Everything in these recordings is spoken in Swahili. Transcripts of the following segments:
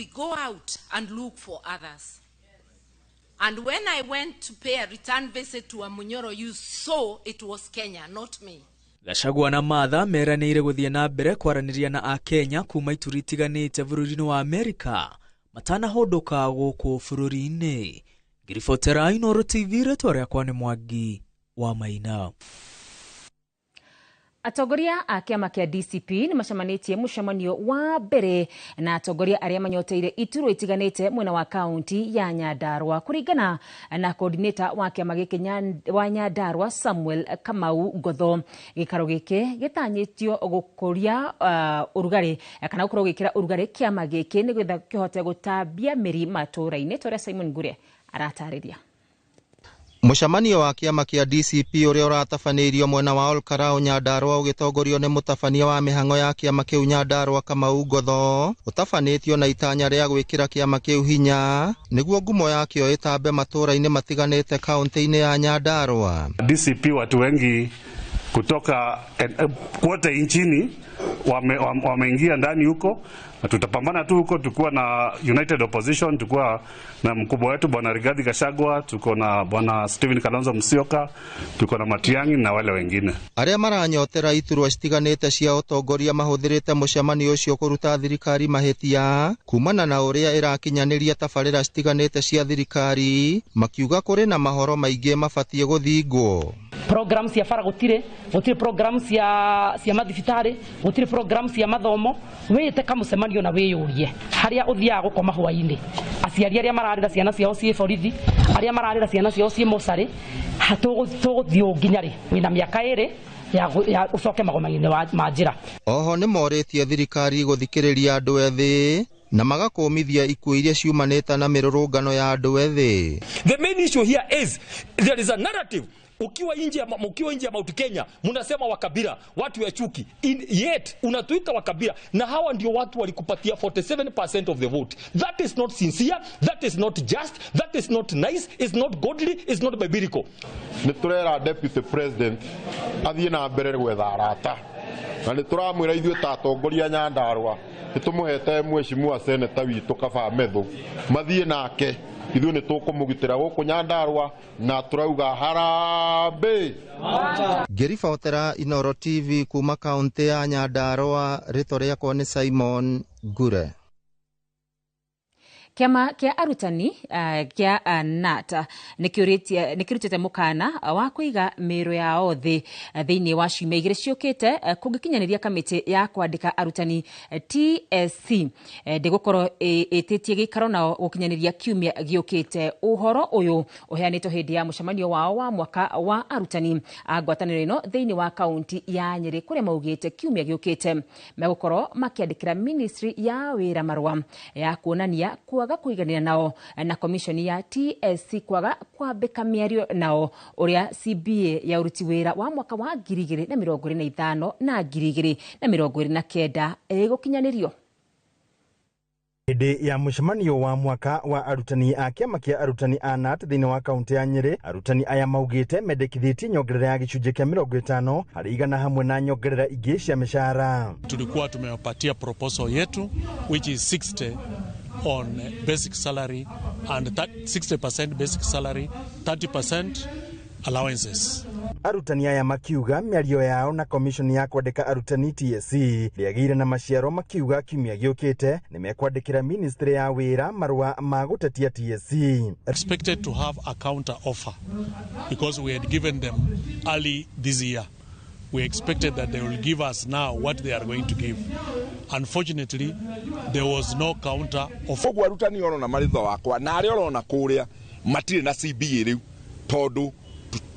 we go out and look for others. And when I went to pay a return visit to Amunyoro, you saw it was Kenya, not me. Gachagua na Martha meranĩire gũthiĩ na mbere kwaranĩria na Akenya kuma ituri itiganĩte bũrũri-inĩ wa Amerika matanahũndũka gũkũ bũrũri-inĩ. Ngiribotera Inooro TV, rĩtwa rĩakwa nĩ Mwangi wa Maina. Atongoria a kĩama kĩa DCP nĩ macemanĩtie mũcemanio wa mbere na atongoria arĩa manyoteire iturwa itiganĩte mwena wa kaunti ya Nyandarua. Kũringana na coordinator wa kĩama gĩkĩ wa Nyandarua Samuel Kamau Ngotho, gĩkaro gĩkĩ gĩtanyĩtio gũkũria ũrugarĩ kana gũkorwo gĩkĩra ũrugarĩ kĩama gĩkĩ nĩgetha kĩhote gũtambia mĩri matũũra-inĩ. Torĩa Simon Ngure aratarĩria. Mũcemanio wa kĩama kĩa DCP ũrĩa ũratabanĩirio mwena wa Olkarau Nyandarua ũgĩtongorio nĩ mũtabania wa mĩhang'o ya kĩama kĩu Nyandarua Kamau Ngotho, ũtabanĩtio na itanya rĩa gwĩkĩra kĩama kĩu hinya nĩguo ngumo yakĩo ĩtambe matũũra-inĩ matiganĩte kaunti-inĩ ya Nyandarua. DCP watu wengi kutoka kote nchini wameingia ndani huko, na tutapambana tu huko. Tukuwa na United Opposition, tukuwa na mkubwa wetu Bwana Rigathi Gachagua, tuko na Bwana Stephen Kalonzo Musyoka, tuko na Matiang'i na wale wengine. Arĩa maranyotera iturwa citiganĩte cia ũtongoria mahũthĩrĩte mũcemanio ũcio kũruta thirikari mahĩtia kumana na ũrĩa ĩrakinyanĩria tabarĩra citiganĩte cia thirikari, makiuga kũrĩ na mahoro maingĩ mabatie gũthingwo. Programs ya fara gutire programs ya mathibitarĩ, gutire programs ya mathomo. Wĩte kamucemanio na wĩyũrie harĩa ũthiaga gũkoma hwaĩ-inĩ, aciari arĩa mararĩra ciana ciao ciĩ borithi, arĩa mararĩra ciana ciao ciĩ mocarĩ, tũgũthiĩ nginya rĩ wĩna mĩaka ĩrĩ ya ũcoke magoma-inĩ ma njĩra. Oho nĩ morĩtie thirikari gũthikĩrĩria andũ ethĩ na magakũmithia ikuũ iria ciumanĩte na mĩrũrũngano ya andũ ethĩ. The main issue here is there is a narrative. Ukiwa nje ya Mount Kenya mnasema wakabila, watu ya chuki, yet unatuita wakabila, na hawa ndio watu walikupatia 47% of the vote. That is not sincere, that is not just, that is not nice, it's not godly, it's not biblical. Niturera deputy president athiĩ na mbere gwetha arata, na nituramwĩra ithuĩ ta atongoria Nyandarua nĩtũmũhete mheshimiwa senator witũ Kaba Methu mathiĩ nake ithuĩ nĩ tũkũmũgitĩra gũkũ Nyandarua na turauga harambe. Ngiribotera Inooro TV kuma kaunti ya Nyandarua, rĩtwa rĩakwa nĩ Simon Ngure. Kĩama kĩa arutani kĩa NAT nĩkĩrutĩte mũkana wa kũiga mĩĩrũ yao thĩinĩ wa ciumia igĩrĩ ciũkĩte kũngĩkinyanĩria kamĩtĩ ya kwandĩka arutani TSC ndĩgũkorwo ĩtĩtie gĩikaro nao gũkinyanĩria kiumia gĩũkĩte. Ũhoro ũyũ ũheanĩtwo hĩndĩ ya mũcemanio wao wa mwaka wa arutani a ngwatanĩro ĩno thĩinĩ wa kaunti ya Nyĩrĩ, kũrĩa maugĩte kiumia gĩũkĩte megũkorwo makĩandĩkĩra ministry ya wĩra marũa ya kuonania kwaga kũiganĩra nao na commission ya TSC kwaga kwambĩka mĩario nao ũrĩa CBA ya ũruti wĩra wa mwaka wa 2025 na 2029 ĩgũkinyanĩrio. Hĩndĩ ya mũcemanio wa mwaka wa arutani a kĩama kĩa arutani a NAT thĩinĩ wa kaunti ya Nyĩrĩ, arutani aya maugĩte mendekithĩtie nyongerera ya gĩcunjĩ kĩa 50 harĩ igana hamwe na nyongerera ingĩ cia mĩcara. Tulikuwa tumewapatia proposal yetu which is 60 on basic salary and 60% basic salary, 30% allowances. Arutani aya makiuga mĩario yao na commission ya kwandĩka arutani TSC rĩagĩire na maciaro, makiuga kiumia gĩũkĩte nĩmekwandĩkĩra ministry ya wĩra marũa ma gũtetia TSC. Expected to have a counter offer because we had given them early this year. We expected that they will give us now what they are going to give. Unfortunately, there was no counter offer. Ogwa arutani orona maritho wakwa na arĩa orona kũrĩa matirĩ na CBA rĩu tondũ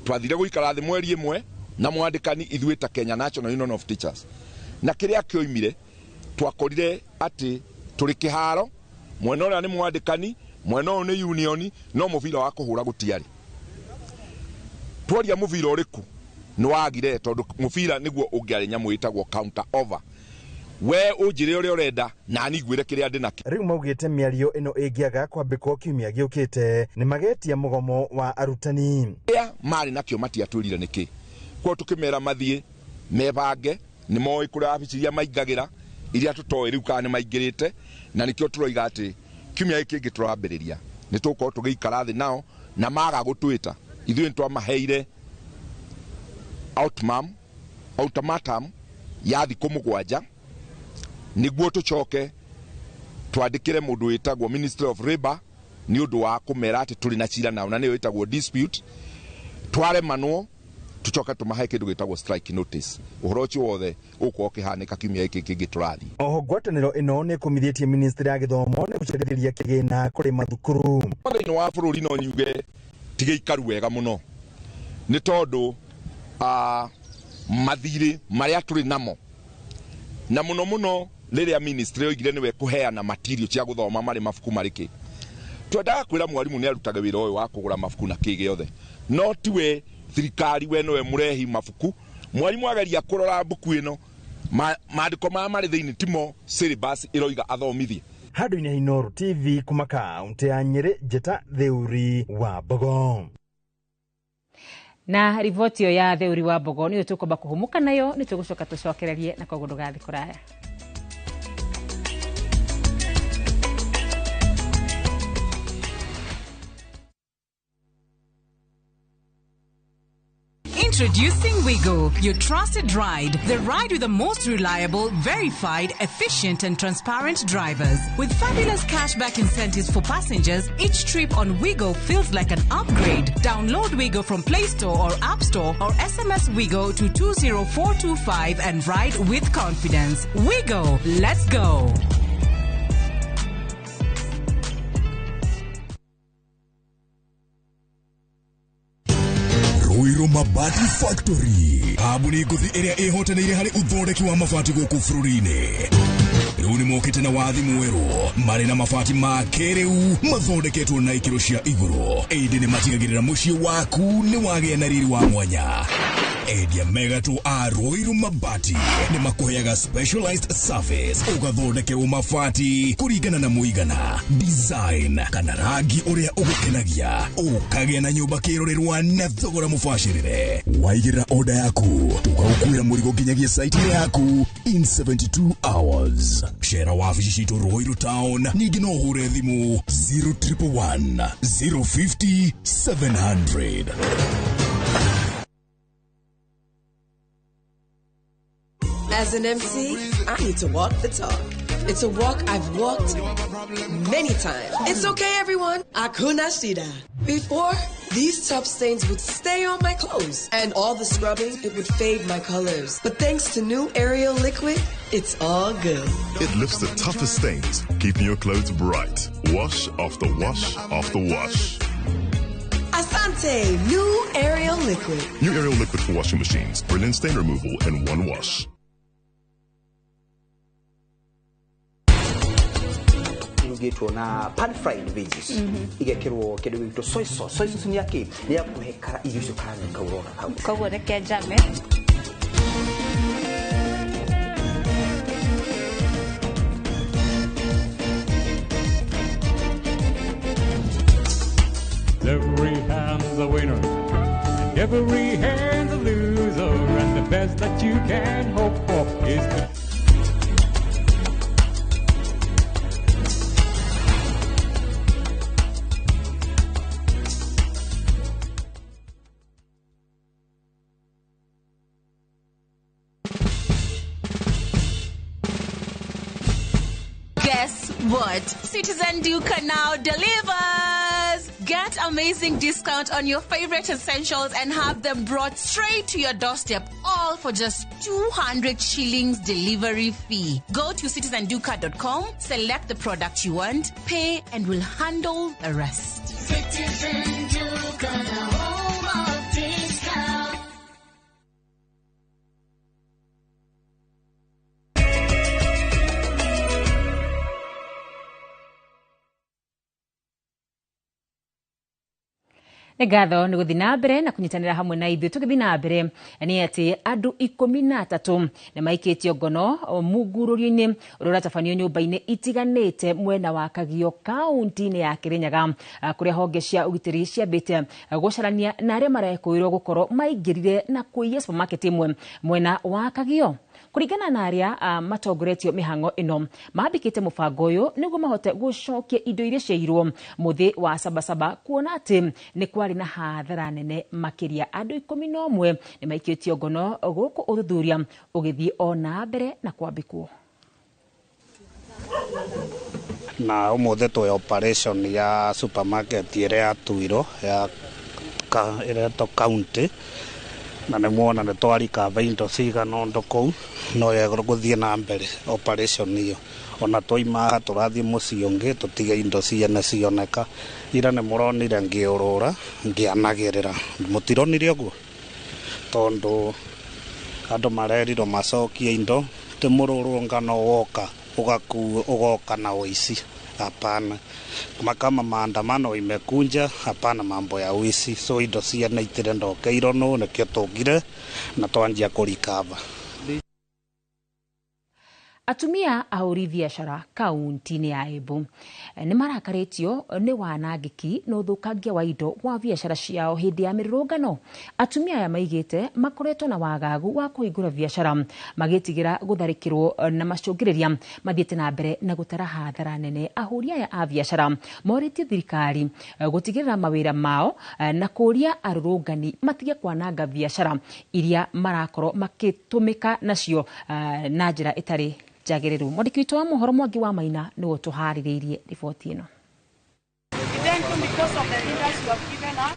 twathire gũikara thĩ mweri ĩmwe na mwandĩkani ithuĩ ta Kenya National Union of Teachers, na kĩrĩa kĩoimire twakorire atĩ tũrĩ kĩharo, mwena ũrĩa nĩ mwandĩkani, mwena ũyũ nĩ union, no mũbira wa kũhũra gũtiarĩ. Twaria mũbira ũrĩkũ nĩ wagire tondũ mũbira nĩguo ũngĩarĩ nyamũ ĩtagwo counter offer. We ũnjĩre ũrĩa ũrenda na nĩguĩre kĩrĩa ndĩ nakĩo. Rĩu maugĩte mĩario ĩno ĩngĩaga kwambĩkwo kiumia gĩũkĩte nĩ magetia mũgomo wa arutani. Ĩa marĩ nakĩo matiatwĩrire nĩkĩ. Kwa tũkĩmera mathiĩ mebange, nĩ moĩ kũrĩa abici iria maingagĩra, iria tutoe riu kana maingirite na nikio turoiga ati kiumia giki kingi turambiriria ni tuko tugiikara thi nao na maga gutwita ithuĩ twamaheire ultimatum ya thikũ 7 niguo tucoke twandikire mundu witagwo Ministry of Labour ni undu wa kumera ati turi na cira nao na niyo witagwo dispute twaremanwo tucoka tumahe kindu gitagwo strike notice uhoro ucio wothe uko kihanika kiumia giki kingi turathi. Oho ngwatanĩro ĩno nĩ kũmithĩtie ministry ya gĩthomo nĩ gũcerithĩria kĩgĩna kũrĩ mathukuru. Thĩinĩ wa bũrũri no nyuge tigĩikaru wega mũno nĩ tondũ mathirĩ marĩa tũrĩ namo na mũno rĩrĩa ministry yoigire nĩwe kũheana material cia gũthoma marĩ mabuku marĩkĩ. Twendaga kwĩra mwarimũ nĩ arutaga wĩra ũyũ wa kũgũra mabuku na kĩ gĩothe no tiwe thirikari we nowe mũrehi mabuku. Mwarimũ ageria kũrora mbuku ĩno maandĩko maya marĩ thĩinĩ timo syllabus ĩroiga athomithie. Handũ-inĩ ha Inooro TV kuma kaunti ya Nyeri, Njeta Theuri wa Mbogo. Na riboti yo ya Theuri wa Mbogo niyo tukomba kuhumuka nayo ni tugucoka tucokererie na koguo ndugathi kuraya. Introducing Wigo, your trusted ride. The ride with the most reliable, verified, efficient and transparent drivers. With fabulous cashback incentives for passengers, each trip on Wigo feels like an upgrade. Download Wigo from Play Store or App Store or SMS Wigo to 20425 and ride with confidence. Wigo, let's go. Ruiru Mabati Factory. Abuni nguthi iria ihotanĩire harĩ uthondeki wa mabati gũkũ bũrũri-inĩ. Rĩu nĩ mokĩte na wathi mwerũ marĩ na mabati ma kĩrĩu mathondeketwo na ikĩro cia igũrũ. Ĩndĩ nĩ matigagĩrĩra mũciĩ waku nĩ wagĩa na riri wa mwanya. Endia megatũ a Ruiru Mabati nĩ makũheaga specialized service ũgathondekerwo mabati kũringana na mũigana, design kana rangi ũrĩa ũgũkenagia. Ũkagĩa na nyũmba kĩrorerwa na thogora mũbacĩrĩre. Waigĩrĩra order yaku tũgagũkuĩra mũrigo nginyagia site yaku in 72 hours. Share wabici citũ Ruiru Town, ningĩ no ũhũre thimũ 0111 050 700. As an MC, I need to walk the talk. It's a walk I've walked many times. It's okay, everyone. Hakuna shida. Before, these tough stains would stay on my clothes, and all the scrubbing, it would fade my colors. But thanks to new Ariel liquid, it's all good. It lifts the toughest stains, keeping your clothes bright. Wash after wash after wash. Asante, new Ariel liquid. New Ariel liquid for washing machines. Brilliant stain removal in one wash. Getwo na pan fried veggies igekirwo kindu gito soy sauce ni yake ni yakuhekara irio cio kana kaurora hau koguo reke njame. Every hand's a winner, and every hand's a loser, and the best that you can hope for is Guess what? Citizen Duca now delivers! Get amazing discount on your favorite essentials and have them brought straight to your doorstep, all for just 200 shillings delivery fee. Go to citizenduca.com, select the product you want, pay, and we'll handle the rest. Citizen Duca, the home of discount. Ngatho nĩ gũthiĩ na mbere na kũnyitanĩra hamwe na ithuĩ. Tũgĩthiĩ na mbere nĩ atĩ andũ 13 nĩ maikĩtio ngono mungurũrio-inĩ ũrĩa ũratabanio nyũmba-inĩ itiganĩte mwena wa Kagio kaunti-inĩ ya Kirinyaga, kũrĩa honge cia ũgitĩri ciambĩte gũcarania na arĩa marekũĩrwo gũkorwo maingĩrire na kũiya supermarket ĩmwe mwena wa Kagio. Kuringana na aria matongoretio mihango ino mambikite mubango uyu niguo mahote gucokia indo iria ciairwo muthi wa sabasaba kuona ati ni kwari na hathara nene makiria andu 11 ni maikitio ngono guku uthuthuria ugithii ona mbere na kwambikwo na umuthi twi operation ya supermarket ire ya Tuiro ya to county na nä mwona nä twarikaba indo cigana å ndå kå u no yegå gå thiä na mbere operation ĩyo ona twaima tå rathiä må ciĩ å ngä tå tige indo ciene cioneka ira nä må ronire ngä å rå ra ngä anagä rä ra må tironire å guo tondå andå marerirwo macokie indo tä må rå rå ngano woka ugoka na wici hapana makama maandamano imekunja hapana mambo ya wici so indo ciana itire ndokeiro no nikio tungire na twanjia kurikava atumia ahũri biacara kaunti-inĩ ya Embu nĩ marakaretio nĩ wanangĩki na ũthũkangia wa indo wa biacara ciao hĩndĩ ya mĩrũrũngano. Atumia aya maigĩte makoretwo na wagagu wa kũhingũra biacara magĩtigĩra gũtharĩkĩrwo na macũngĩrĩria mathiĩte na mbere na gũtara hathara nene. Ahũri aya a biacara morĩtie thirikari gũtigĩrĩra mawĩra mao na kũria arũrũngani matige kwananga biacara iria marakorwo makĩtũmĩka nacio na njĩra ĩtarĩ jagĩrĩru. Mwandĩki witũ wa mohoro Mwangi wa Maina nĩwe tũharĩrĩirie riboti ĩno.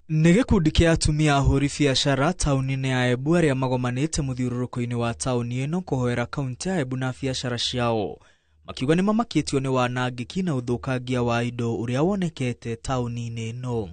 Nĩ gĩkundi kĩa atumia ahũri biacara taũni-inĩ ya Embu arĩa magomanĩte mũthiũrũrũko-inĩ wa taũni ĩno kũhoera kaunti ya Embu na biacara ciao makiuga nĩ mamakĩtio nĩ wanangĩki na ũthũkangia wa indo ũrĩa wonekete taũni-inĩ ĩno.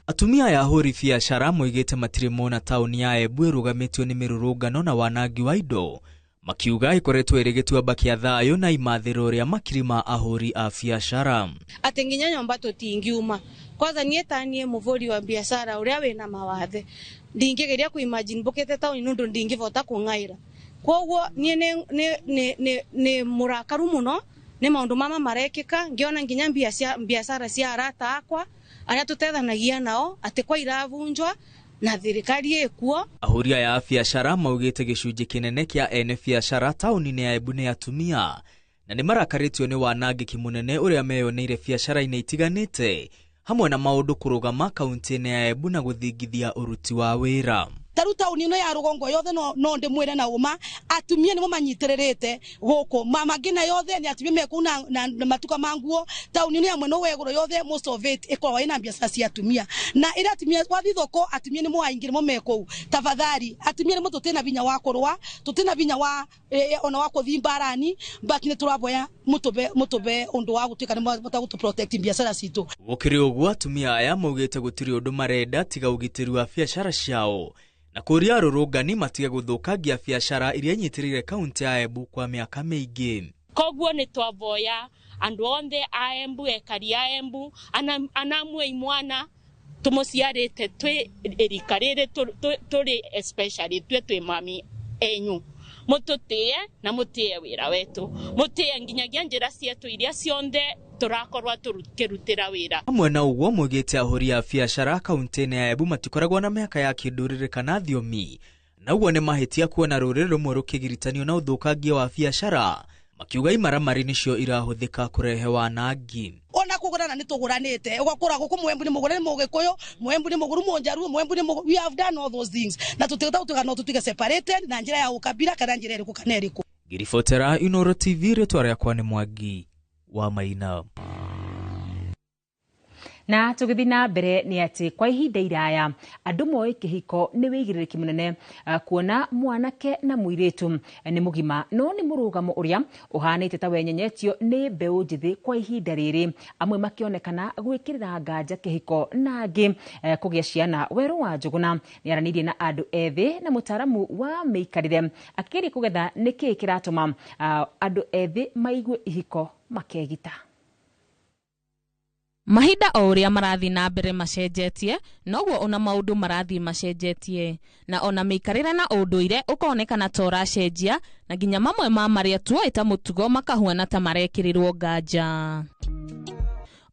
Atumia ya ahũri biacara moigĩte matirĩ mona taũni ya Embu ĩrũgamĩtio nĩ mĩrũrũngano na wanangi wa indo makiuga ikoretwo ĩrĩ gĩtuamba kĩa thayũ na imathĩro ũrĩa makiri ma ahũri a biacara. Atĩ nginya nyũmba tũtingiuma kwanza niĩ taniĩ mũbũri wa biacara ũrĩa wĩna mawathe ndingĩgeria kuimagine mbũkĩte taũni nũndũ ndingĩvota kũng'aĩra. Kwoguo niĩ nĩ mũrakaru mũno nĩ maũndũ mama marekĩka ngĩona nginya biacara cia arata akwa arĩa tũtethanagia nao atĩ kwa iravunjwa na thirikari ĩkuo. Ahũri aya a biacara maugĩte gĩcunjĩ kĩnene kĩa ene biacara taũni-inĩ ya Embu nĩ atumia na nĩ marakarĩtio nĩ wanangĩki mũnene ũrĩa meyoneire biacara-inĩ itiganĩte hamwe na maũndũ kũrũgama kaunti-inĩ ya Embu na gũthingithia ũruti wa wĩra. Taru tauni no ya rugongo yothe no ndimwire na uma atumia nimo manyitiririte guku mama ngina yothe ni atumia mekuna na matuka manguo tauni no ya mweno weguro yothe most of it iko ina biacara cia atumia na ira atumia wathi thoko atumia ni mwaingire mo meko tafadhali atumia ni mo tutena binya wa kurwa tutena binya wa ona wa kuthi mbarani bakine turaboya mutobe undu wa gutuika ni mota gutu protect biacara citu. Gukiri uguo atumia aya maugite gutiri undu marenda tiga ugitiri wa biacara ciao na kũria arũrũngani matige gũthũkangia biacara iria nyitirire kaunti ya Embu kwa mĩaka mĩingĩ. Koguo nĩ twavoya andu onthe a Embu ekari a Embu anamwe imwana tumuciarite twi erika riri turi especially twi mami enyu mututie na mutie wira wetu mutie nginyagia njira cietu iria cionthe turakorwa tukirutira wira. Hamwe na uguo mugite ahũri a biacara kaunti-inĩ ya Embu matikoragwo na mĩaka ya kĩndũrĩrĩ kana thiomi na uguo nĩ mahĩtia kuona rũrĩrĩ rũmwe rũkĩgiritania na ũthũkangia wa biacara makiuga imaramari nicio irahũthĩka kũrehe wanangi. Ona kugurana ni tuguranite ugakora guku Mwembu ni mugure ni Mugikuyu Mwembu ni muguru Munjaru Mwembu ni we have done all those things na tutige separated na njira ya ukabira kana njira iriku kana iriku. Ngiribotera Inooro TV rĩtwa rĩakwa nĩ Mwangi wa Maina. Na tũgĩthiĩ na mbere nĩ atĩ kwa ihinda iraya andũ moĩ kĩhiko nĩ wĩigĩrĩrĩki mũnene kuona mwanake na mũirĩtu nĩ mũgima no nĩ mũrũgamo ũrĩa ũhanĩte ta wenyenyetio nĩ mbeũ njĩthĩ kwa ihinda rĩrĩ amwe makĩonekana gwĩkĩrĩra nganja kĩhiko na angĩ kũgĩa ciana. Werũ wa Njũgũna nĩ aranĩirie na andũ ethĩ na mũtaramu wa mĩikarĩre akĩgeria kũgetha nĩkĩ kĩratũma andũ ethĩ maigue ihiko makegita. Mahinda o ũrĩa marathi na mbere macenjetie noguo ona maũndũ marathi macenjetie na ona mĩikarĩre na ũndũire ũkonekana ta ũracenjia na nginya mamwe ma marĩa tuoĩ ta mũtugo makahuana ta marekĩrĩrwo nganja.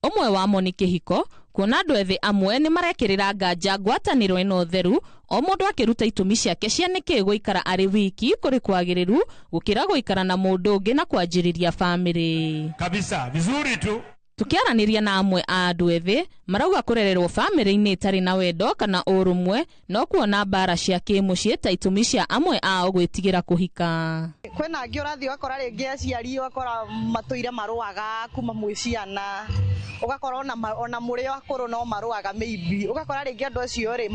Ũmwe wamo nĩ kĩhiko kuona andũ ethĩ amwe nĩ marekĩrĩra nganja ngwatanĩro ĩno theru, o mũndũ akĩruta itũmi ciake cia nĩkĩ gũikara arĩ wiki kũrĩ kwagĩrĩru gũkĩra gũikara na mũndũ ũngĩ na kwanjĩrĩria bamĩrĩ kabisa. Vizuri tu. Tukiaranĩria na amwe a andũ ethĩ marauga kũrererwo bamĩrĩ-inĩ itarĩ na wendo kana ũrũmwe no kuona mbara cia kĩmũciĩ ta itũmi cia amwe ao gwĩtigĩra kũhika. Kwĩna angĩ ũrathiĩ ũgakora rĩngĩ aciari ũgakora matũire marũaga kuma mwĩ ciana, ũgakora ona mũrĩ akũrũ no marũaga maybe, ũgakora rĩngĩ andũ acio rĩ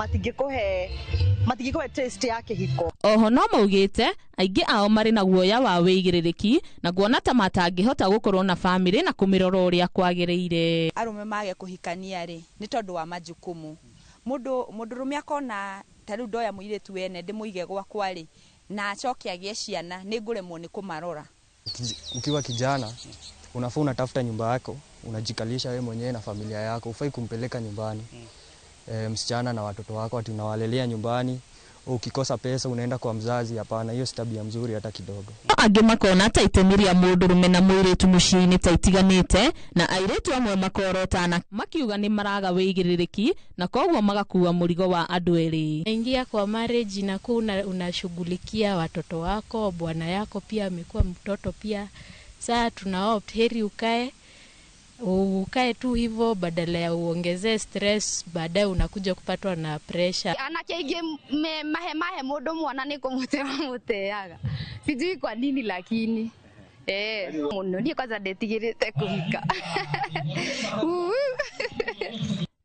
matingĩkũhe taste ya kĩhiko. Oho no maugĩte aingĩ ao marĩ na guoya wa wĩigĩrĩrĩki na kuona ta matangĩhota gũkorwo na bamĩrĩ na kũmĩrora ũrĩa kwagĩrĩire. Arũme mage kũhikania rĩ nĩ tondũ wa majukumu. Mũndũrũme akona ta rĩu ndoya mũirĩtu wene ndĩmũige gwakwa rĩ na acoke agĩe ciana nĩ ngũremwo nĩ kũmarora. Ukiwa kijana unafaa unatafuta nyumba yako, unajikalisha wewe mwenyewe na familia yako, ufai kumpeleka nyumbani msichana na watoto wako ati unawalelea nyumbani. Ukikosa pesa unaenda kwa mzazi. Hapana, hiyo si tabia mzuri hata kidogo. Angĩ makona ta itemi rĩa mũndũrũme na mũirĩtu mũciĩ-inĩ ta itiganĩte, na airĩtu amwe makorotana makiuga nĩ maraga wĩigĩrĩrĩki na koguo magakua mũrigo wa andũ erĩ. Ingia kwa marriage na unashughulikia watoto wako, bwana yako pia amekuwa mtoto pia. Saa tunaopt heri ukae tu hivyo badala ya uongezee stress, baadaye unakuja kupatwa na pressure. Anake ingi mahe mundu mwana ni kumuteaga. Sijui kwa nini lakini muno ni kwanza ndetigirite kuhika.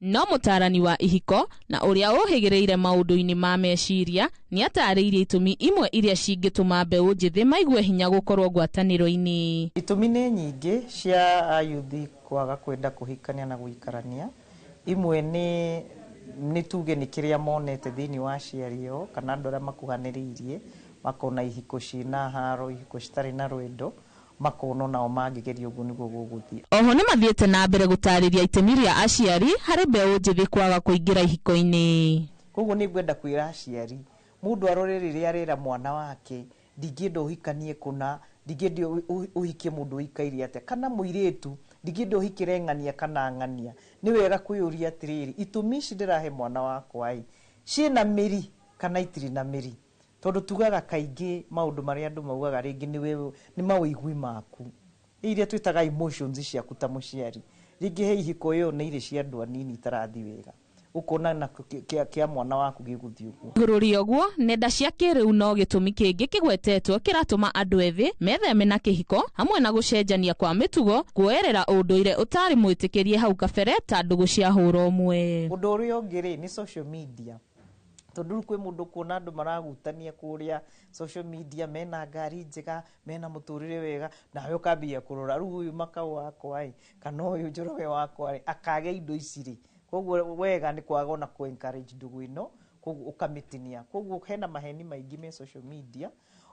No mũtarani wa ihiko na ũrĩa ũhĩgĩrĩire maũndũ-inĩ ma meciria nĩ atarĩirie itũmi imwe iria cingĩtũma mbeũ njĩthĩ maigue hinya gũkorwo ngwatanĩro-inĩ. Itũmi nĩ nyingĩ cia ayuthi kwaga kwenda kũhikania na gũikarania. Imwe nĩ tuge nĩ kĩrĩa monete thĩinĩ wa aciari kana andũ arĩa makuhanĩrĩirie, makona ihiko ciĩna haro, ihiko citarĩ na rwendo, makono nao mangĩgeria ũguo nĩguo gũgũthiĩ. Oho nĩ mathiĩte na mbere gũtarĩria itemi rĩa aciari harĩ mbeũ njĩthĩ kwaga kũingĩra ihiko-inĩ. Koguo nĩ ngwenda kwĩra aciari, mũndũ arore rĩrĩa arera mwana wake ndingĩenda ũhikanie kũna, ndingĩenda ũhikie mũndũ ũikaire atĩa, kana mũirĩtu ndingĩenda ũhikire ng'ania kana ng'ania. Nĩ wega kwĩyũria atĩrĩrĩ, itũmi ici ndĩrahe mwana wakwa ciĩna mĩri kana itirĩ na mĩri. Tondũ tugaga kaingĩ maũndũ marĩa andũ maugaga rĩngĩ nĩ mawĩigwi maku, iria twĩtaga emotions ciaku ta mũciari. Rĩngĩ he ihiko ĩyo nĩ irĩ cia andũ anini itarathi wega, ũkona na kĩa mwana waku gĩgũthiĩ ũguo. Igũrũ rĩa ũguo, nenda cia kĩrĩu no gĩtũmi kĩngĩ kĩgwetetwo kĩratũma andũ ethĩ metheme na kĩhiko hamwe na gũcenjania kwa mĩtugo, kuoerera ũndũire ũtarĩ mwĩtĩkĩrie hau kabere ta ndũgũ cia hũra ũmwe. Ũndũ ũrĩa ũngĩ rĩ nĩ social media. Tondũ kwĩ mũndũ kuona andũ maragutania kũrĩa social media, mena ngari njega, mena mũtũrĩre wega, nawe ũkambia kũrora rĩu ũyũ makau wakwa kana ũyũ njoroge wakwa akage indo ici rĩ. Koguo wega nĩ kwaga na ku-encourage ndũgũ ĩno, koguo ũkamĩtinia. Koguo hena maheni maingĩ me social media.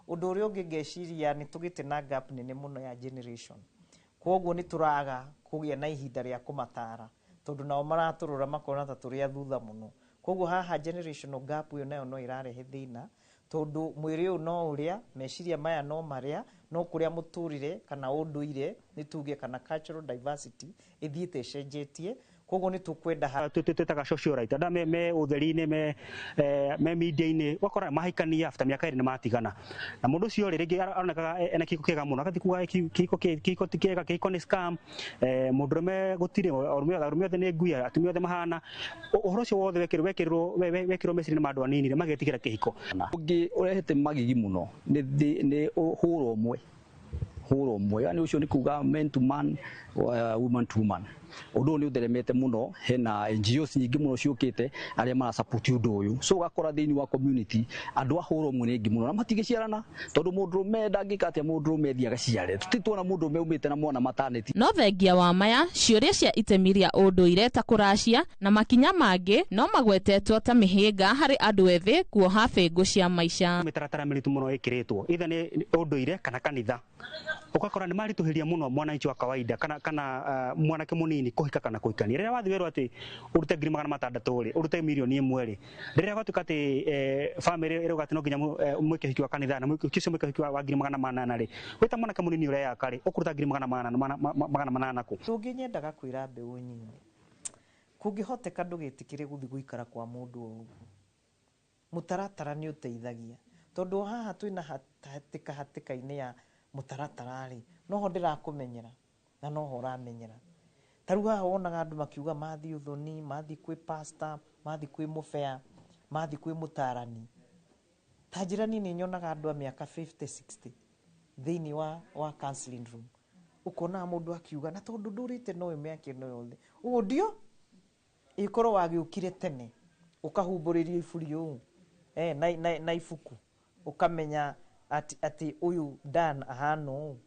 Ũndũ ũrĩa ũngĩ ngeciria nĩ tũgĩte na gap nene mũno ya generation. Koguo nĩ tũraga kũgĩa na ihinda rĩa kũmatara, tondũ nao maratũrora makona ta tũrĩ a thutha mũno. Koguo haha generational gap ĩyo nayo no ĩrarehe thĩna, tondũ mwĩrĩ ũyũ no ũrĩa, meciria maya no marĩa, no kũrĩa mũtũrĩre kana ũndũire nĩ tuge kana cultural diversity ĩthiĩte ĩcenjetie. Koguo nĩ tũkwenda twĩtaga socialite andũ me ũtheri-inĩ me media-inĩ wakora mahikania after mĩaka ĩrĩ nĩ matigana, na mũndũ ũcio rĩngĩ aronekaga ena kĩhiko kĩega mũno, agathi kuga kĩhiko ti kĩega, kĩhiko nĩ scam, mũndũrũme gũtirĩ, arũme othe nĩ ngui, atumia othe mahana. Ũhoro ũcio wothe wekĩrwo meciria-inĩ ma andũ anini magetigĩra kĩhiko. Ũngĩ ũrehete magigi mũno nĩ hũra ũmwe, yani ũcio nĩ kuga man to man, woman to woman. Ũndũ ũyũ nĩ ũtheremete mũno, hena NGOs nyingĩ mũno ciũkĩte arĩa mara support ũndũ ũyũ. So ũgakora thĩinĩ wa community andũ a hũra ũmwe nĩ aingĩ mũno na matigĩciarana, tondũ mũndũrũme ndangĩka atĩa mũndũrũme athiĩ agaciare. Tũtituona mũndũrũme umĩte na mwana maternity. No thengia wa maya ciũria cia itemi rĩa ũndũire ta kũracia na makinya mangĩ no magwetetwo ta mĩhĩnga harĩ andũ ethĩ kuoha bĩngũ cia maica. Mĩtaratara mĩritũ mũno ĩkĩrĩtwo either nĩ ũndũire kana kanitha, ũgakora nĩ maritũhĩria mũno mwananchi wa kawaida kana mwanake mũnini kũhika kana kũhikania. Rĩrĩa wathi werwo atĩ ũrute 600,000 rĩ, ũrute 1,000,000 rĩ, rĩrĩa gwatuĩka atĩ famĩlĩ ĩrauga atĩ no nginya mwĩke ũhiki wa kanitha na mwĩke ũcio mwĩke ũhiki wa 800,000 rĩ, wĩ ta mwanake mũnini ũrĩa yaka rĩ, ũkũruta 800,000 kũ? Tũngĩ nyendaga kwĩra mbeũ nyinyi, kungihoteka ndugitikire guthi guikara kwa mundu ogu mutaratara ni uteithagia tondu haha twina hatika-ini ya mutaratara ri noho ndirakumenyera na noho uramenyera taru haha wonaga andu makiuga mathi uthoni mathi kwi pastor mathi kwi mufea mathi kwi mutarani tajirani ni nyonaga andu a miaka 50-60 thiini wa counseling room ukona mundu akiuga na tondu ndurite no imiake no yothe ugu ndio ikoro wagiukire tene ukahumburiria iburi uu na ifuku ukamenya ati uyu Dan ahano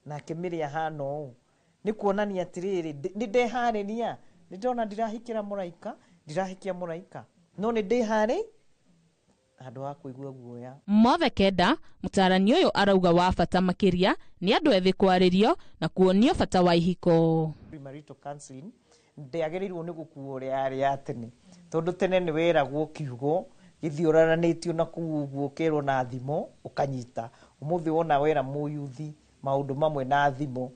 na Kemiri ahano ni kuonania atiriri ni ndehariria ni ndona ndirahikira muraika no ni ndehari andu akuigua guoya mothe kenda mutarani uyu arauga wa bata makiria ni andu ethi kwaririo na kuonio bata wa ihiko marital counseling ndiagerirwo ni gukuo ri ari atene tondu tene ni weragwo kiugo githiurananitio na kuuguo kerwo na thimo ukanyita umuthi wona wera muyuthi maundu mamwe na thimo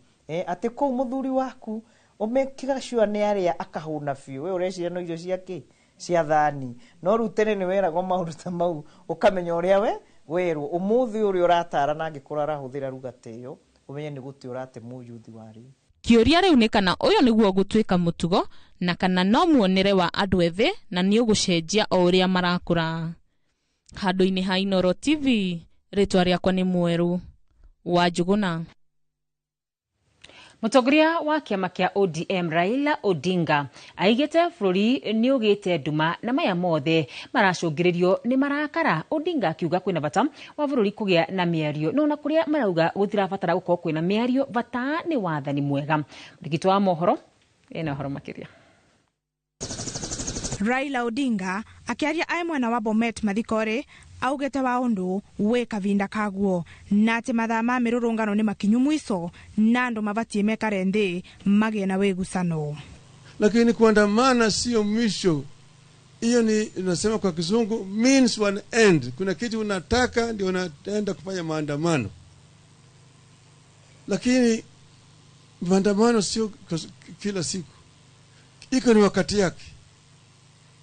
ati ko muthuri waku umekiga shua ni ari akahuna fiu we ureciria no irio ciake cia thani no rutene ni weragwo maundu ta mau ukamenya uria we werwo umuthi uri uratara na ngikura arahuthira rugate yo umenye ni guti urate muyuthi wari kiuria riu ni kana uyu niguo gutwika mutugo na kana no muonere wa andu ethi na ni ugucenjia o uria marakura handu-ini ha Inooro TV ritwa riakwa ni Mweru wa Njuguna. Mutongoria wa kiama kia ODM Raila Odinga aigite bururi ni ugite nduma na maya mothe maracungiririo ni marakara. Odinga akiuga kwina bata wa bururi kugia na miario no na kuria marauga guthira batara gukorwo kwina miario bata ni wathani mwega. Ndikitwa wa mohoro ena horo makiria. Raila Odinga akiaria ai mwena wa Bomet Mathikore augete wa undu we kavinda kaguo na ati mathaa ma mirurungano ni makinyu mwiso na andu mabatie mekare nthi magie na wegusano. Lakini kuandamana sio mwisho. Hiyo ni unasema kwa kizungu means one end. Kuna kitu unataka ndio unaenda kufanya maandamano. Lakini maandamano sio kila siku. Iko ni wakati yake.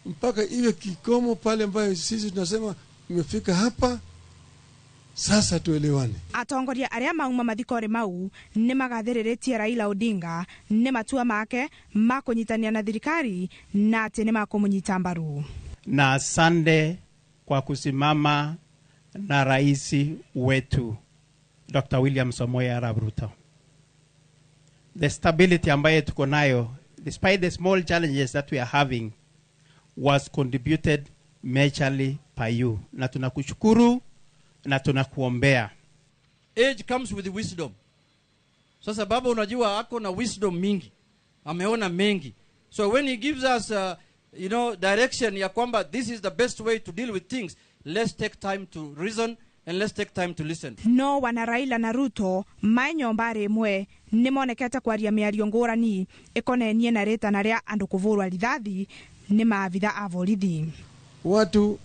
Mpaka iwe kikomo pale ambayo sisi tunasema imefika hapa sasa tuelewane. Atongoria aria mauma Mathikore mau ni magathiriretie Raila Odinga ni matua make makunyitania na thirikari na ati ni makumunyita mbaru. Na asante kwa kusimama na rais wetu Dr. William Samoei Arap Ruto. The stability ambayo tuko nayo despite the small challenges that we are having was contributed majorly by you. Na tunakushukuru na tunakuombea. Age comes with wisdom. Sasa baba unajua ako na wisdom mingi. Ameona mengi. So when he gives us direction ya kwamba this is the best way to deal with things, let's take time to reason and let's take time to listen. No wana Raila na Ruto mainyomba rimwe ni monekete kwaria miario ngurani ikonenie na reta na ria andu kuvurwa rithathi ni maavitha a borithi. Watu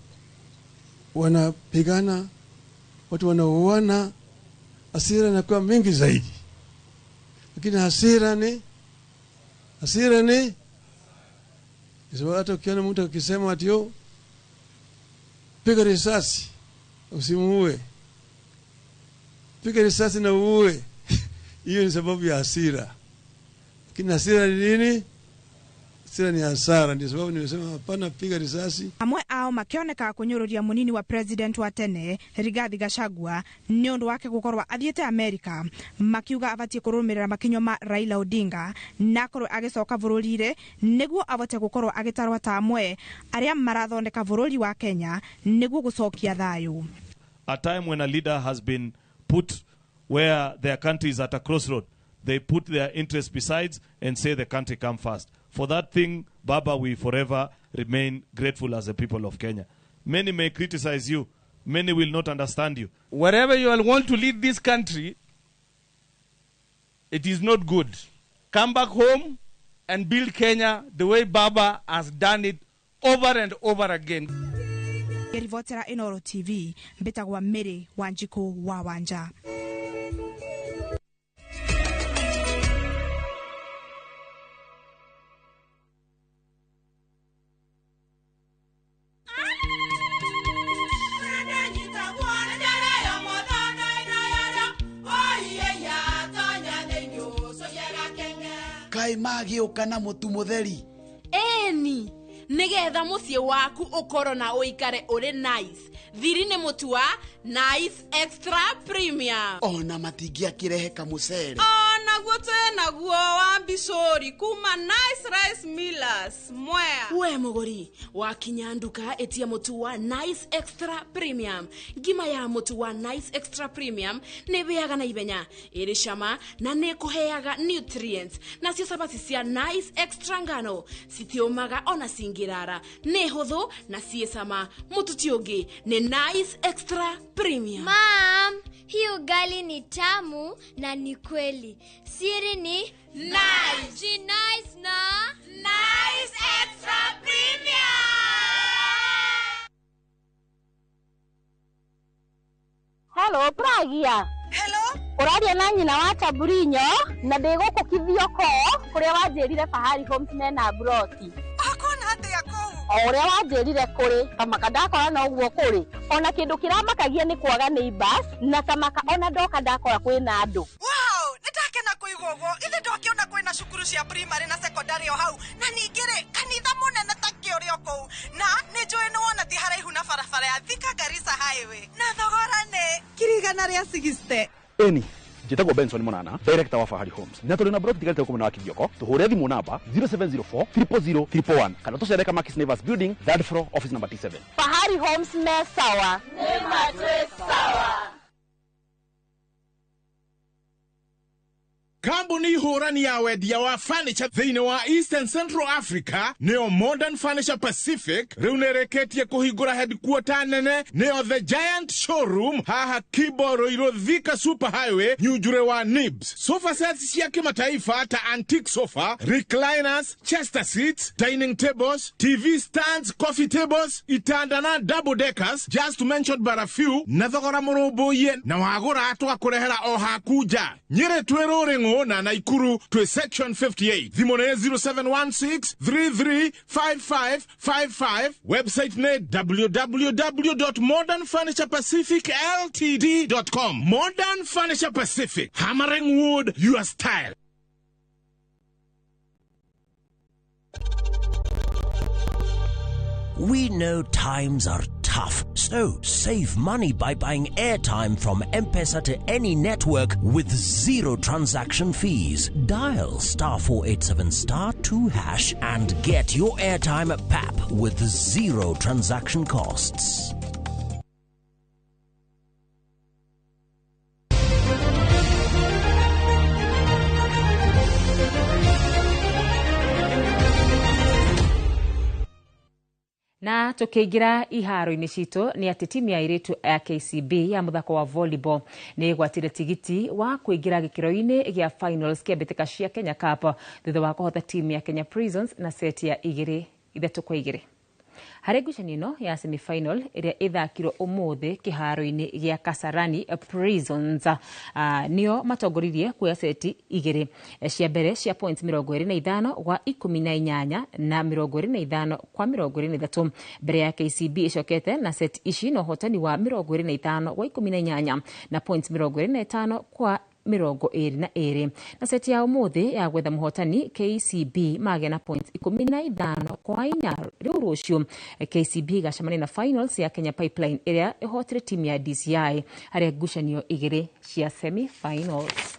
wanapigana, watu wanauana, hasira inakuwa mingi zaidi. Lakini hasira ni sababu hata ukiona mtu akisema ati yo piga risasi usimuue, piga risasi na uue, hiyo ni sababu ya hasira. Lakini hasira ni nini? Hasira ni hasara. Ndio sababu nimesema hapana piga risasi. Amwe ao makioneka kunyururia munini wa president wa tene Rigathi Gachagua ni undu wake gukorwa athiete America makiuga abatie kurumirira makinyo ma Raila Odinga na korwo agicoka bururire niguo abote gukorwo agitarwa ta amwe aria marathondeka bururi wa Kenya niguo gucokia thayu. A time when a leader has been put where their country is at a crossroad, they put their interests besides and say the country come first. For that thing, Baba, we forever remain grateful as a people of Kenya. Many may criticize you. Many will not understand you. Wherever you all want to lead this country, it is not good. Come back home and build Kenya the way Baba has done it over and over again. Rivotera Inooro TV, Mbitagwa Mary Wanjiku wa Wanja. kai magĩũka na mũtu mũtheri. Eni nigetha muciĩ waku ũkorwo na ũikare ũrĩ nice. Thiri nĩ mũtu wa Nice Extra Premium. Ona matingĩakĩrehe kamũcere. Naguo naguo wa Mbicori kuma Nice Rice Millers Mwea. We mũgũri wakinya nduka etia mũtu wa Nice Extra Premium. Ngima ya mũtu wa Nice Extra Premium nĩ bĩaga na ibenya, ĩrĩ cama na nĩ kũheaga nutrients. Nacio sabati cia Nice Extra ngano citiũmaga ona cingĩrara, nĩ hũthũ na ciĩ cama. Mũtu ti ũngĩ nĩ Nice Extra Premium. Mom, hii ugali ni tamu na ni kweli. Siri ni Nice. Ji nice na Nice Extra Premium. Hello, Pragia. Hello? Uraria na nyina wa Taburinyo na ndiguku kithioko kuria wanjirire Fahari Homes mena broti. Akona atia kou? Uria wanjirire kuri kamaka ndakora na uguo kuri. Ona kindu kiramakagia ni kwaga neighbors na kamaka ona ndoka ndakora kwina andu. Wow, nitakena kuigwa uguo. Ithe ndokiona kwina cukuru cia primary na secondary o hau. Na ningire kanitha munene ta kĩũrĩa kou. Na nĩ njũĩ nĩ wona ti haraihu na barabara ya Thika Garissa Highway. Na thogora nĩ kirigana rĩa 60. Eni, njĩtagwo Benson Monana, director wa Fahari Homes. Na tũrĩ na broti tigarĩte gũkũ mwena wa Kithioko. Tũhũre thimũ namba 0704 000 111 kana tũcereka Makis Naivas Building, 3rd floor, office number T7. Fahari Homes me sawa. Ni matwe sawa. Kambuni hũrani ya wendia wa furniture thĩinĩ wa Eastern Central Africa nĩo Modern Furniture Pacific rĩu nĩrĩkĩtie kũhingũra headquarter nene nĩo The Giant Showroom haha Kibo Roiro Thika Super Highway Nyujure wa Nibs. Sofa sets cia kimataifa ta antique sofa, recliners, chester seats, dining tables, TV stands, coffee tables, itanda na double deckers, just to mention but a few, na thogora mũrũmbũiye na wagũra twakũrehera o hakuja. Nyĩrĩ twĩrũrĩng'ũ na Naikuru to section 58. Thimone 0716 335555. Website ne www.modernfurniturepacificltd.com. Modern Furniture Pacific. Hammering wood, your style. We know times are tough, so save money by buying airtime from M-Pesa to any network with zero transaction fees. Dial *487*2# and get your airtime PAP with zero transaction costs. Na tukiingira iharo-ini citũ ni ati timu ya iritu ya KCB ya muthako wa volleyball ni gwatire tigiti wa kuingira gikiro-ini gia finals kia mbitika cia Kenya Cup thutha wa kuhota timu ya Kenya Prisons na seti ya 2-2. Harĩ ngucanio ĩno ya semi-final ĩrĩa ĩthakirwo ũmũthĩ kĩharo-inĩ gĩa Kasarani, Prisons nĩo matongoririe kuoya seti 2 cia mbere cia points 25-18 na 25-23 mbere ya KCB ĩcokete na seti ici na ũhotani wa 25-18 na points 25-22 na seti ya ũmũthĩ ya gwetha mũhotani KCB magĩa na points 15-4. Rĩu rũciũ KCB gacemania na finals ya Kenya Pipeline ĩrĩa ĩhotire timu ya DCI harĩ ngucanio 2 cia semi-finals.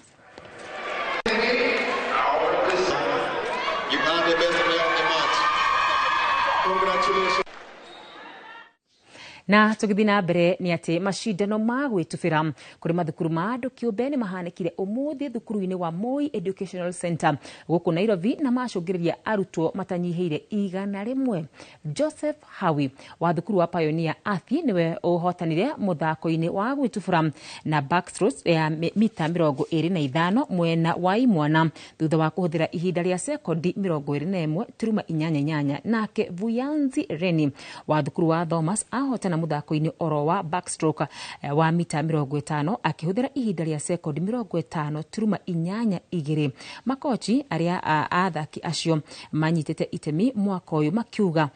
Na tũgĩthiĩ na mbere nĩ atĩ macindano ma gwĩtubĩra kũrĩ mathukuru ma andũ kĩũmbe nĩ mahanĩkire ũmũthĩ thukuru-inĩ wa Moi Educational Center gũkũ Nairobi na macũngĩrĩria arutwo matanyihĩire 100. Joseph Hawi wa thukuru wa Pioneer Athi niwe ũhotanire mũthako-inĩ wa gwĩtubĩra na backstroke ya mita 25 mwena wa imwana thutha wa kũhũthĩra ihinda rĩa sekondi 21.88. Nake Vuyanzi Reni wa thukuru wa Thomas ahotana muthako-ini oro wa backstroke wa mita 50 akihuthira ihinda ria sekondi 50.82. Makochi aria athaki acio manyitete itemi mwaka uyu makiuga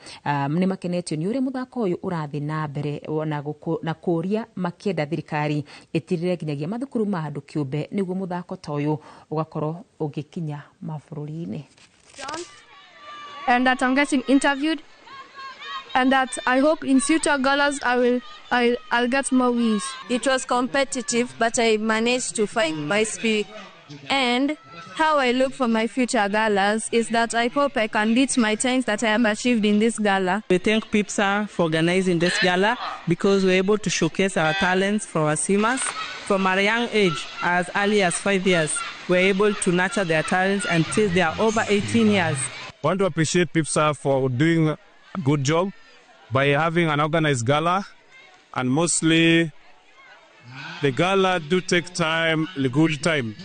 ni makenetio ni uria muthako uyu urathi na mbere na kuria makienda thirikari itirire nginyagia mathukuru ma andu kiumbe niguo muthako ta uyu ugakorwo ugikinya mabũrũri-inĩ. And that I'm getting interviewed, and that I hope in future galas I'll get more wins. It was competitive, but I managed to find my spirit. And how I look for my future galas is that I hope I can reach my times that I have achieved in this gala. We thank PIPSA for organizing this gala because we're able to showcase our talents for our swimmers. From a young age, as early as 5 years, we're able to nurture their talents until they are over 18 years. I want to appreciate PIPSA for doing a good job by having an organized gala, and mostly the gala do take time, a good time.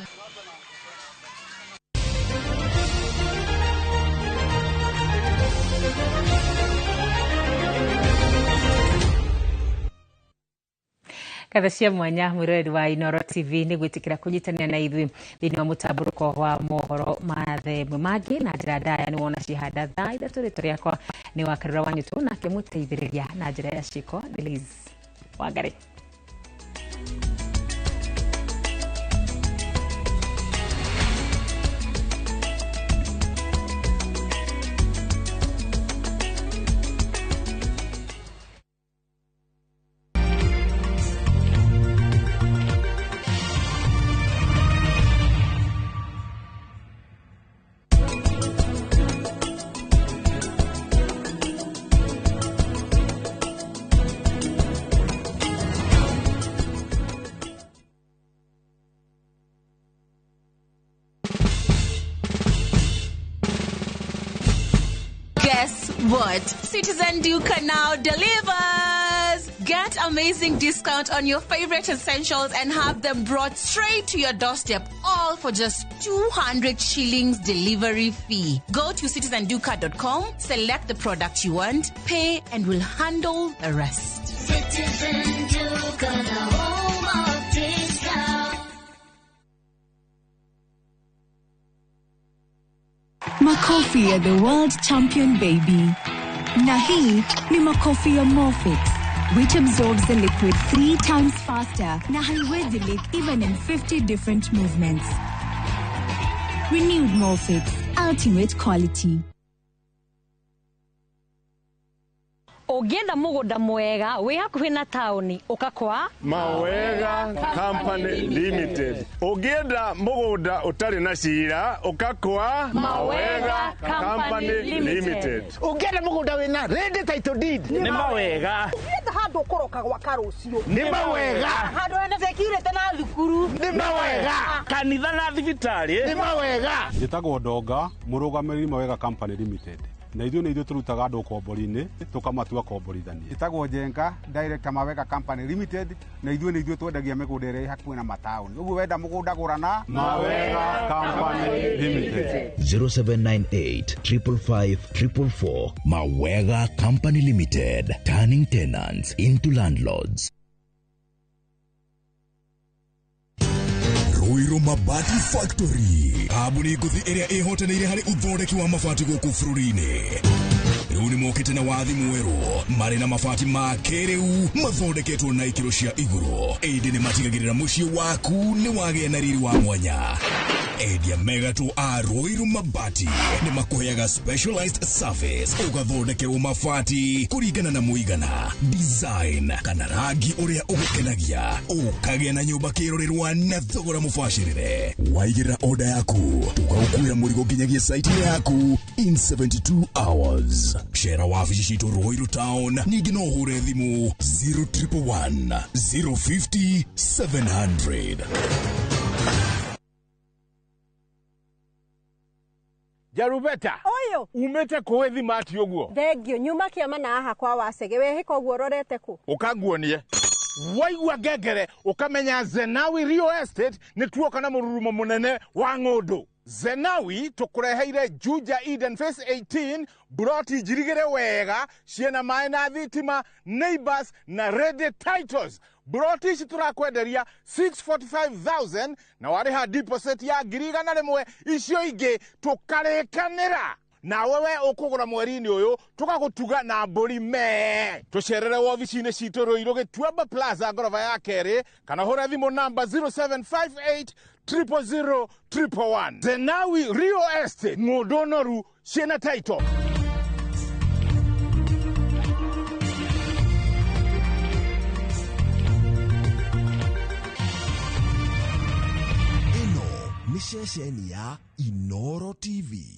Katha cia mwanya mwirori wa Inoro TV ni gwitikira kunyitania na ithui thini wa mutamburuko wa mohoro mathe mangi na njira ndaya ni wona cihanda thaa ithatu ritũ rĩakwa ni wakarĩra wanyu tu nake mũteithĩrĩria na njira ya ciko Liz Wangari. Guess what? Citizen Duka now delivers! Get amazing discount on your favorite essentials and have them brought straight to your doorstep, all for just 200 shillings delivery fee. Go to citizenduka.com, select the product you want, pay, and we'll handle the rest. Citizen Duka, the home of discount. Makofi ya the world champion baby. Na hii ni makofi ya Morphix, which absorbs the liquid 3 times faster na haiwezi leak even in 50 different movements. Renewed Morphix, ultimate quality. Ugienda mugunda mwega wi hakuhi na tauni ukakwa Mawega Company Limited. Ugienda mugunda utari na cira ukakwa Mawega Company Limited. Ugienda mugunda wina ready title deed ni Mawega. Ugienda handu ukoroka gwa karucio ni Mawega. Handu ene security na thukuru ni Mawega. Kanitha na thibitari ni Mawega. Njitagwo Ndonga, murugamiri Mawega Company Limited. Na ithuĩ nĩ ithuĩ tũrutaga andũ kombori-inĩ tũkamatua komborithania. Itagwo Njenga, Director Mawega Company Limited, na ithuĩ nĩ ithuĩ twendagia mĩgũnda ĩrĩa hakuhĩ na mataũni. Ũguo wenda mũgũnda gũrana Mawega Company Limited. 0798 555 444. Mawega Company Limited, turning tenants into landlords. Ruiru Mabati Factory, kambuni nguthi iria ihotanĩire harĩ uthondeki wa mabati gũkũ bũrũri-inĩ. Rĩu nĩ mokĩte na wathi mwerũ marĩ na mabati ma kĩrĩu mathondeketwo na ikĩro cia igũrũ. Ĩndĩ nĩ matigagĩrĩra mũciĩ waku nĩ wagĩa na riri wa mwanya. Endia megatũ a Ruiru Mabati nĩ makũheaga specialized service ũgathondekerwo mabati kũringana na mũigana, design kana rangi ũrĩa ũgũkenagia, ũkagĩa na nyũmba kĩrorerwa na thogora mũbacĩrĩre. Waigĩra order yaku tũgagũkuĩra mũrigo nginyagia site yaku in 72 hours. Share wabici citũ Ruiru Town, ningĩ no ũhũre thimũ 0111 050 700. Jarubeta oyo umete kuwethi mati oguo thengio nyuma kiama na aha kwa Wasege we hiko guo rorete ku ukanguonie waigua ngengere ukamenya Zenawi Real Estate ni tuoka na mururumo munene wa ng'undu Zenawi tukureheire Juja Eden Phase 18 broti jirigere wega ciena mai na thitima neighbors na ready titles broti ici turakwenderia 645,000 na wariha deposit ya ngiriga na rimwe icio ingi tukarikanira na wewe ukugura mweri-ini uyu tugagutuga na mburi me tucerere wobici-ini citu Ruiru Gituamba Plaza ngorofa ya keri kana hura thimu namba 0758 000 Zenawi Real Estate Ngodonoru ciena title. Ino ni ceceni ya Inoro TV.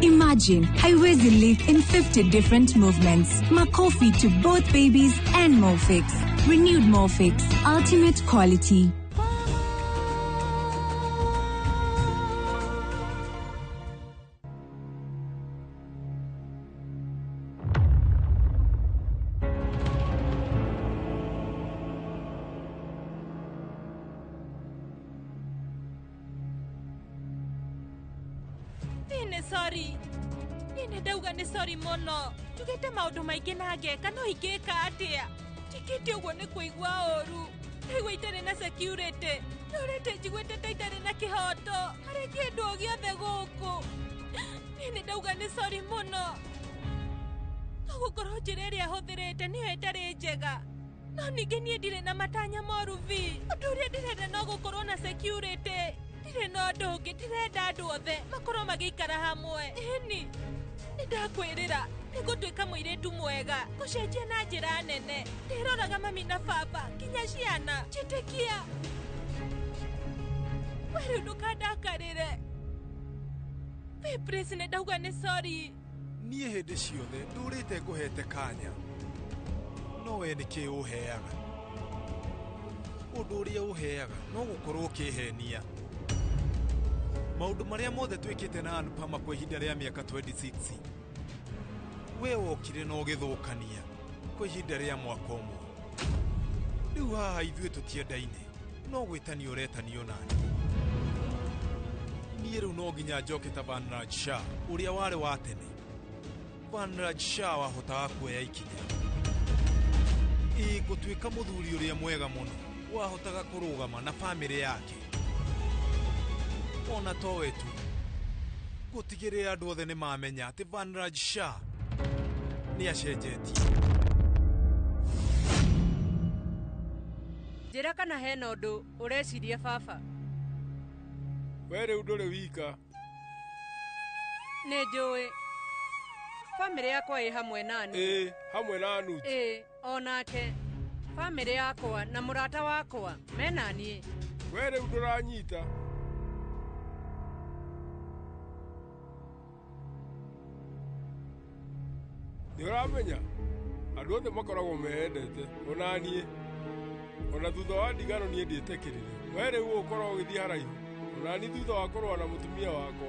Imagine haiwezi live in 50 different movements. Makofi to both babies and Morphix. Renewed Morphix, ultimate quality. Sorry. Nine dauga ni sorry mono. Tugete maundu maingi na ngeka no ingika atia. Tikiti uguo ni kuigua oru. Igua itare na security. Norete njiguite taitare na kihoto. Hari kindu o giothe guku. Nine dauga ni sorry mono. Gukorwo njira iria huthirite niyo itari njega. No ningi nie ndire na matanya moru vi. Undu uria ndirenda no gukorwo na security. Ndire no ndungi ndirenda andu othe makorwo magikara hamwe. Eni ndakwirira nigutuika muiritu mwega gucenjia na njira nene. Ndiroraga mami na baba kinya ciana njitikia. Weri ndukandakarire. Prince ne ndauga ni sorry. Nie hindi ciothe ndurite nguhete kanya. No we niki uheaga. Undu uria uheaga no gukorwo ukihenia. Maundu maria mothe twikite na Anupama kwa ihinda ria miaka 26 we wokire no githukania kwa ihinda ria mwaka umwe. Riu haha ithue tutiendaine no gwitani uretanio nani. Nie riu no nginya njoke ta Vanraj Shah uria wari wa tene. Vanraj Shah wahotaga kuoya ikinya. Gutuika muthuri uria mwega muno wahotaga kurugama na family yake. Ona to wetu gutigirira andu othe ni mamenya ati Vanraj Shah ni acenjetie. Njira kana hena undu ureciria baba? Were nduri wika. Ni njui family yakwa i hamwe nani. Hamwe na Anu. Onake family yakwa na murata wakwa mena nie. Were nduranyita. Niuramenya andu othe makoragwo meendete ona nie ona thutha wa ndigano nie ndietekirire. We riu ukorwo ugithii haraihu ona ni thutha wa kurwa na mutumia wakwa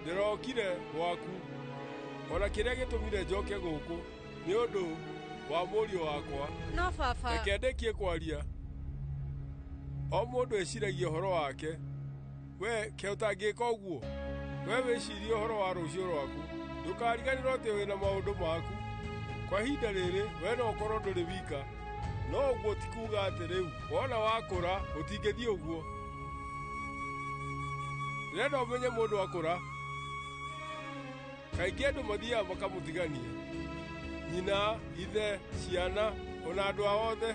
ndirokire gwaku ona kiria gitumire njoke guku ni undu wa murio wakwa. No baba reke ndekie kwaria. O mundu eciragia uhoro wake. We ke utangika uguo we wicirie uhoro wa rucio rwaku ndukariganirwo ati wina maundu maku. Kwa hinda riri we no ukorwo nduri wika no uguo tikuga ati riu wona wakura utingithii uguo. Ndirenda umenye mundu wakura kaingĩ andũ mathiaga makamutigania. Nyina, ithe, ciana ona andũ ao othe.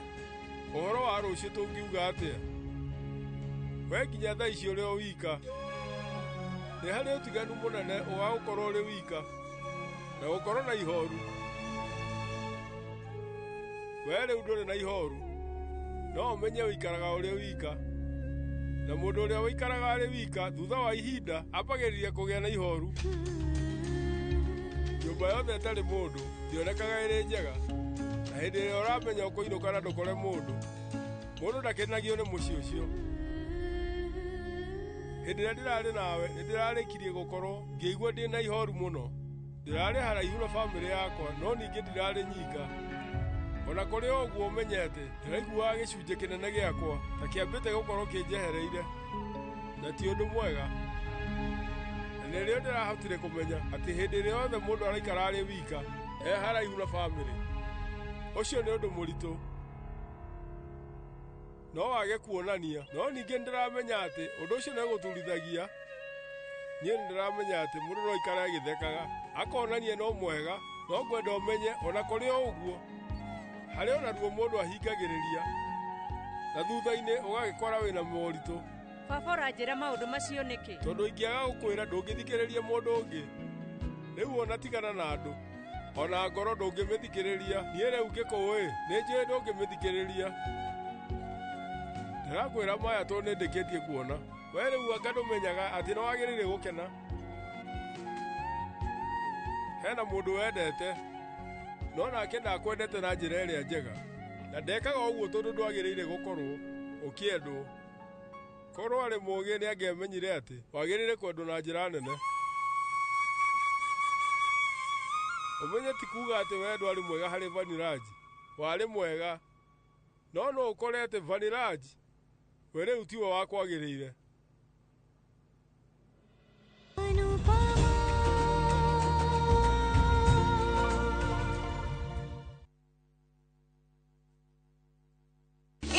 Ũhoro wa rũciũ tũngiuga atĩa? We nginya thaa ici ũrĩ o wika nĩ harĩ ũtiganu mũnene wa gũkorwo ũrĩ wika na gũkorwo na ihoru. We rĩu ndũrĩ na ihoru no ũmenye ũikaraga ũrĩ wika na mũndũ ũrĩa ũikaraga arĩ wika thutha wa ihinda ambagĩrĩria kũgĩa na ihoru. Nyũmba yothe ĩtarĩ mũndũ ndĩonekaga ĩrĩ njega na hĩndĩ ĩrĩa ũramenya ũkũinũka na ndũkore mũndũ ndakenagio nĩ mũciĩ ũcio. Hĩndĩ ĩrĩa ndĩrarĩ nawe nĩ ndĩrarĩkirie gũkorwo ngĩigua ndĩ na ihoru mũno ndirarĩ haraihu na bamĩrĩ yakwa no ningĩ ndirarĩ nyika. Ona kũrĩ ũguo menyete ndĩraiguaga gĩcunjĩ kĩnene gĩakwa ta kĩambĩte gũkorwo kĩnjehereire na ti ũndũ mwega. Na nĩrĩo ndĩrahotire kũmenya atĩ hĩndĩ ĩrĩa yothe mũndũ araikara arĩ wika haraihu na bamĩrĩ, ũcio nĩ ũndũ mũritũ. No wage kuonania, no ningĩ ndĩramenya atĩ ũndũ ũcio nĩgũturithagia. Niĩ ndĩramenya atĩ mũndũ no aikare agĩthekaga akonanie no mwega, no ngwenda ũmenye ona kũrĩ ũguo harĩ ona ruo mũndũ ahingagĩrĩria na thutha-inĩ ũgagĩkora wĩna moritũ. Baba ũranjĩra maũndũ macio nĩkĩ? Tondũ ingĩaga gũkwĩra ndũngĩthikĩrĩria mũndũ ũngĩ. Rĩu ona tigana na andũ, ona ngoro ndũngĩmĩthikĩrĩria. Niĩ rĩu ngĩkũĩ nĩnjũĩ ndũngĩmĩthikĩrĩria. Ndĩrakwĩra maya tondũ nĩndĩkĩtie kuona we rĩu anga ndũmenyaga atĩ nĩ wagĩrĩire gũkena. Hena mũndũ wendete no nake ndakwendete na njĩra ĩrĩa njega, na ndekaga ũguo tondũ ndwagĩrĩire gũkorwo ũkĩendwo. Korwo arĩ mũũgĩ nĩangĩamenyire atĩ wagĩrĩire kwendwo na njĩra nene. Ũmenye ti kuuga atĩ we ndwarĩ mwega harĩ Vaniraji, warĩ mwega, no ũkore atĩ Vaniraji we rĩu tiwe wakwagĩrĩire.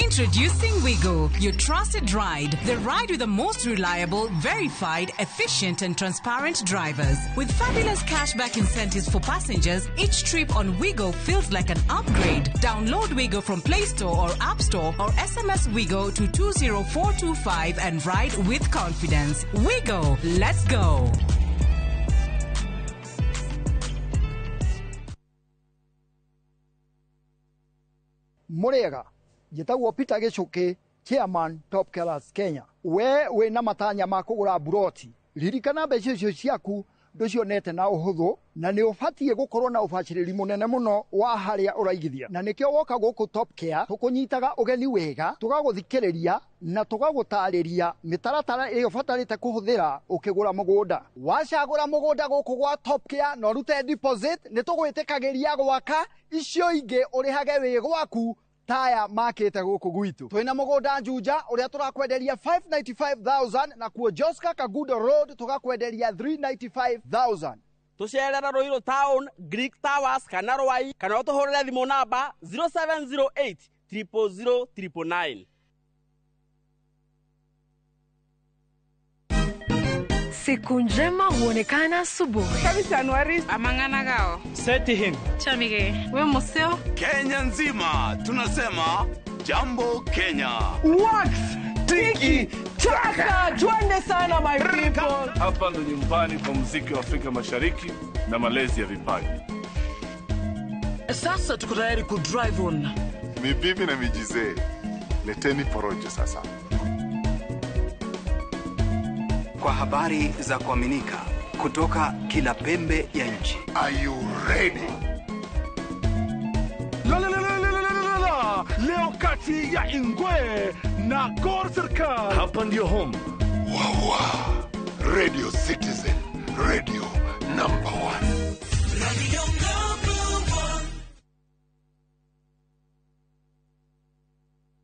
Introducing Wigo, your trusted ride. The ride with the most reliable, verified, efficient and transparent drivers. With fabulous cashback incentives for passengers, each trip on Wigo feels like an upgrade. Download Wigo from Play Store or App Store or SMS Wigo to 20425 and ride with confidence. Wigo, let's go. Murega. Jitagwo Peter Gichuki, Chairman Top Killers Kenya. We na matanya ma kugura buroti. Ririkana mbeca icio ciaku nducionete na uhuthu na ni ubatie gukorwo na ubaciriri munene muno wa haria uraigithia. Na nikio woka guku Top Care tukunyitaga ugeni wega, tugaguthikiriria na tugagutariria mitaratara iyo batarite kuhuthira ukigura mugunda. Wacagura mugunda guku gwa Top Care no rute deposit ni tugwitikagiria gwaka icio ingi urihage wi gwaku taya makete guku gwitu. Twina mugunda Juja uria turakwenderia 595,000 na kuo Joska Kagudo Road tugakwenderia 395,000. Tucerera Ruiru Town, Greek Towers kana Rwai kana utuhurire thimu namba 0708 000 999. Siku njema huonekana asubuhi. Kabisa Anuari Amangana gao. Setihin Chamige. We museo. Kenya nzima tunasema jambo Kenya. Wax Tiki Taka. Twende sana my people. Hapa ndo nyumbani kwa muziki wa Afrika Mashariki na malezi ya vipaji. Sasa tuko tayari ku drive on. Mibibi na mijize. Leteni porojo sasa. Kwa habari za kuaminika kutoka kila pembe ya nchi. Are you ready? Leo kati ya Ingwe na Gor Serikali. Hapa ndio home. Wawa. Radio Citizen. Radio number 1. Radio number 1.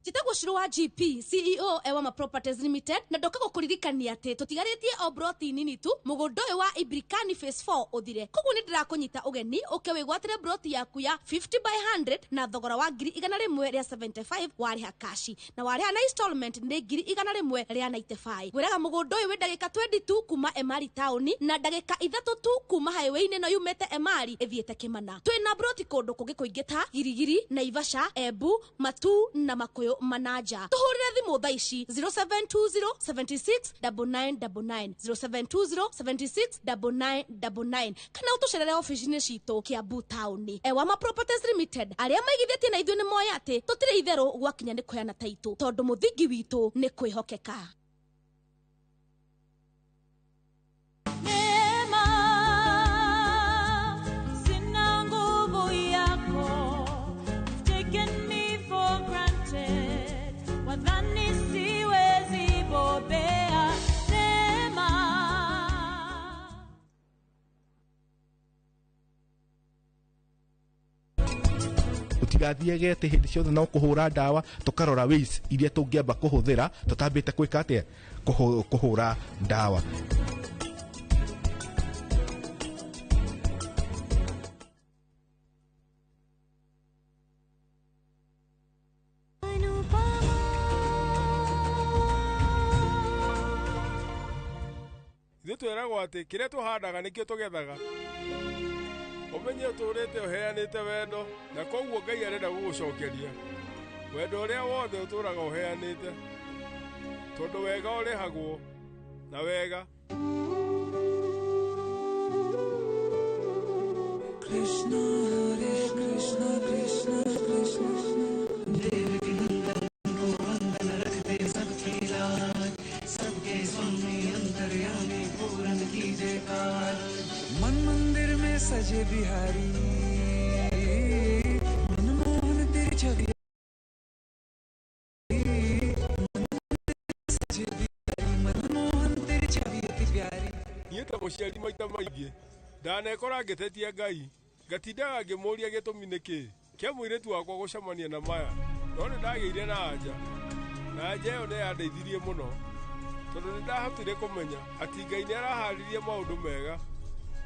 Jitagwo Shiro wa GP, CEO Ewama Properties Limited, na ndoka gukuririkania ati tutigaritie o broti nini tu mugundo wa Ibrikani phase 4 uthire. Koguo ni ndirakunyita ugeni ukewigwatire broti yaku ya 50/100 na thogora wa 175 wariha kashi na wariha na installment ni 100 ria 95. Gwiraga mugundo wi ndagika 22 kuma Emari town na ndagika 3 tu kuma highway ni no yumete Emari ithiete Kimana. Twina broti kundu kungi kuingita Girigiri, Naivasha, Embu, Matu na Makuyu Manaja. Tuhurire thimu thaa ici 0720 76 9999 0720 76 9999 kana utucerere ofici-ini citu Kiambu town. Ewama Properties Limited aria maigithĩtie na ithuĩ ni moya ati tutire itherũ gwakinya ni kuheana taitu tondu muthingi witu ni kwihokeka. tutigathiege ati hindi ciothe no kuhura ndawa tukarora ways iria tungiamba kuhuthira tutambite kwika atia kuhura ndawa. Twiragwo ati kiria tuhandaga nikio tugethaga. Umenye uturite uheanite wendo na koguo Ngai arenda gugucokeria wendo uria wothe uturaga uheanite tondu wega urihagwo na wega. Krishna Hare Krishna Krishna Krishna Devi Vandana rakhte sabki laaj sabke swami antaryami puran ki jayकार मन मंदिर में सजे बिहारी मनमोहन तेरी छवि सजे बिहारी मनमोहन तेरी छवि अति प्यारी ये तो मुश्किल maita maingi ndanekora ngitetia Ngai ngatindaga ngimuria gitumi niki kia muiretu wakwa gucamania na maya no ni ndageire na anja iyo ni yandeithirie muno tondu ni ndahotire kumenya ati Ngai ni araharirie maundu mega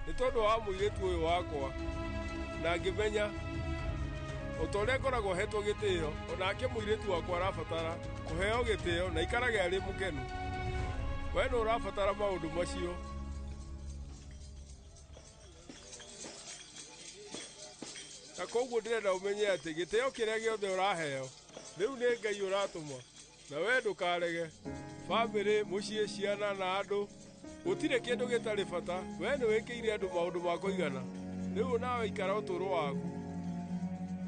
ni tondu wa muiretu uyu wakwa na ngimenya utoria ngoragwo hetwo gitio onake muiretu wakwa arabatara kuheo gitio na ikarage ari mukenu we no urabatara maundu macio. Na koguo ndirenda umenye ati gitio kiria giothe uraheo riu ni Ngai uratuma na we ndukarege family mucie ciana na andu gutire kindu gitari bata we ni wikiire andu maundu ma kuigana riu nawe ikara uturo waku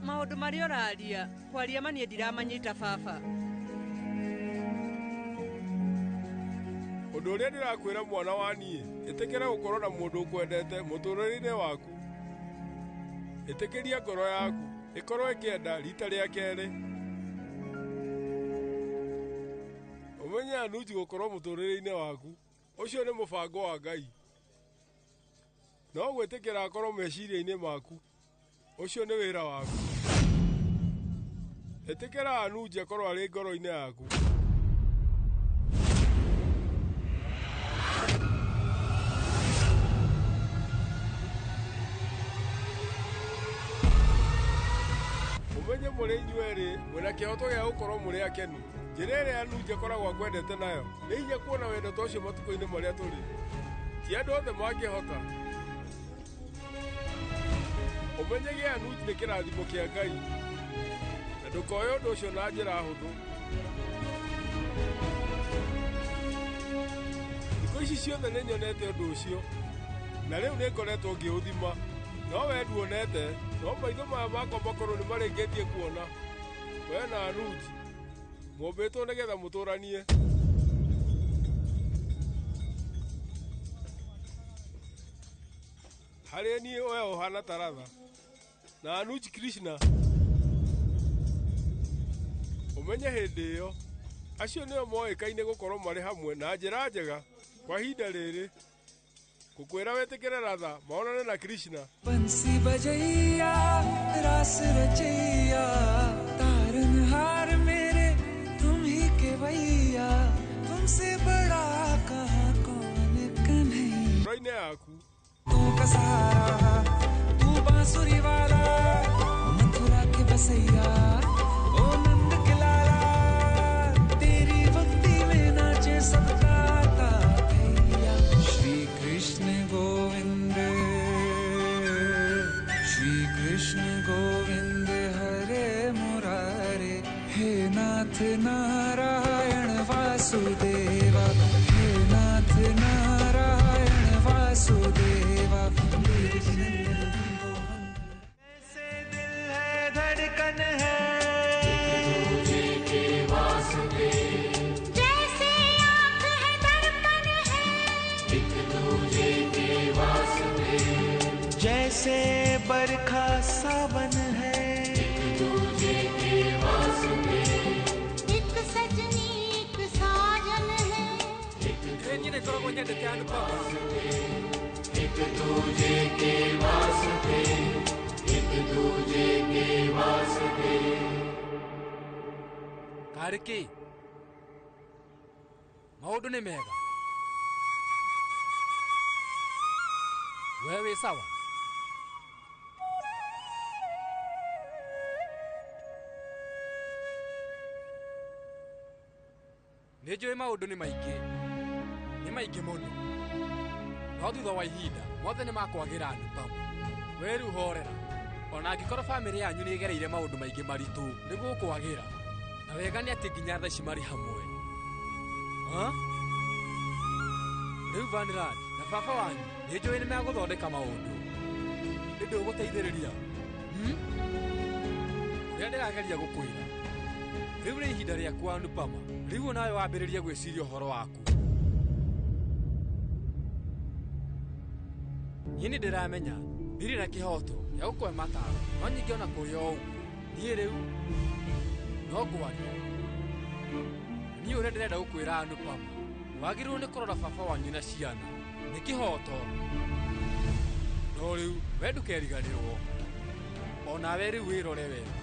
maundu mari oraria kwaria manie ndiramanyita baba undu uria ndirakwira mwana wanie itikira gukorwo na mundu ukwendete muturire waku itikiria ngoro yaku ikorwo ikienda rita ria keri umenye anuji gukorwo muturire-ini waku ucio ni mubango wa Ngai no gwitikira akorwo meciria-ini maku ucio ni wira waku itikira anuji akorwo ari ngoro-ini yaku umenye muri inyueri mwina kihoto gia gukorwo muri akenu njira iria anuji akoragwo akwendete nayo ni hinya kuona wendo ta ucio matuko-ini maria turi ti andu othe mangihota umenye gia anuji ni kirathimo kia Ngai na ndukoe undu ucio na njira huthu thikũ ici ciothe nĩ nyonete ũndũ ũcio na rĩu nĩ ngoretwo ngĩũthima no we nduonete no maitho maya makwa makorwo nĩ marĩkĩtie kuona we na anuji mumbĩtwo nĩgetha mũtũranie harĩ niĩ we ũhana taratha na anuji Krishna umenye hĩndĩ ĩyo acio nĩo moĩkaine gũkorwo marĩ hamwe na njĩra njega kwa ihinda rĩrĩ kukwira wetikire ratha maonane na Krishna bansi bajaiya ras rachaiya taranhar mere tum hi ke भैया तुमसे बड़ा कहां कौन कन्हैया रोइने याku तू का सहारा तू बांसुरी वाला मथुरा के बसैया ओ नंद के लाला तेरी भक्ति में नाचे सबका भैया श्री कृष्ण गोविंद हरे मुरारे हे नाथ नारायण वासुदेवा हे नाथ नारायण वासुदेवा ऐसे दिल है धड़कन है तुझे के वासुदेव जैसे आँख है दर्पण है एक दूजे के वासुदेव जैसे बरखा सावन है एक दूजे के वासुदेव एक सजनी एक साजन है एक दूजे के वासुदेव एक दूजे के Vasudev Nariki. Maundu ni mega. Wewe sawa. Nĩnjũĩ maũndũ nĩ maingĩ mũno. No thutha wa ihinda mothe nĩ makwagĩra ndupamu. Wĩruhorera. Ona angĩkorwo famĩlĩ yanyu nĩ ĩgereire maũndũ maingĩ maritũ nĩguo kwagĩra. Na wega nĩ atĩ nginya thaa ici marĩ hamwe. Rĩu Vanilani na baba wanyu nĩnjũĩ nĩ megũthondeka maũndũ. Nĩ ndũgũteithĩrĩria. Ũrĩa ndĩrageria gũkwĩra. Rĩu nĩ ihinda rĩaku Anupama. Rĩu nawe wambĩrĩrie gwĩciria ũhoro waku. Niĩ nĩ ndĩramenya ndirĩ na kĩhoto gĩa gũkũhe mataro, no ningĩ ona kũrĩ o ũguo niĩ rĩu no ngwaria. Niĩ ũrĩa ndĩrenda gũkwĩra Anupama, wagĩrĩirwo nĩ kũrora baba wanyu na ciana nĩ kĩhoto. No rĩu we ndũkeriganĩrwo, o nawe rĩu wĩrore wega,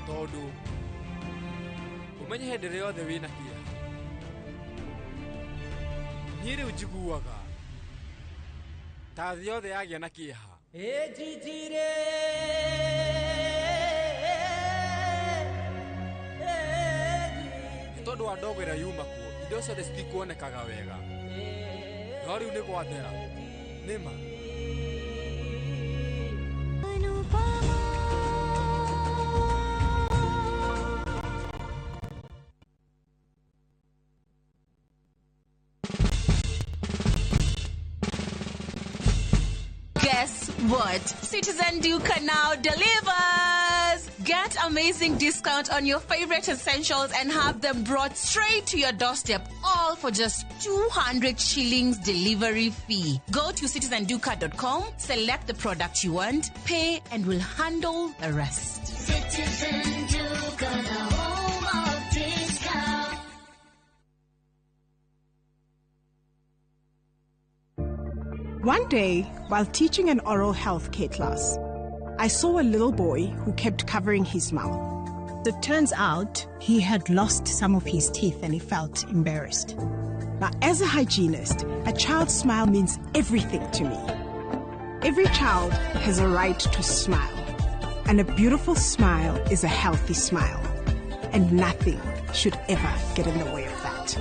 tondũ ũmenye hĩndĩ ĩrĩa yothe wĩna kĩeha. Niĩ rĩu njiguaga ta thĩ yothe yagĩa na kĩeha. Ejijire nĩ tondũ wa ndogo ĩrĩa yuma kuo indo ciothe citikuonekaga wega. No rĩu nĩ gwathera nĩma. Guess what? Citizen Duca now delivers! Get amazing discount on your favorite essentials and have them brought straight to your doorstep, all for just 200 shillings delivery fee. Go to citizenduca.com, select the product you want, pay, and we'll handle the rest. Citizen Duca, the home of discount. One day, while teaching an oral health care class, I saw a little boy who kept covering his mouth. It turns out he had lost some of his teeth and he felt embarrassed. Now, as a hygienist, a child's smile means everything to me. Every child has a right to smile, and a beautiful smile is a healthy smile, and nothing should ever get in the way of that.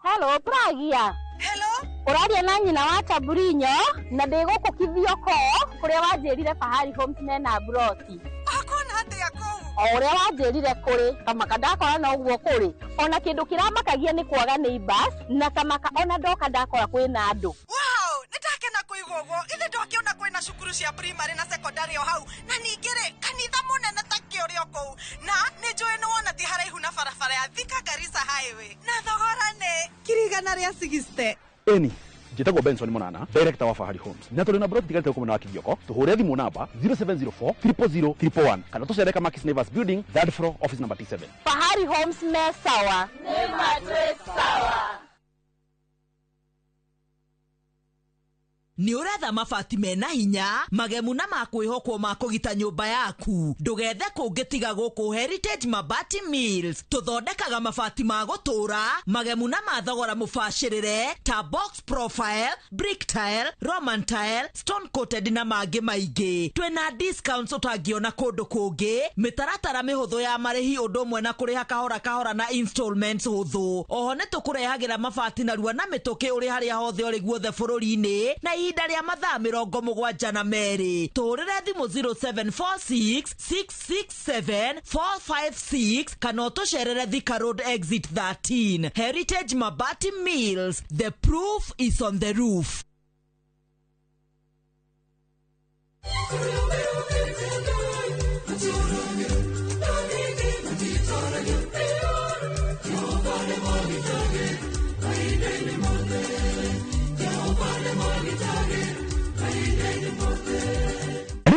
Hello, Pragia. Hello? Uraria na nyina wa Taburinyo na ndigukukithio ko kuria wanjirire Fahari Homes mena broti. Akona atia ko? Uria wanjirire kuri kamaka ndakora na uguo kuri. Ona kindu kiramakagia ni kwaga neighbors na kamaka ona ndoka ndakora kwina andu. Wow, nitakena kuigwa uguo. Ithe ndokiona kwina cukuru cia primary na secondary o hau. Na ningire kanitha munene ta kĩũrĩa kũu. Na nĩnjũĩ nĩ wona ti haraihu na barabara ya Thika Garissa Highway. Na thogora nĩ kirigana rĩa 60. Eni, njĩtagwo Benson Monana, director wa Fahari Homes. Na tũrĩ na broti tigarĩte gũkũmena wa Kithioko. Tũhũre thimũ namba 0704 000 111 kana tũcereka Makis Naivas Building, 3rd floor, office number T7. Fahari Homes me sawa. Nema twe sawa. Nĩ ũretha mabati mena hinya, magemu na makwĩhokwo ma kũgita nyũmba yaku. Ndũgethe kũngĩ tiga gũkũ Heritage Mabati Mills. Tũthondekaga mabati ma gũtũũra, magemu na mathogora mũbacĩrĩre ta box profile, brick tile, roman tile, stone coated na mangĩ maingĩ. Twĩna discounts ũtangĩona kũndũ kũngĩ, mĩtaratara mĩhũthũ ya marĩhi ũndũ ũmwe na kũrĩha kahora kahora na installments hũthũ. Oho nĩ tũkũrehagĩra mabati narua na mĩtũkĩ ũrĩ harĩa hothe ũrĩ guothe bũrũri-inĩ na ihinda rĩa mathaa 72 na merĩ. Tũrĩre thimũ 0746 667 456 kana ũtũcerere Thika Road Exit 13. Heritage Mabati Mills, the proof is on the roof.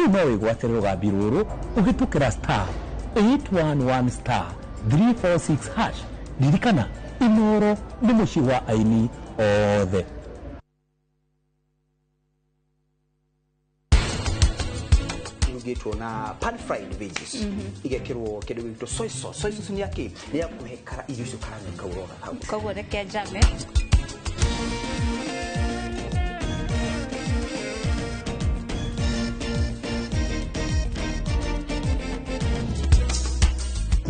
No wĩgwatĩre rũgambi rũrũ ũgĩtũkĩra star 811 star 346 hash. Ririkana Inooro nĩ mũciĩ wa aini othe. irugitwo na pan fried veggies igekirwo kindu gitwo soy sauce ni yake ni yakuhe kara irio icio karanga urona hau koguo reke njame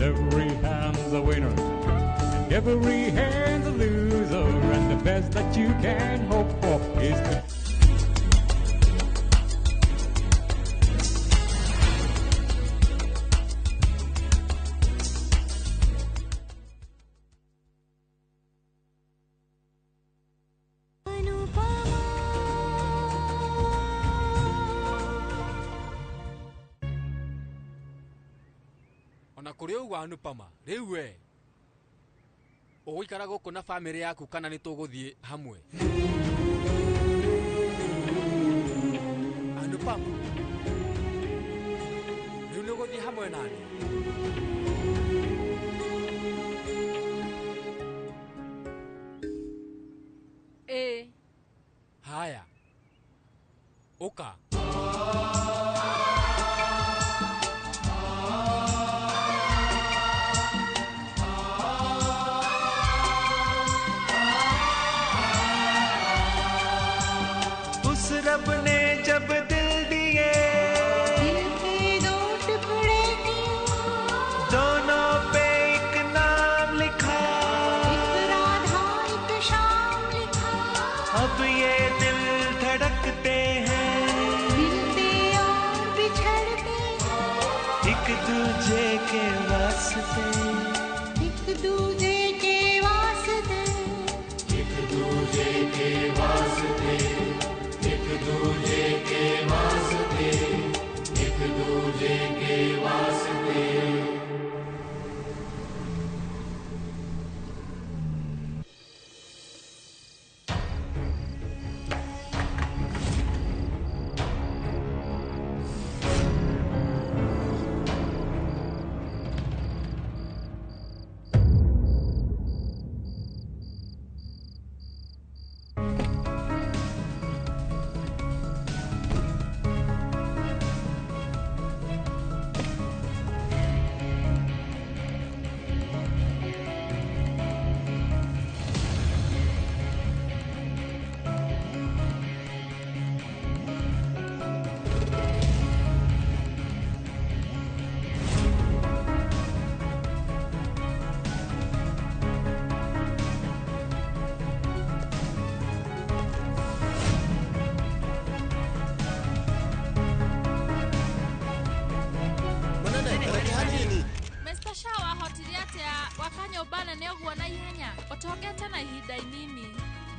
Every hand's a winner, and every hand's a loser, and the best that you can hope for is the kuri ugu Anupama riu we uguikara guku na family yaku kana ni tuguthie hamwe Anupama riu ni uguthie hamwe nani haya uka रब ने जब दिल दिए दिल के दो टुकड़े किए दोनों पे एक नाम लिखा एक राधा एक शाम लिखा अब ये दिल धड़कते हैं मिलते और बिछड़ते हैं एक दूजे के वास्ते एक दूजे के वास्ते एक दूजे के वास्ते एक दूजे के वास्ते एक दूजे के वास्ते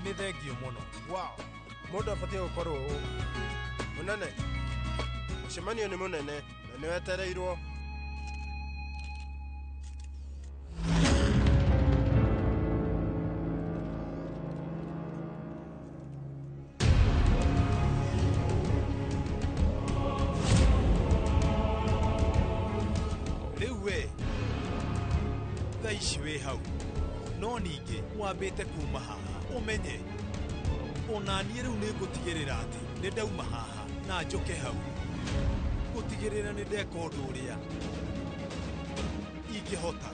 Nĩ thengio mũno. Wow. Mũndũ abatie gũkorwo mũnene. Mũcemanio nĩ mũnene na nĩ wetereirwo. Rĩu we thaa ici wĩ hau no ningĩ wambĩte kuma haha umenye ona niĩ rĩu nĩ ngũtigĩrĩra atĩ nĩ ndauma haha na njoke hau gũtigĩrĩra nĩ ndeka ũndũ ũrĩa ingĩhota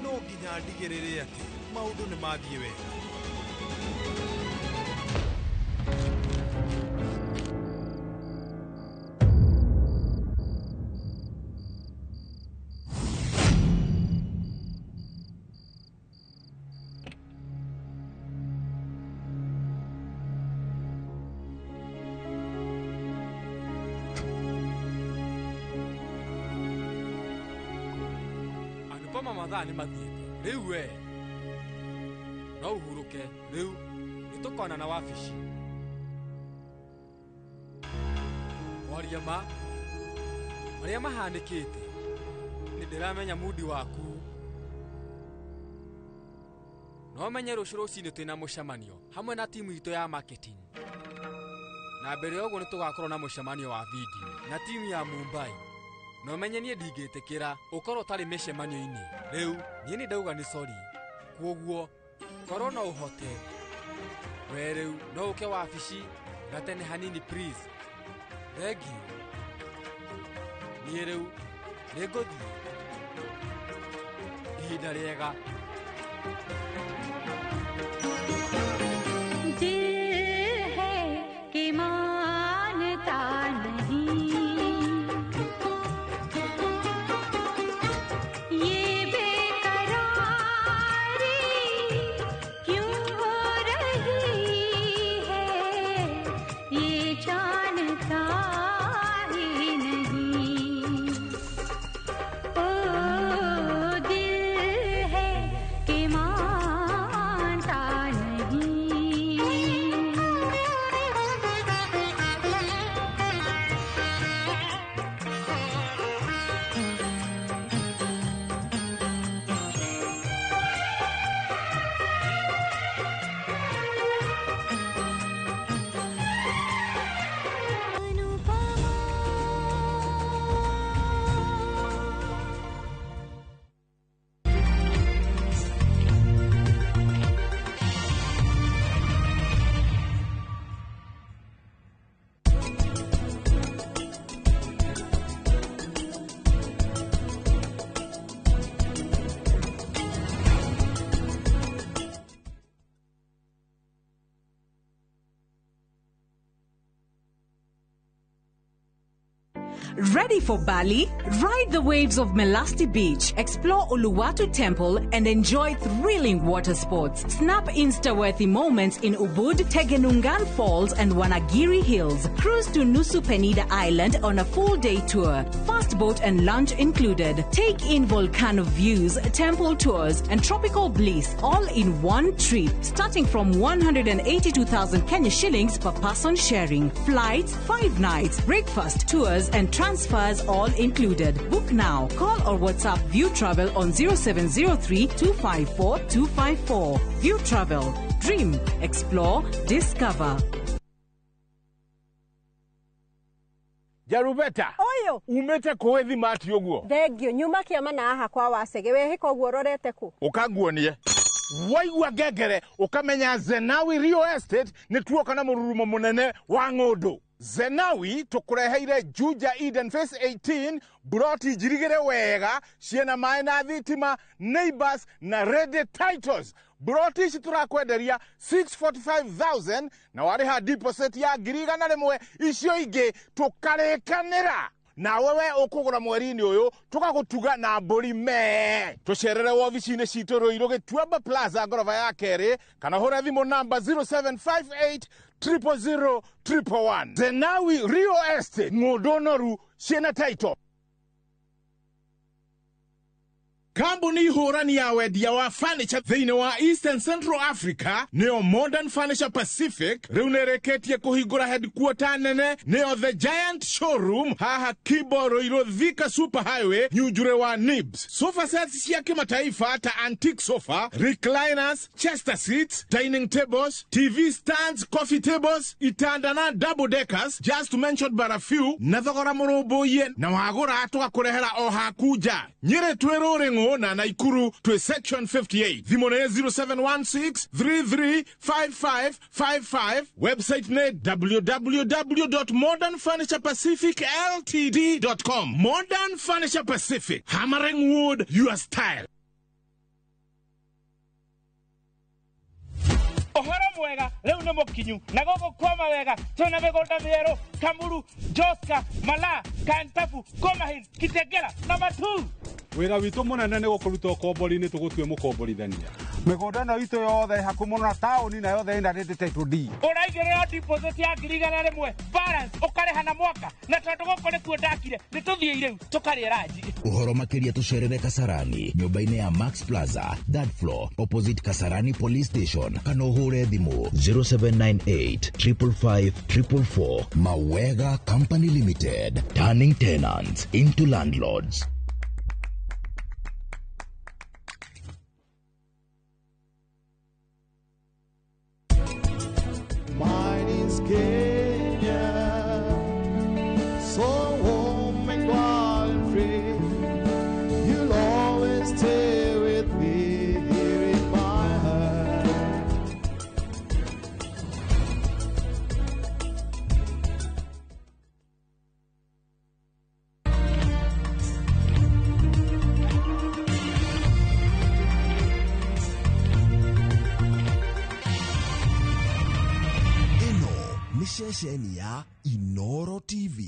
no nginya ndigĩrĩre atĩ maũndũ nĩ mathiĩ wega mathaa nĩ mathiĩte rĩu we no ũhurũke rĩu nĩtũkona na wabici waria marĩa mahanĩkĩte nĩndĩramenya mudi waku no menye rũciũ-rũcinĩ twĩna mũcemanio hamwe na timu itũ ya marketing na mbere ya ũguo nĩtũgakorwo na mũcemanio wa video na timu ya Mumbai no menye niĩ ndingĩtĩkĩra ũkorwo ũtarĩ mĩcemanio-inĩ rĩu niĩ nĩ ndauga nĩ sorry kwoguo korwo no ũhote we rĩu no ũke wabici gatene hanini please thank you niĩ rĩu nĩ ngũthiĩ ihinda rĩega. Ready for Bali? Ride the waves of Melasti Beach, explore Uluwatu Temple, and enjoy thrilling water sports. Snap Insta-worthy moments in Ubud, Tegenungan Falls, and Wanagiri Hills. Cruise to Nusu Penida Island on a full-day tour. Fast boat and lunch included. Take in volcano views, temple tours, and tropical bliss, all in one trip, starting from 182,000 Kenya shillings per person sharing. Flights, 5 nights, breakfast, tours, and transfers all included. Book now. Call or WhatsApp View Travel on 0703 254 254. View Travel. Dream, explore, discover. Jarubeta. Oyo. Umete koethi mati oguo. Thengio nyuma kiama na aha kwa Wasege we hiko guo rorete ku. Ukaguonie. Waigua ngengere ukamenya Zenawi Real Estate nituoka na mururumo munene wa ng'undu. Zenawi tukureheire Juja Eden Phase 18 broti jirigere wega ciena mai na thitima neighbors na ready titles. Broti ici turakwenderia 645,000 na wariha deposit ya ngiriga na rimwe icio ingi tukarikanira. Na wewe ukugura mweri-ini uyu tugagutuga na mburi me. Tucerere wobici-ini citu Ruiru Gituamba Plaza ngorofa ya keri kana hura thimu namba 0758 000 111. Zenawi Real Estate ng'undu noru ciena title. Kambuni hurani ya wendia wa furniture thĩinĩ wa Eastern Central Africa nĩo Modern Furniture Pacific rĩu nĩrĩkĩtie kũhingũra headquarter nene nĩo The Giant Showroom haha Kibo Ruiru Thika Super Highway Nyujure wa Nibs. Sofa sets cia kimataifa ta antique sofa, recliners, chester seats, dining tables, TV stands, coffee tables, itanda na double deckers, just to mention but a few, na thogora mũrũmbũiye na wagũra tũgakũrehera o hakuja. Nyĩrĩ twĩrũrĩ na Naikuru to section 58. Thimone 0716 335555. Website ne www.modernfurniturepacificltd.com. Modern Furniture Pacific. Hammering wood, your style. Ohoro mwega leo nĩ mũkinyu na gogo koma wega tuna mĩgũnda mĩerũ Kamuru, Joska, Mala, Kantafu, Komahin, Kitegera na Matu. Wĩra witũ mũnene nĩ gũkũruta ũkombori-inĩ tũgũtue mũkomborithania. Mĩgũnda ĩno itũ yothe hakuhĩ mũno na taũni na yothe ĩna rĩndĩ title deed. Ũraigĩrĩra deposit ya ngirigana rĩmwe balance ũkarĩha na mwaka na tondũ gũkũ nĩkuo ndakire nĩtũthiĩ irĩu tũkarĩe ranji. Ũhoro makĩria tũcerere Kasarani nyũmba-inĩ ya Max Plaza third floor opposite Kasarani Police Station kana ũhũre thimũ 0798 555 444. Mawega Company Limited, turning tenants into landlords. Mine is Kenya, so warm and wild and free. You'll always stay with me here in my heart. ceceni ya Inoro TV.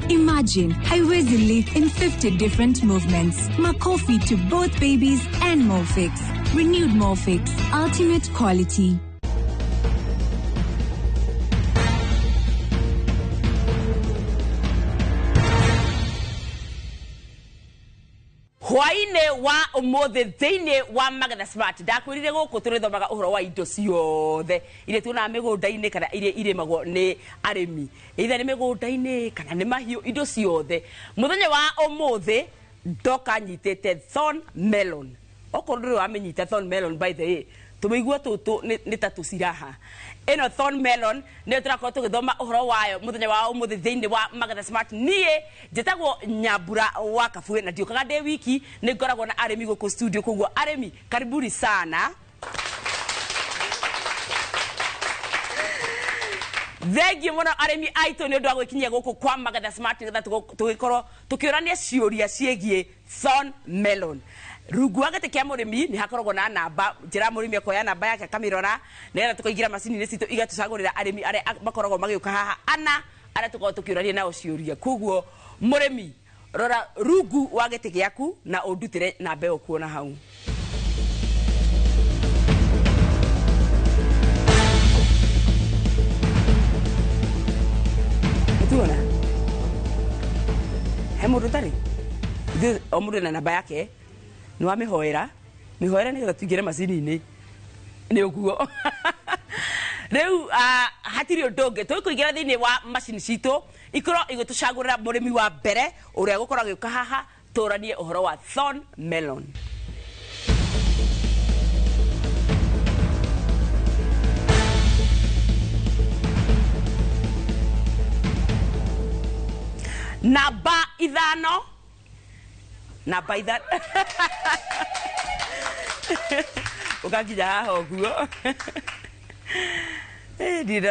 Imagine, haiwezi live in 50 different movements. Makofi to both babies and Morphix. Renewed Morphix, ultimate quality. Hwaine wa umothe thiini wa Magetha Smart ndakwirire guku turithomaga uhoro wa indo ciothe ire tuna migunda-ini kana ire irimagwo ni arimi ithe ni migunda-ini kana ni mahiu indo ciothe muthenya wa umothe ndoka nyitete thorn melon okorwo wamenyita thorn melon by the way tumeigua tutu ni tatu ciraha eno thorn melon ne turakorwo tugithoma uhoro wayo muthenya wa umuthe thiini wa Magetha Smart nie njitagwo Nyambura wa Kabue na ndiokaga ndi wiki ni ngoragwo na arimi guku studio koguo arimi karibuni sana Thegi muno arimi aitu ni undu wa gwikinyia guku kwa Magetha Smart ngetha tugikorwo tukiurania ciuria ciegie thorn melon rungu wagete kia murimi ni hakoragwo na namba njira murimi akoya namba yake kamirora nera tukoigira macini ni citu igatucagurira arimi are makoragwo magiuka haha ana ara tukorwo tukiurania nao ciuria koguo murimi rora rungu wagete giaku na undutire namba yo kuona hau tuona hemundu tari omundu na namba yake ni wa mihoera ni getha tuingire macini-ini ni uguo riu hatiri undungi tuikuingira thiini wa macini citu ikorwo igitucagurira murimi wa mbere uria gukorwo agiuka haha turanie uhoro wa thorn melon namba ithano ukakinya haha uguo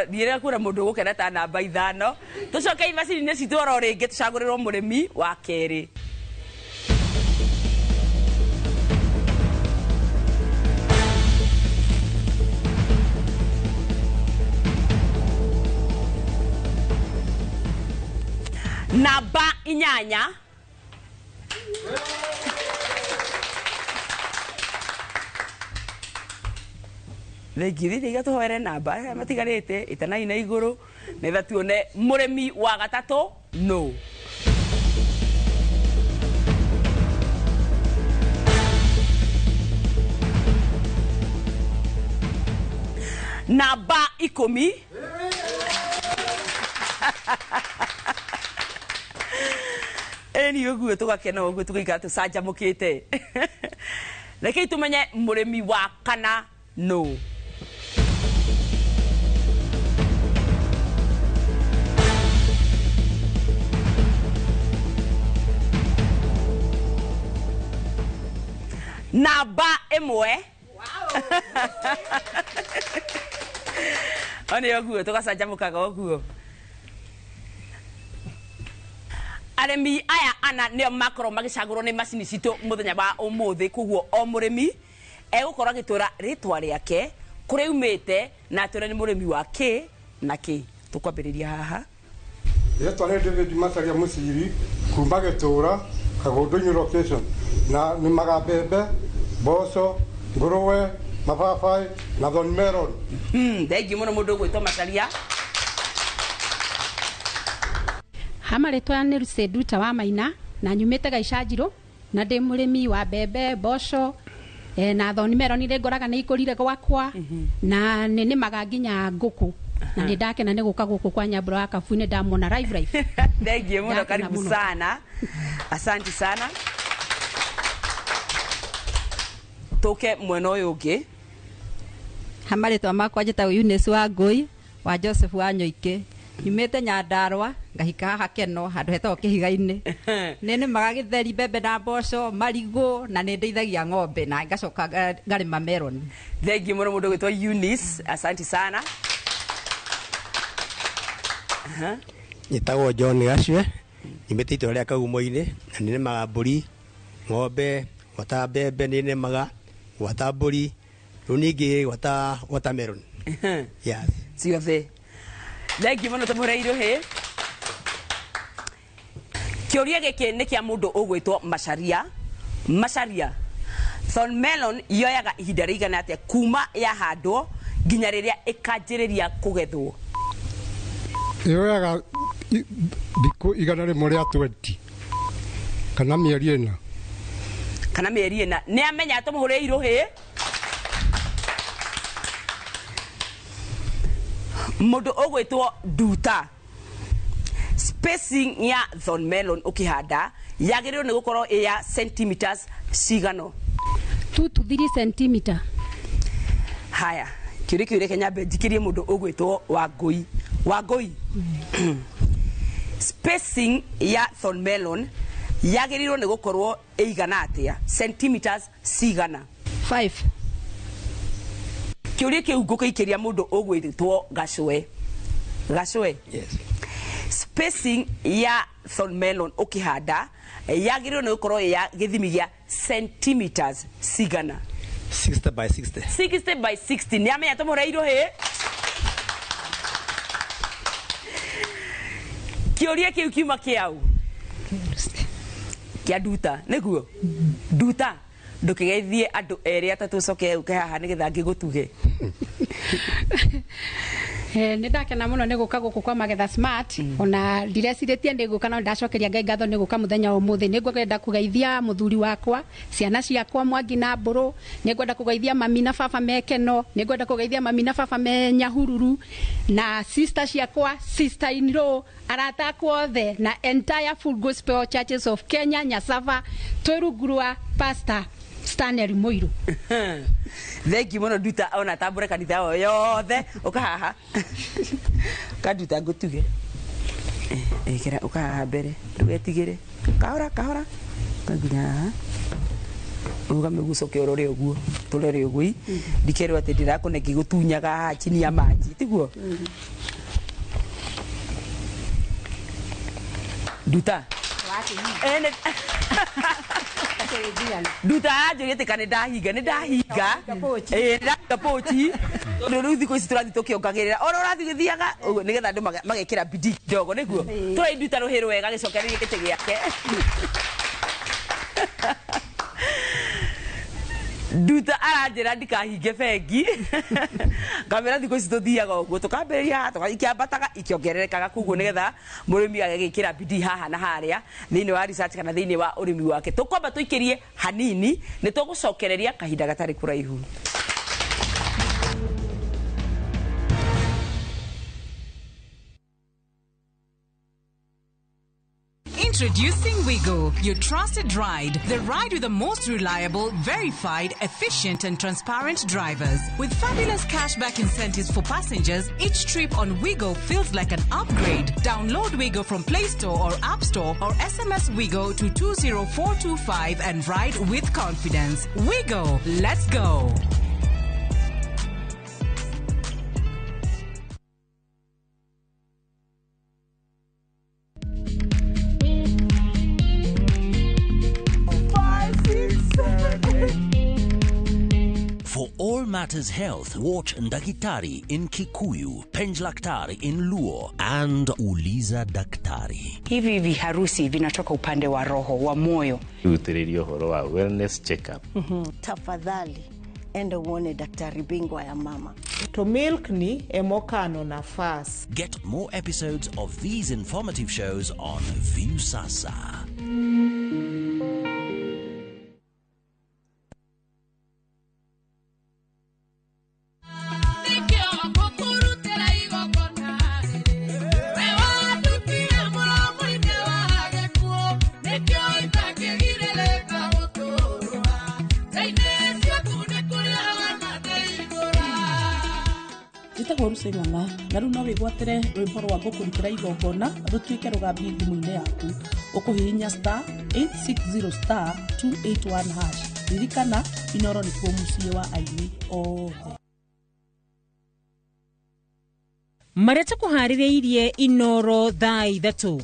ndira kuona mundu gukena ta namba ithano tucoke imacini-ini citu oro ringi tucagurirwo murimi wa keri namba inyanya Thegiri iga tuhoere namba matigarite itanaina iguru netha tuone murimi wa gatatu no namba 10 eni uguo tugakena uguo tugiika tucanjamukite rekei tumenye murimi wa kana no namba 1 oni uguo tugacanjamukaga uguo arimi aya ana nio makoro magicagurwo ni macini citu muthenya wa umuthi koguo o murimi egukorwo agitura ritwa riake kuria umite na ture ni murimi wa ki na ki tukwambiriria haha ritwa ni David Macharia Muciri kuma Gitura Kagundu location na ni magabebe boco nguruwe mababai na thorn melon thengi muno mundu gwitwo Macharia hamaritwa ni Ruseduta wa Maina na nyumite Gaicajiro na ndi murimi wa bebe boco na thorn melon ni ngoraga ni ikurire gwakwa na ni maganginya nguku na ni ndakena ni guka guku kwa Nyambura wa Kabue ni ndamona live thengi muno karibu sana asante sana tuke mwena uyu ungi hamaritwa makwa njitagwo Eunice wa Ngui wa Joseph wa Nyoike nyumite Nyandarua ngahika haha Keno handu hetagwo Kihiga-ini nini magagitheri bebe na mboco marigu na ni ndeithagia ng'ombe na ngacoka ngarima melon thengi muno mundu gwitwa Eunice asante sana Njitagwo John Gacue Imete itũra rĩa Kagumo-inĩ na nĩ nĩmaga mbũri, ng'ombe, gwata mbembe nĩ nĩmaga, gwata mbũri, rĩu ningĩ gwata watermelon. Yes. Ciothe. Thengi mũno tũmũre Iruhĩ. Kĩũria gĩkĩ nĩ kĩa mũndũ ũgwĩtwo Macharia. Macharia. Thornmelon yoyaga ihinda rĩigana atĩa kuma yahandwo nginya rĩrĩa ĩkanjĩrĩria kũgethwo? Yoyaga thikũ igana rĩmwe rĩa 20 kana mĩeri ĩna. Kana mĩeri ĩna. Nĩ amenya tũmũhũre Iruhĩ. Mũndũ ũgwĩtwo Nduta. Spacing ya thornmelon ukihanda yagĩrĩirwo nĩ gũkorwo ya centimeters cigano? 2 to 3 centimeter. Haya, kĩũria Kenya njikĩrie mũndũ ũgwĩtwo Wangũi. Wangũi. Spacing ya thornmelon yagĩrĩirwo nĩ gũkorwo ĩigana atĩa? Centimeters cigana? 5. Kĩũria kĩu ngũkĩikĩria mũndũ ũgwĩtwo Gacwe. Gacwe. Yes. Spacing ya thornmelon ukihanda yagĩrĩirwo nĩ gũkorwo ya gĩthimi gĩa centimeters cigana? 60 by 60. 60 by 60. Nĩ amenya tũmũre Iruhĩ. Kĩũria kĩu kiuma kĩau kĩa Nduta nĩguo? Nduta ndũkĩgeithie andũ erĩ atatũ coke ũke haha nĩgetha ngĩgũtuge. Nĩ ndakena mũno nĩ gũka gũkũ kwa Magetha Smart, ona ndirecirĩtie nĩ gũka no ndacokeria Ngai ngatho nĩ gũka mũthenya ũmũthĩ. Nĩ ngwenda kũgeithia mũthuri wakwa, ciana ciakwa Mwangi na Mbũrũ, nĩ ngwenda kũgeithia mami na baba Mekeno, nĩ ngwenda kũgeithia mami na baba Nyahururu, na sister ciakwa, sister in law, arata akwa othe na entire Full Gospel Churches of Kenya, Nyasava, Torugurua, Pastor Stanley Muiru. Thengi mũno Nduta, ona tambũre kanitha o yothe ũka haha. Kanduta ngũtuge. Ekera ũka haha mbere ndũgetigĩre. Kahora kahora. Kanginya haha. Ugame gucoke ũrore ũguo. Tũrere ũguo. Ndikerwo atĩ ndirakone ngĩgũtunyaga haha chini ya maji. Tiguo. Nduta. Nduta anjũrĩte kana ndahinga nĩ ndahinga ndahinga pochi rĩu thikũ ici tũrathiĩ tũkĩongagĩrĩra ora ũrathiĩ gĩthiaga nĩgetha andũ magekĩra bidii ndogo nĩguo tũrai Nduta rũhĩ wega gĩcokererie gĩtĩ gĩake. Nduta aranjĩra ndikahinge bengi kamera thikũ ici tũthiaga ũguo tũkambĩrĩria haha tũgaikiambataga ikĩongererekaga koguo nĩgetha mũrĩmi agagĩkĩra bidii haha na harĩa thĩinĩ wa research kana thĩinĩ wa ũrĩmi wake. Tũkwamba tũikĩrie hanini nĩ tũgũcokereria kahinda gatarĩ kũraihu. Introducing Wigo, your trusted ride. The ride with the most reliable, verified, efficient and transparent drivers. With fabulous cashback incentives for passengers, each trip on Wigo feels like an upgrade. Download Wigo from Play Store or App Store or SMS Wigo to 20425 and ride with confidence. Wigo, let's go. For all matters health, watch Ndakitari in Kikuyu, Penjlaktari in Luo, and Uliza Daktari. Hivi viharusi vinatoka upande wa roho, wa moyo. Utiriri uhoro wa wellness check-up. Tafadhali, enda uone daktari bingwa ya mama. To milk ni emokano na fast. Get more episodes of these informative shows on View Sasa. Jitagwo Ruce Ng'ang'a na rĩu no wĩgwatĩre rwĩmbo rwa ngũkũrutĩra igongona rũtuĩke rũgambi thimũ-inĩ yaku ũkũhihinya *860*281#. Ririkana Inooro nĩkuo mũciĩ wa aini othe. Marĩa tũkũharĩrĩirie Inooro thaa ithatũ.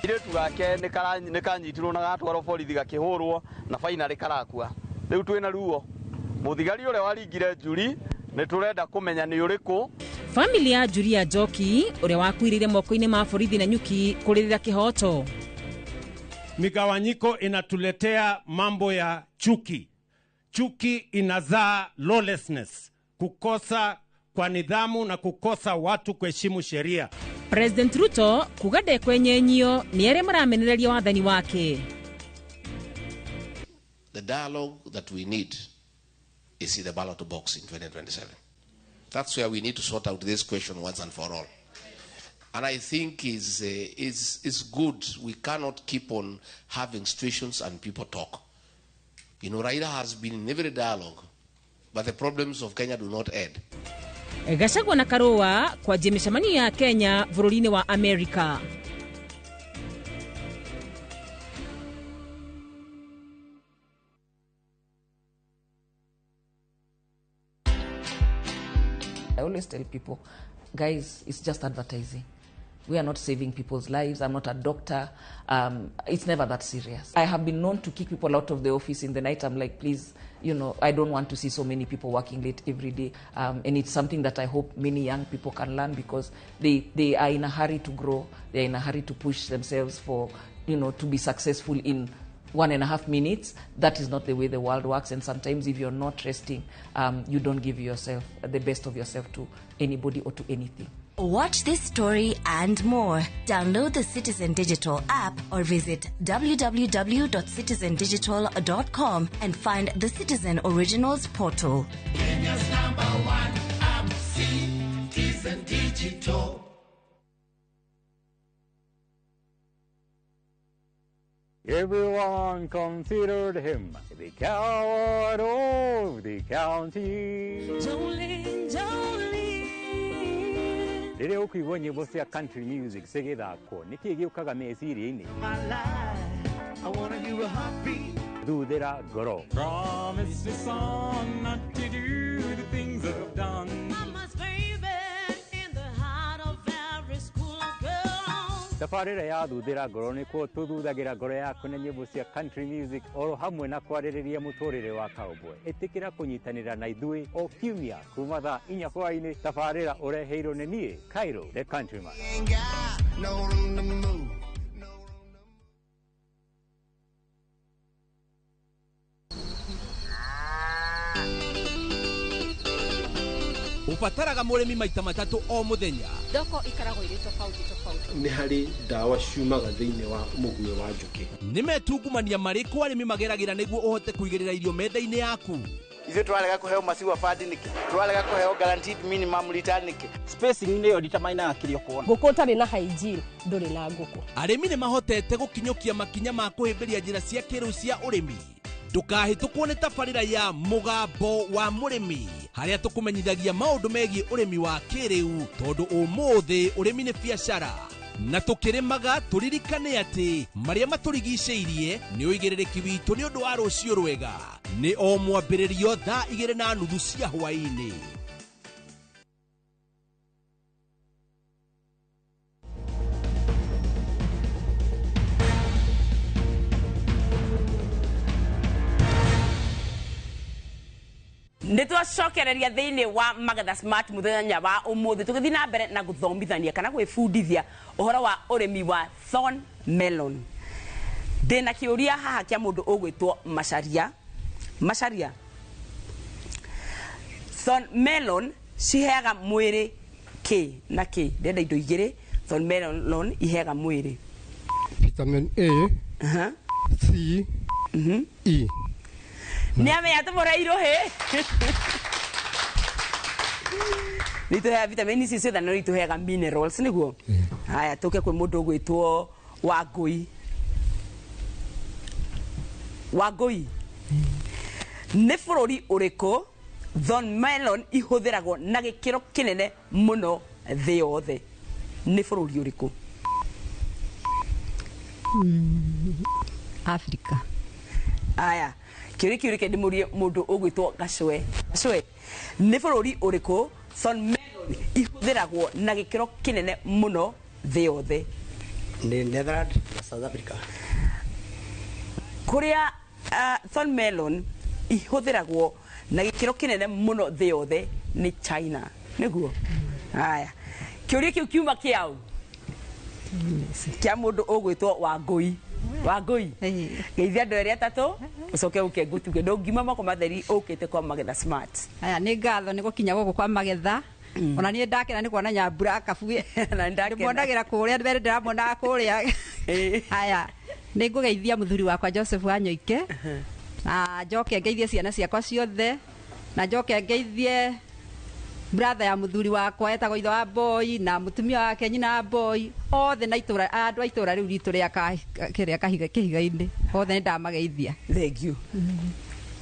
Iretu gake nĩ kanyitirwo na gatwarwo borithi gakĩhũrwo na finally karakua. Rĩu twĩna ruo. Mũthigari ũrĩa waringire njuri nĩ tũrenda kũmenya nĩ ũrĩkũ. Family ya Julia Njoki ũrĩa wakuirire moko-inĩ ma borithi na nyuki kũrĩrĩra kĩhoto. Migawanyiko inatuletea mambo ya chuki. Chuki inazaa lawlessness, kukosa kwa nidhamu na kukosa watu kuheshimu sheria. President Ruto kuga ndekwenyenyio nĩ arĩa maramenereria wathani wake. The dialogue that we need is in the ballot box in 2027. That's where we need to sort out this question once and for all. And I think it's good. We cannot keep on having situations and people talk. You know, Raila has been in every dialogue, but the problems of Kenya do not end. Gachagua na Karũa kwa mĩcemanio ya Kenya bũrũri-inĩ wa America. I always tell people, guys, it's just advertising. We are not saving people's lives. I'm not a doctor. It's never that serious. I have been known to kick people out of the office in the night. I'm like, please, you know, I don't want to see so many people working late every day. And it's something that I hope many young people can learn because they are in a hurry to grow. They're in a hurry to push themselves for, you know, to be successful in 1.5 minutes. That is not the way the world works. And sometimes if you're not resting, you don't give yourself the best of yourself to anybody or to anything. Watch this story and more. Download the Citizen Digital app or visit www.citizendigital.com and find the Citizen Originals portal. Kenya's #1 app, Citizen Digital. Everyone considered him the coward of the county. Jolene, Jolene. Rĩrĩa ũkũigua nyĩmbo cia country music cigĩthakwo nĩkĩ gĩũkaga meciria-inĩ? Thuthĩra ngoro. Promise the song not to do the things I've done. Mama's baby in the heart of every school girl. Tabarĩra ya thuthĩra ngoro nĩkuo tũthuthagĩra ngoro yaku na nyĩmbo cia country music oro hamwe na kwarĩrĩria mũtũrĩre wa cowboy. Ĩtĩkĩra kũnyitanĩra na ithuĩ o kiumia kuma thaa 4 hwaĩ-inĩ. Tabarĩra ũreheirwo nĩ niĩ Cairo the Countryman. Ubataraga mũrĩmi maita matatũ o mũthenya. Thoko ikaragwo irĩ tofauti. Nĩ harĩ ndawa ciumaga thĩinĩ wa mũguĩ wa njũkĩ. Nĩ metungumania marĩkũ arĩmi mageragĩra nĩguo ũhote kũigĩrĩra irio menda-inĩ yaku. Ithuĩ tũrarega kũheo maciwa fund nĩkĩ? Tũrarega kũheo guaranteed minimum return nĩkĩ? Spacing nĩ yo determine kĩrĩa ũkuona. Ngũkũ ũtarĩ na hygiene ndũrĩ na ngũkũ. Arĩmi nĩ mahotete gũkinyũkia makinya ma kũhĩmbĩria njĩra cia kĩrĩu cia ũrĩmi. Ndũkahĩtũkwo nĩ tabarĩra ya mũgambo wa mũrĩmi harĩa tũkũmenyithagia maũndũ megiĩ ũrĩmi wa kĩrĩu tondũ ũmũthĩ ũrĩmi nĩ biacara na tũkĩrĩmaga tũririkane atĩ marĩa matũrigicĩirie nĩ ũigĩrĩrĩki witũ nĩ ũndũ wa rũciũ rwega nĩ o mwambĩrĩrio thaa 2:30 cia hwaĩ-inĩ. Nitwacokereria thiini wa Magetha Smart muthenya wa umuthi tugithi na mbere na guthomithania kana gwibundithia uhoro wa urimi wa thorn melon. Ndina kiuria haha kia mundu ugwitwo Macharia. Thorn melon ciheaga mwiri ki na ki ndenda indo igiri. Thorn melon iheaga mwiri vitamin A, C, E. Niame ya tumora irohe. Nito ya vitamin C so nito hega minerals niguo. Haya toke kwe mundu gwitwo Wangui. Nĩ bũrũri ũrĩkũ thorn melon ihũthĩragwo na gĩkĩro kĩnene mũno thĩ yothe? Nĩ bũrũri ũrĩkũ? Africa. Aya kiuri ke ndimurie mundu ugwitwo Gacwe. Nĩ bũrũri ũrĩkũ thorn melon ihũthĩragwo na gĩkĩro kĩnene mũno thĩ yothe? Ni Netherlands na South Africa. Kuria thorn melon ihuthiragwo na gikiro kinene muno thi yothe ni China niguo. Haya. Kiuria kiu kiuma kiau. Kia mundu ugwitwo Wangui. Wangui. Geithia andu eri atatu ucoke uke ngutuge ndungima mako matheri ukite kwa Magetha Smart. Haya ni ngatho ni gukinya guku kwa Magetha. Ona nie ndakena ni kuona Nyambura kabuye na ndakena mondagira kuria mbere ndiramona kuria. Haya ni ngugeithia muthuri wakwa Joseph Wanyoike. Na njoke ngeithie ciana ciakwa ciothe na njoke ngeithie brother ya muthuri wakwa etagwo itho wa boy na mutumia wake nyina boy othe na itura andu a itura riu ritu ria kiria kahiga kihiga-ini othe ndamageithia. Thank you.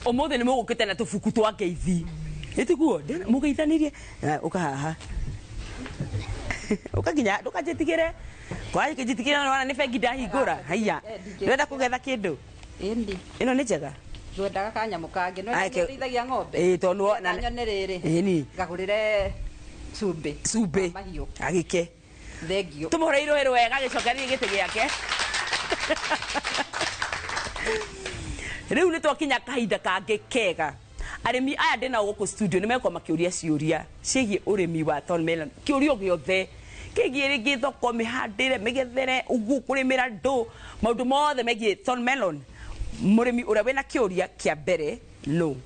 Omothe ni mugukite na tufuku twa ngeithi itiguo mugeithanirie uka haha ukaginya ndukajitigire kwa kijitigire na ni bengi ndahingura haiya ndenda kugetha kindu indi ino ni njega ndwendaga kanyamu kangi no ndeithagia ng'ombe tondu na nyone riri ni ngagurire cumbi mahiu agike thengio tumuhore iru wega gicokerie giti giake riu ni twakinya kahinda kangi kega arimi aya ndina guku studio ni meko makiuria ciuria cigie urimi wa thorn melon kiurio giothe kigie ringi thoko mihandire migethere ugu kurimira ndu maundu mothe megie thorn melon murimi uria wena kiuria kia mbere no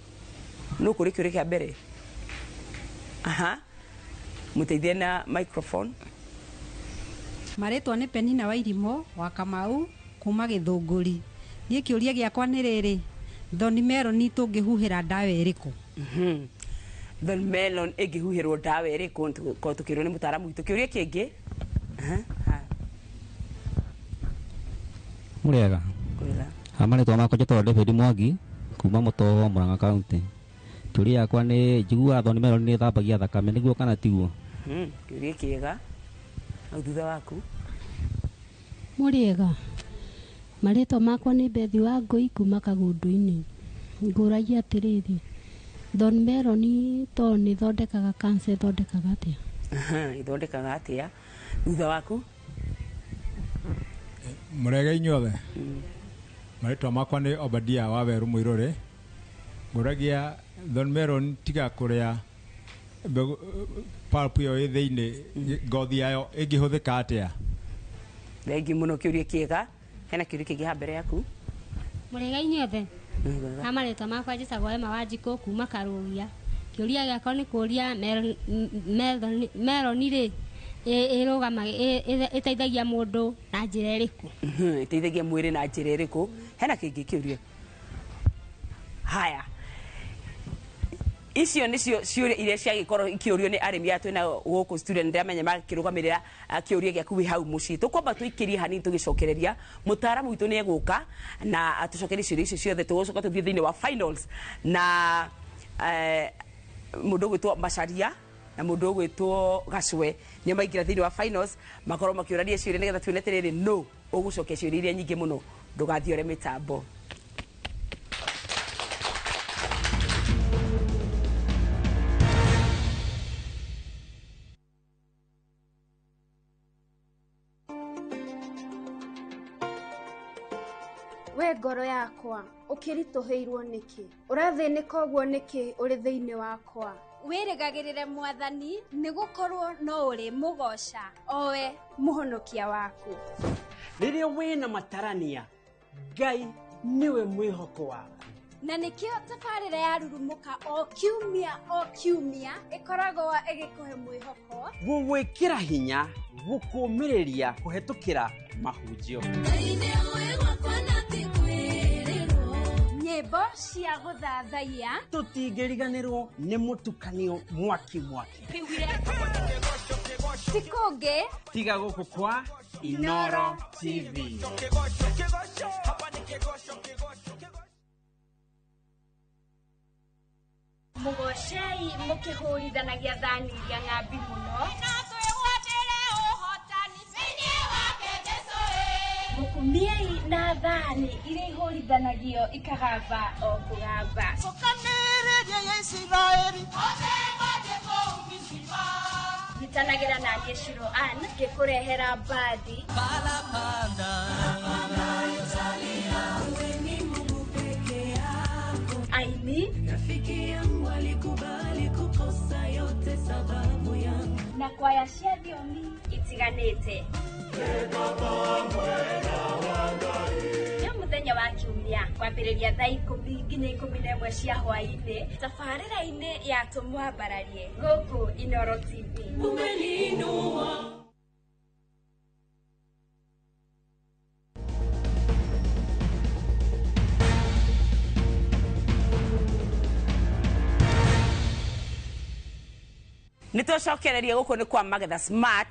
kuri kiuria kia mbere aha muteithie na microphone. Maritwa ni Penina Wairimo wa Kamau kuma Githunguri. Nie kiuria giakwa ni riri thorn melon tungihuhira dawa iriku? Thorn melon ingihuhirwo dawa iriku ko tukirwo ni mutaramu witu kiuria kingi Muriega amaritwa makwa jetwa David Mwangi kuma Mutogo Murang'a County. Kiuria yakwa ni njiguaga thorn melon ni thambagia thakame niguo kana tiguo? Kiuria kiega au thutha waku. Muriega maritwa makwa ni Bethi wa Ngui kuma Kagundu-ini. Nguragia atiriri thorn melon to ni thondekaga cancer thondekaga atia? Ithondekaga atia thutha waku. Murega inyuothe maritwa makwa ni Obadia wa Weru Muirore. Nguragia thorn melon tiga kuria pulp yo ithiini ngothi yayo ingihuthika atia? Thengi muno kiuria kiega. Hena kiuria kingi ha mbere yaku. Murega inyuothe amaritwa makwa njitagwo Emma Wanjiku kuma Karugia. Kiuria giakwa ni kuria melon ri irugama iteithagia mundu na njira iriku? Iteithagia mwiri na njira iriku? Hena kingi kiuria. Haya icio nicio ciuria iria ciagikorwo ikiurio ni arimi atu na guku student ndamenya makirugamirira kiuria giaku wi hau muci tukwamba tuikirie hani tugicokereria mutaramu witu ni eguka na atucokerie ciuria icio ciothe tugucoka tuthie thiini wa finals na mundu gwitwo Macharia na mundu gwitwo Gacwe ni maingira thiini wa finals makorwo makiurania ciuria nigetha tuone tiriri no ugucokia ciuria iria nyingi muno ndugathiore mitambo. We ngoro yakwa ukirituheirwo niki urathinika uguo niki uri thiini wakwa? Wirigagirire Mwathani ni gukorwo no uri mugoca owe muhonokia waku. Riria wina matarania Ngai niwe mwihoko waku. Na nikio tabarira ya rurumuka o kiumia ikoragwo igikuhe mwihoko gugwikira hinya gukumiriria kuhetukira mahunjio. Nyimbo cia guthathaiya tutingiriganirwo ni mutukanio mwaki sikungi tiga guku kwa Inoro TV. Mugocei mukihurithanagia thani iria ng'ambi muno mukumiei na thani iria ihurithanagio ikagamba o kugamba. Nitanagira na Yeshiro Ann gekurehera badi Aini rafiki yangu alikubali kukosa yote sababu yangu na kwa yashia diomi itiganete muthenya wa kiumia kwambĩrĩria thaa 10 nginya 11 cia hwaĩ-inĩ tabarĩra-inĩ ya tũmwambararie gũkũ Inooro TV. Umeninua nitũcokererie gũkũ nĩ kwa Magetha Smart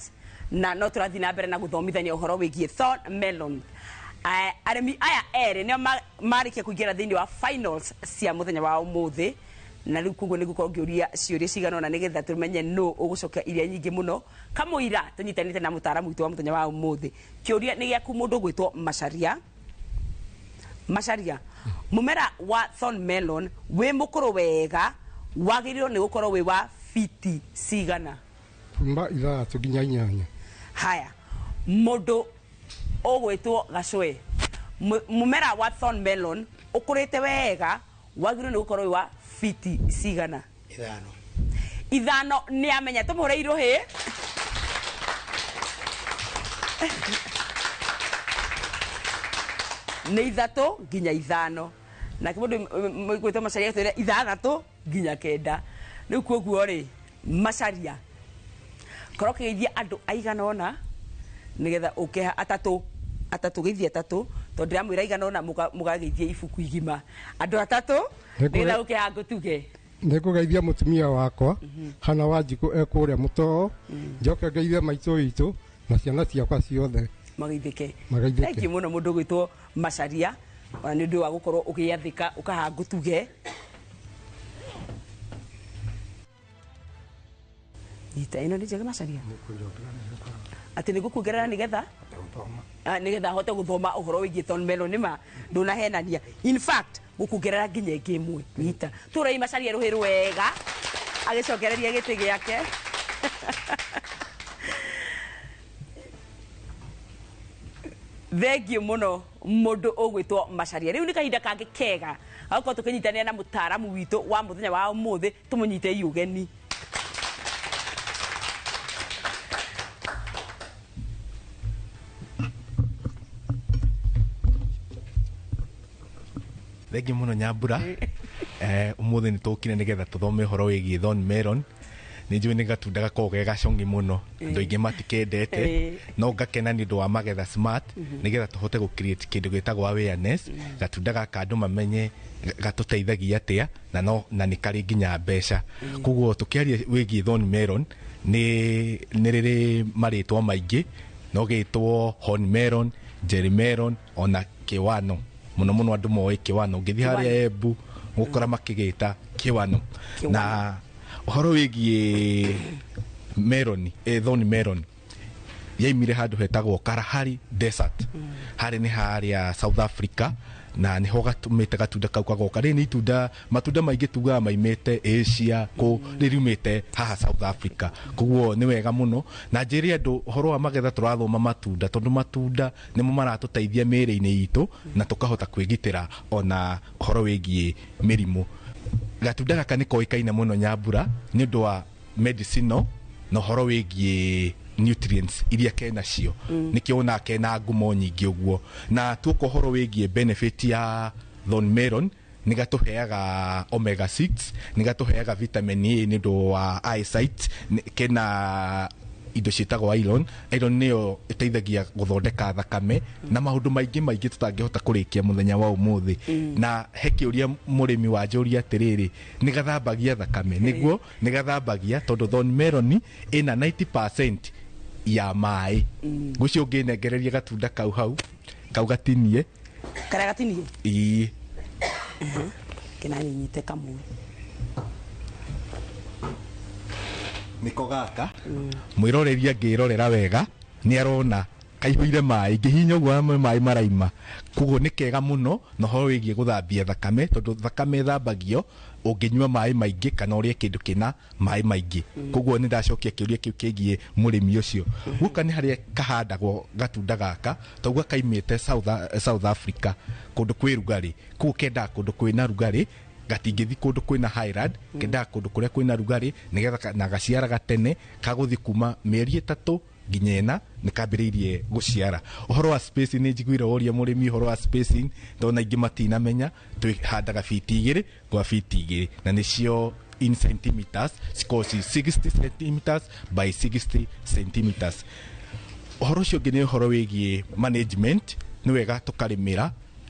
na no tũrathiĩ na mbere na gũthomithania ũhoro wĩgiĩ Thorn Melon. Arĩmi aya erĩ nĩo marĩkia kũingĩra thĩinĩ wa finals cia mũthenya wa ũmũthĩ na rĩu koguo nĩgũkorwo ngĩũria ciũria cigana ũna nĩgetha tũmenye nũ ũgũcokia iria nyingĩ mũno. Kamũira tũnyitanĩte na mũtaaramu witũ wa mũthenya wa ũmũthĩ. Kĩũria nĩ gĩaku mũndũ ũgwĩtwo Macharia. Macharia, mũmera wa Thorn Melon wĩ mũkũrũ wega wagĩrĩirwo nĩ gũkorwo wĩ wa fiti cigana? Kuma 3 nginya 8. Haya, mũndũ ũgwĩtwo Gacũe, mũmera wa Thorn Melon ũkũrĩte wega wagĩrĩirwo nĩ gũkorwo wĩ wa fiti cigana? 5. 5 nĩ amenya tũmũhũre irũhĩ. Nĩ 3 nginya 5 na mũndũ gwĩtwo Macharia twĩre 6 nginya 9. Rĩu koguo rĩ Macharia korwo kĩgeithia andũ aigana ũna nĩgetha ũkĩha atatũ geithia 3 tondũ ndĩramwĩra aigana ũna mũgageithia ibuku igima. Andũ 3 nĩgetha ũkĩha ngũtuge nĩngũgeithia mũtumia wakwa Hana Wanjikũ ekũrĩa Mũtoo, njoke ngeithie maitũ witũ na ciana ciakwa ciothe mageithĩke. Thengiũ mũno mũndũ gwĩtwo Macharia ona nĩ ũndũ wa gũkorwo ũgĩathĩka ũkaha ngũtuge. Ita ino nĩ njega Macharia atĩ nĩ gũkuongerera nĩgetha hote gũthoma ũhoro wĩgiĩ Thorn Melon nĩma ndũnahenania. In fact gũkuongerera nginya ĩngĩ ĩmwe nyita tũrei Macharia rũhĩ rwega agĩcokereria gĩtĩ gĩake. Thengiũ mũno mũndũ ũgwĩtwo Macharia. Rĩu nĩ kahinda kangĩ kega gagũkorwo tũkĩnyitanĩra na mũtaaramu witũ wa mũthenya wa ũmũthĩ tũmũnyite iũgeni. Thengiũ mũno Nyambura. Ũmũthĩ nĩ tũkire nĩgetha tũthome ũhoro wĩgiĩ Thorn Melon. Nĩ njũĩ nĩ gatunda gakoragwo ge gacongi mũno, andũ aingĩ matikendete, no ngakena nĩ ũndũ wa Magetha Smart nĩgetha tũhote gũ create kĩndũ gĩtagwo awareness. Gatunda gaka andũ mamenye gatũteithagia atĩa na nĩ karĩ nginya mbeca. Koguo tũkĩaria wĩgiĩ Thorn Melon nĩ rĩrĩ marĩtwa maingĩ, no gĩtwo Horn Melon, Jelly Melon ona Kĩwano. Mũno mũno andũ moĩ Kĩwano, ngĩthiĩ harĩa Embu gũkora makĩgĩta Kĩwano. Na ũhoro wĩgiĩ melon, Thorn Melon yaimire handũ hetagwo Kalahari Desert. Harĩ nĩ harĩa South Africa na nĩho gatũmĩte gatunda kau kagoka. Rĩrĩ nĩ itunda matunda maingĩ tugaga maimĩte Asia rĩriumĩte haha South Africa, koguo nĩ wega mũno. Na njĩre andũ ũhoro wa Magetha tũrathoma matunda tondũ matunda nĩmo maratũteithia mĩĩrĩ-inĩ itũ na tũkahota kwĩgitĩra ona ũhoro wĩgiĩ mĩrimũ. Gatunda gaka nĩ koĩkaine mũno Nyambura nĩ ũndũ wa medicinal na ũhoro wĩgiĩ nutrients iria kena cio. Nĩkĩo ona kena ngumo nyingĩ ũguo. Na tuoka ũhoro wĩgiĩ benefit ya Thorn Melon nĩ gatũheaga omega 6, nĩ gatũheaga vitamin A nĩ ũndũ wa eyesight, kena indo ciĩtagwo iron. Iron nĩyo ĩteithagia gũthondeka thakame na maũndũ maingĩ tũtangĩhota kũrĩkia mũthenya wa ũmũthĩ. Na he kĩũria mũrĩmi wa njũria atĩrĩrĩ, nĩ gathambagia thakame? Nĩguo nĩ gathambagia tondũ Thorn Melon ĩna 90% ya maĩ. Ngũcio ũngĩnengereria gatunda kau hau kau gatinie karĩa gatinie ii kena nyite kamwe niko gaka mwĩroreria ngĩrorera wega nĩ arona kaihũire maĩ ngĩhinya ũguo maĩ maraima koguo nĩ kega mũno na horo wĩgiĩ gũthambia thakame tondũ thakame ĩthambagio ũngĩnyua maĩ maingĩ kana ũrĩe kĩndũ kĩna maĩ maingĩ koguo nĩ ndacokia kĩũria kĩu kĩgiĩ mũrĩmi ũcio guka nĩ harĩa kahandagwo gatunda gaka toguo kaimĩte South Africa kũndũ kwĩ rugarĩ koguo kendaga kũndũ kwĩna rugarĩ gatingĩthi kũndũ kwĩna highland kendaga kũndũ kũrĩa kwĩna rugarĩ nĩgetha na gaciara gatene kagũthi kuma mĩeri 3 nginya 4 nĩ kambĩrĩirie gũciara ũhoro wa spacing nĩ njiguire ũria mũrĩmi ũhoro wa spacing ndona ingĩ matinamenya tũhandaga fiti 2 kwa fiti 2 na nĩcio in centimeters because 60 centimeters by 60 centimeters ũhoro ũcio ũngĩ nĩ ũhoro wĩgiĩ management nĩ wega tũkarĩmĩra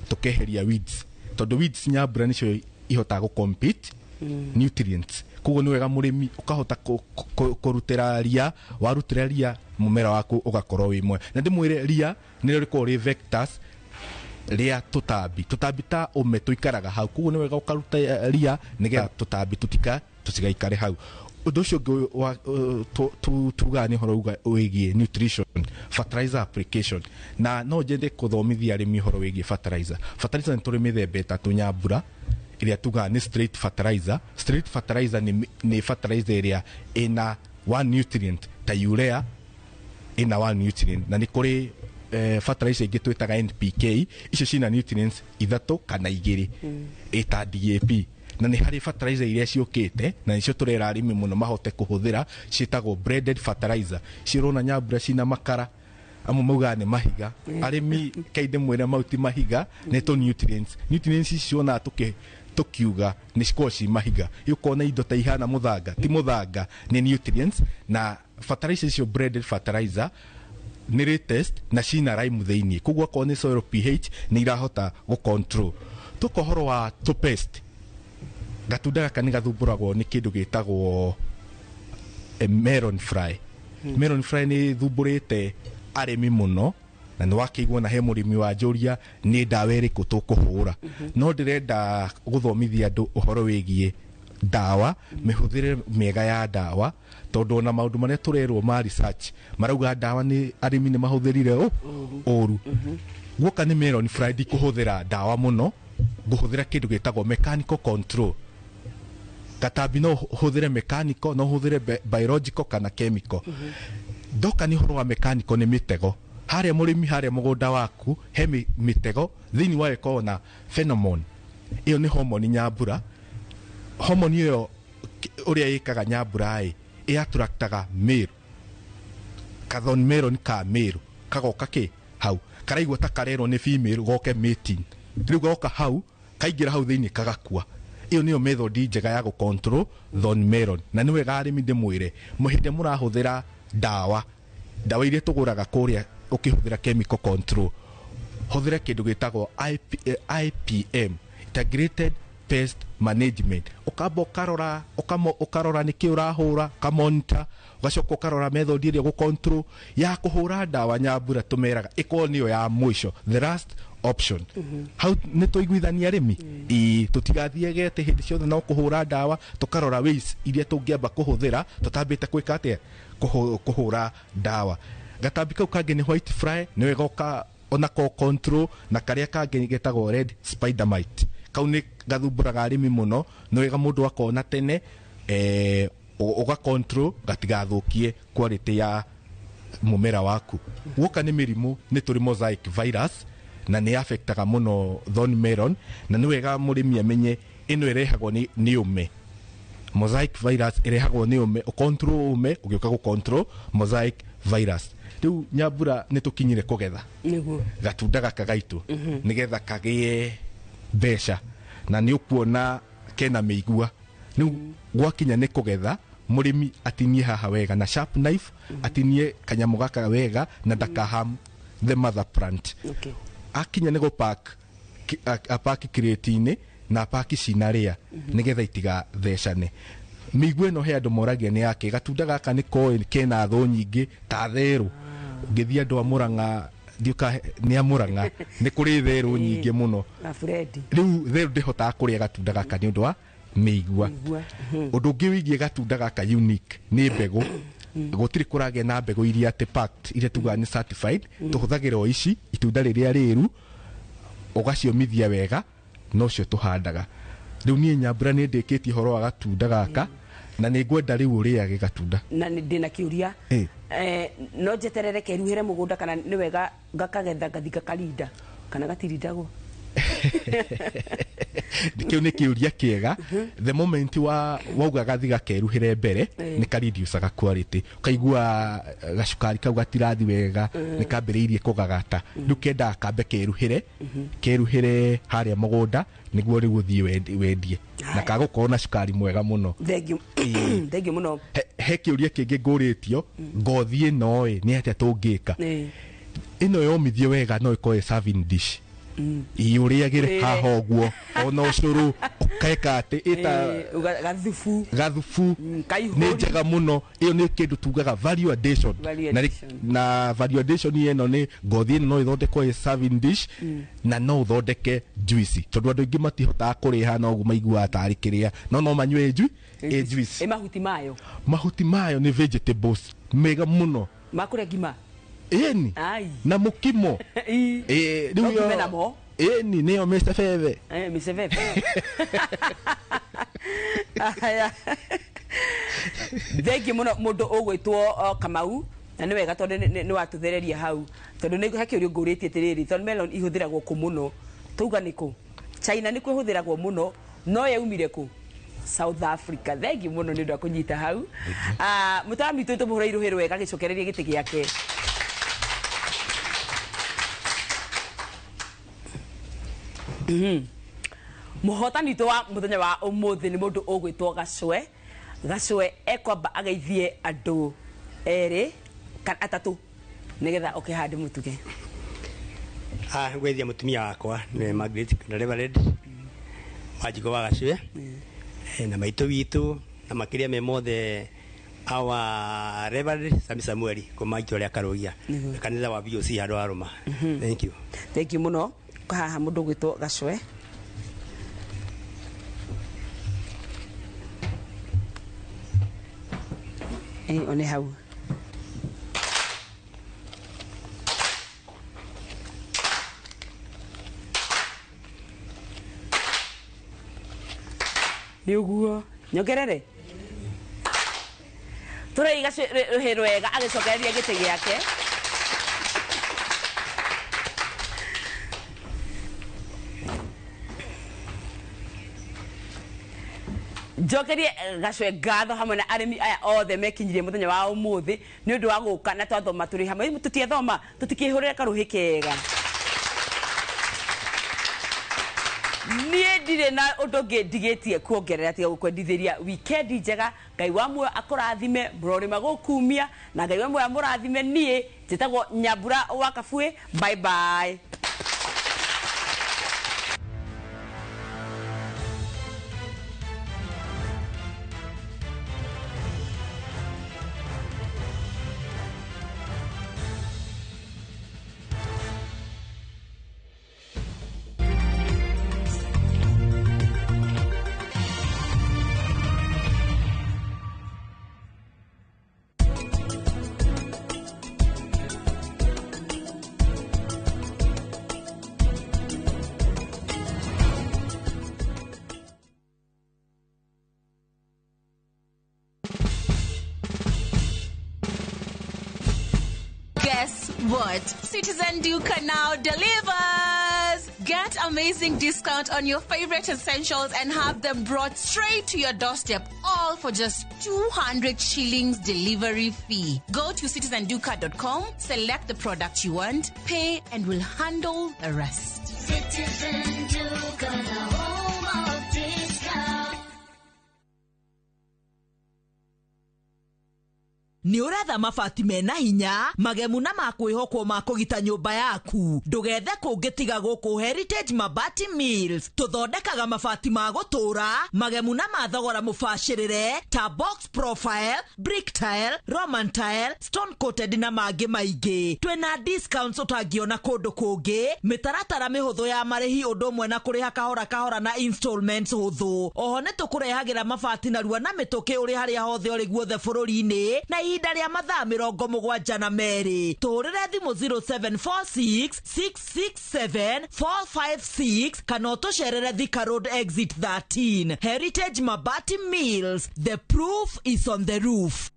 tũkeheria weeds tondũ weeds nyambura nĩcio ihotaga gũcompete nutrients koguo nĩ wega mũrĩmi ũkahota kũrutĩra ria warutĩra ria mũmera waku ũgakorwo wĩ mwega na ndĩmwĩre ria nĩrĩo rĩkorwo rĩ vectors rĩa tũtambi ta ũme tũikaraga hau koguo nĩ wega ũkaruta ria nĩgetha tũtambi tũtigaikare hau ũndũ ũcio ũngĩ tugaga nĩ ũhoro wĩgiĩ nutrition fertilizer application na no nyende kũthomithia arĩmi ũhoro wĩgiĩ fertilizer nĩ tũrĩ mĩthemba ĩtatũ nyambura ĩrĩa tugaga nĩ straight fertilizer nĩ fertilizer ĩrĩa ĩna one nutrient ta urea ĩna one nutrient na nĩ kũrĩ fertilizer ingĩ twĩtaga NPK icio cina nutrients 3 kana 2 ĩta DAP na nĩ harĩ fertilizer iria ciũkĩte na nicio tũrera arĩmi mũno mahote kũhũthĩra ciĩtagwo blended fertilizer cirona nyambura cina makara amwe maugaga nĩ mahiga arĩmi kainde mwĩre mauti mahiga nĩ to nutrients icio na tukiuga nĩ cikorwo ci mahiga yũkona indo ta ihana mũthanga ti mũthanga nĩ nutrients na fertilizer icio blended fertilizer nĩ test na cina lime thĩinĩ koguo akorwo nĩ soil pH nĩ irahota gũcontrol tũkohoro wa tũpest gatunda gaka nĩ gathumbũragwo nĩ kĩndũ gĩtagwo melon fly nĩ thumbũrĩte arĩmi mũno na nĩ wakĩiguo na he mũrĩmi wa njũria nĩ ndawa ĩrĩkũ tũkũhũra no ndĩrenda gũthomithia andũ ũhoro wĩgiĩ ndawa mĩhũthĩre mĩega ya ndawa tondũ ona maũndũ marĩa tũrerwo ma research marauga ndawa nĩ arĩmi nĩ mahũthĩrire ũru guoka nĩ melon fly ndikũhũthĩra ndawa mũno ngũhũthĩra kĩndũ gĩtagwo mechanical control gatambi no hũthĩre mechanical no hũthĩre biological kana chemical ndoka nĩ ũhoro wa mechanical nĩ mĩtego harĩa mũrĩmi harĩa mũgũnda waku he mĩtego thĩinĩ wa ĩkorwo na pheromone ĩyo nĩ hormone nyambura hormone ĩyo ũrĩa ĩkaga nyambura ĩattractaga male kathon melon ka male kagoka hau karaigua ta karerwo nĩ female goke mating rĩu goka hau kaingĩra hau thĩinĩ kagakua iyo niyo method njega ya gũcontrol thorn melon na nĩ wega arĩmi ndĩmwĩre mũhĩndĩ mũrahũthĩra ndawa iria tũgũraga kũrĩa ũkĩhũthĩra chemical control hũthĩra kĩndũ gĩtagwo IPM integrated pest management ukamba ukarora nĩkĩ ũrahũra ukamonitor ugacoka ukarora method ĩrĩa gũcontrol ya kũhũra ndawa nyambura tũmeraga ĩkorwo nĩyo ya mũico the last option how nĩ tũiguithania arĩmi tũtigathiege atĩ hĩndĩ ciothe no kũhũra ndawa tũkarora ways iria tũngĩamba kũhũthĩra tũtambĩte gwĩka atĩa kũhũra ndawa gatambi kau kangĩ nĩ white fly nĩ wega onako control na karĩa kangĩ getagwo red spider mite kau nĩ gathumbũraga arĩmi mũno nĩ wega mũndũ akona tene ũgacontrol gatigathũkie quality ya mũmera waku guoka nĩ mĩrimũ nĩ tũrĩ mosaic virus na nĩ affectaga mũno thorn melon na nĩ wega mũrĩmi amenye ĩno ĩrehagwo nĩ ũme mosaic virus ĩrehagwo nĩ ũme ũcontrol ũme ũgĩũka gũcontrol mosaic virus rĩu nyambura nĩ tũkinyire kũgetha gatunda gaka gaitũ nĩgetha kagĩe mbeca na nĩ ũkuona kena mĩigua rĩu gwakinya nĩ kũgetha mũrĩmi atinie haha wega na sharp knife atinie kanyamũ gaka wega na ndakaham the mother plant akinya nĩ gũpack apaki kirĩti-inĩ na apaki cinarĩa nĩgetha itigathecane mĩigua ĩno he andũ moragia nĩ yake gatunda gaka nĩ koĩ kena thũ nyingĩ ta therũ ngĩthiĩ andũ a Mũrang'a ndiũka nĩ a Mũrang'a nĩ kũrĩ therũ nyingĩ mũno rĩu therũ ndĩhotaga kũrĩa gatunda gaka nĩ ũndũ wa mĩigua ũndũ ũngĩ wĩgiĩ gatunda gaka unique nĩ mbegũ gutiri kurage na mbegu iria ate packed ile tuga ni certified tuhuthagira o ici itunda riria riru ugaciomithia wega no cio tuhandaga riu nie Nyambura ni ndikiti horo wa gatunda gaka na ni ngwenda riu uriage gatunda na ndina kiuria no jeterere keruhere mugunda kana ni wega ngakagetha gathika kalinda kana gatirindago Dikio ni kiuria kiega the moment wauga gathiga keruhire mbere ni karidiusaga quality kaigua gacukari kau gatirathi wega ni kambiriirie kugagata ndukenda kambe keruhire haria mugunda niguo riu uthie wendie na kagukorwo na cukari mwega muno thengi muno he kiuria kingi nguritio ngothi ino ni atia tungika ino yomithio wega no ikoe serving dish iuriagire haha guo ona ucuru ukaeka ati ita gathufu ni njega muno iyo ni kindu tugaga value addition na value addition ino ni ngothi no ithondekwo serving dish na no uthondeke juice tondu andu ingi matihota kuriha no gumaigua atari kiria no manywe juice mahuti mayo ni vegetables mega muno makure ngima eni na mukimo riu yo eni neo mesefeve aya thegi muno mundu ugwitwo Kamau na ni wega tondu ni watuthereria hau tondu ni hakiurio nguritie tiriri tondu melon ihuthiragwo ku muno tuga niku China ni kwihuthiragwo muno no yaumire ku South Africa thegi muno ni ndu akunyita hau mutami tutu muhura iruhiru wega gicokereria giti giake muhotani to wa muthenya wa umuthi ni mundu ugwitwo Gacwe ekwamba ageithie andu eri kana atatu nigetha okihandi mutuge ngwethia mutumia wakwa ni Margaret na Reverend Wanjiku wa Gacwe na maitu witu na makiria me mothe awa Reverend Samuel kuma itore akarogia kanitha wa BOC handu aruma thank you muno haha mundu gwitwo Gacwe one hau ni uguo nyogerere turai Gacwe ruhirwega agicokereria giti giake jokerie Gacwe ngatho hamwe na arimi aya othe mekinyirie muthenya wa umuthi ni undu wa guka na twathoma turi hamwe tutiethoma tutikihurira karuhi kega nie ndire na undu ngidigitie kuongerera tiga gukwendithiria weekend njega Ngai wa muoyo akurathime murori magukumia na Ngai wa muoyo amurathime nie njitagwo Nyambura wa Kabui bye bye. Guess what? Citizen Duka now delivers! Get amazing discount on your favorite essentials and have them brought straight to your doorstep, all for just 200 shillings delivery fee. Go to citizenduka.com, select the product you want, pay, and we'll handle the rest. Citizen Duka, the home of discount. Ni uretha mabati mena hinya magemu na makwihokwo ma kugita nyumba yaku ndugethe kungitiga guku Heritage Mabati Mills tuthondekaga mabati ma gutura magemu na mathogora mubashirire ta box profile, brick tile, roman tile, stone coated na mangi maingi. Twina discounts utangiona kundu kungi, mitaratara mihuthu ya marihi undu mwe na kuriha kahora na installments huthu. Oho ni tukurehagira mabati na rua na mituki uri haria hothe uri guothe bururi-ini na ihinda rĩa mathaa 72 tũrĩre thimũ 0746 667 456 kana ũtũcerere Thika Road exit 13 Heritage Mabati Mills. The proof is on the roof.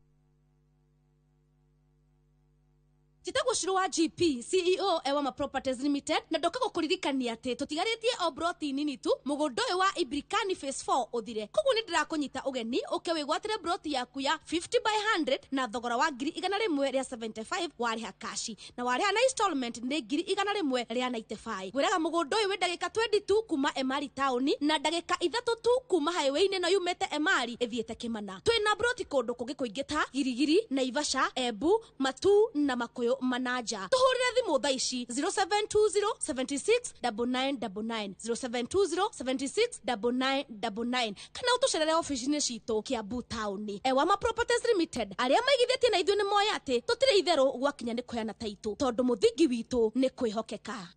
Chitagwo Shiro wa GP CEO Ewama Properties Limited na ndoka gukuririkania ati tutigaritie o broti nini tu mugundo wa Ibrikani phase 4 uthire koguo ni ndirakunyita ugeni uke wigwatire broti yaku ya 50/100 na thogora wa 100 ria 75 wariha kashi na wariha na installment ni 100 ria 95 gwiraga mugundo we ndagika 22 kuma Emari town na ndagika 3 tu kuma highway ne no yumete Emari ithiete Kimana. Twina broti kundu kungi kuingi ta Girigiri, Naivasha, Embu, Matu na Makuyu Manaja. Tuhurire thimu thaa ici 0720 76 9999 0720 76 9999 kana utucerere office-ini citu Kiambu town. Ewama Properties Limited aria maigithitie na ithuĩ ni moya ati tutire itherũ gwakinya ni kuheana taitu tondu muthingi witu ni kwihokeka.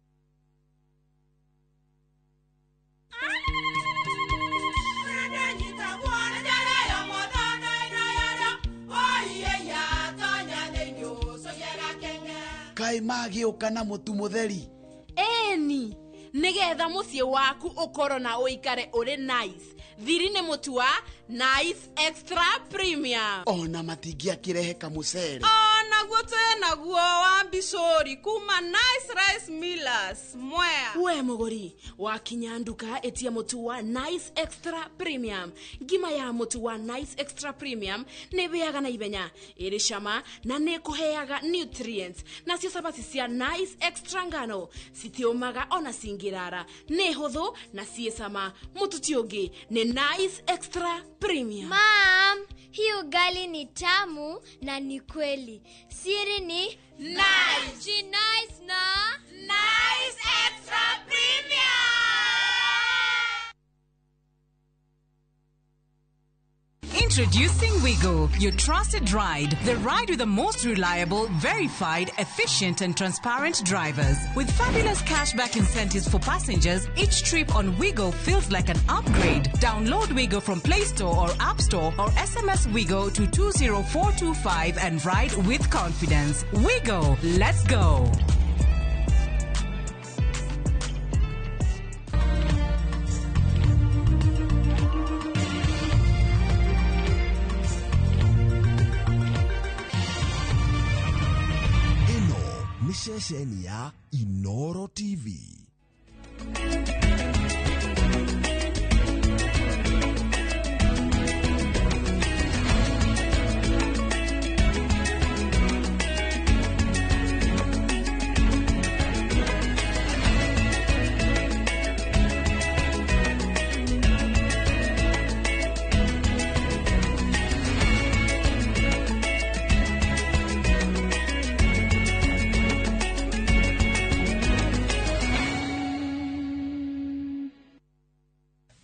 Kai magĩũka na mũtu mũtheri. Eni nigetha muciĩ waku ũkorwo na ũikare ũrĩ nice. Thiri nĩ mũtu wa Nice Extra Premium. Ona matingĩakĩrehe kamũcere. Naguo naguo wa Bishori kuma Nice Rice Millers Mwea. We mũgũri wakinya nduka etia mũtu wa Nice Extra Premium. Ngima ya mũtu wa Nice Extra Premium nĩ bĩaga na ibenya, ĩrĩ cama na nĩ kũheaga nutrients. Nacio sabati cia Nice Extra ngano citiũmaga ona cingĩrara, nĩ hũthũ na ciĩ cama. Mũtu ti ũngĩ nĩ Nice Extra Premium. Mom, hii ugali ni tamu na ni kweli. Siri ni nice. Ji nice na Nice Extra Premium. Introducing Wigo, your trusted ride. The ride with the most reliable, verified, efficient and transparent drivers. With fabulous cashback incentives for passengers, each trip on Wigo feels like an upgrade. Download Wigo from Play Store or App Store or SMS Wigo to 20425 and ride with confidence. Wigo, let's go. Ceceni ya Inoro TV.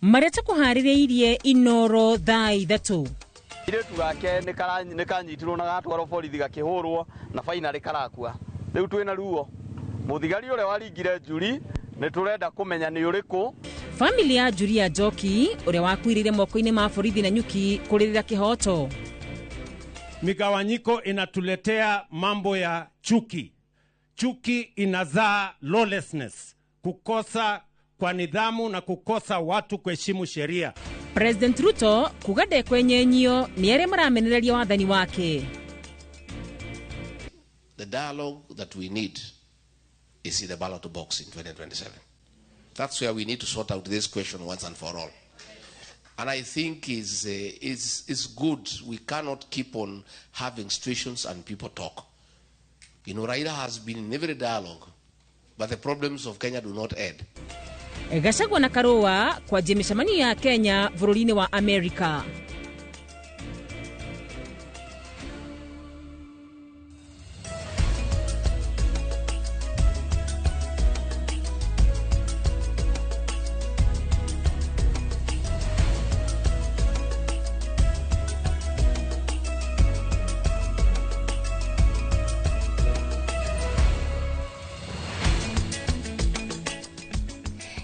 Mareta kuhaririirie Inoro thaa 3. Iretu gake nĩ kanyitirwo na gatwarwo borithi gakĩhũrwo na finally karakua. Rĩu twĩna ruo. Mũthigari ũrĩa waringire njuri nĩ tũrenda kũmenya nĩ ũrĩkũ. Family ya Julia Njoki ũrĩa wakuirire moko-inĩ ma borithi na nyuki kũrĩrĩra kĩhoto. Migawanyiko inatuletea mambo ya chuki. Chuki inazaa lawlessness, kukosa kwa nidhamu na kukosa watu kuheshimu sheria. President Ruto kugade kwenye nyio ni ere maramenereria wathani wake. The dialogue that we need is in the ballot box in 2027. That's where we need to sort out this question once and for all. And I think it's good. We cannot keep on having situations and people talk. You know, Raila has been in every dialogue, but the problems of Kenya do not end. Gachagua na Karũa kwa mĩcemanio ya Kenya bũrũri-inĩ wa Amerika.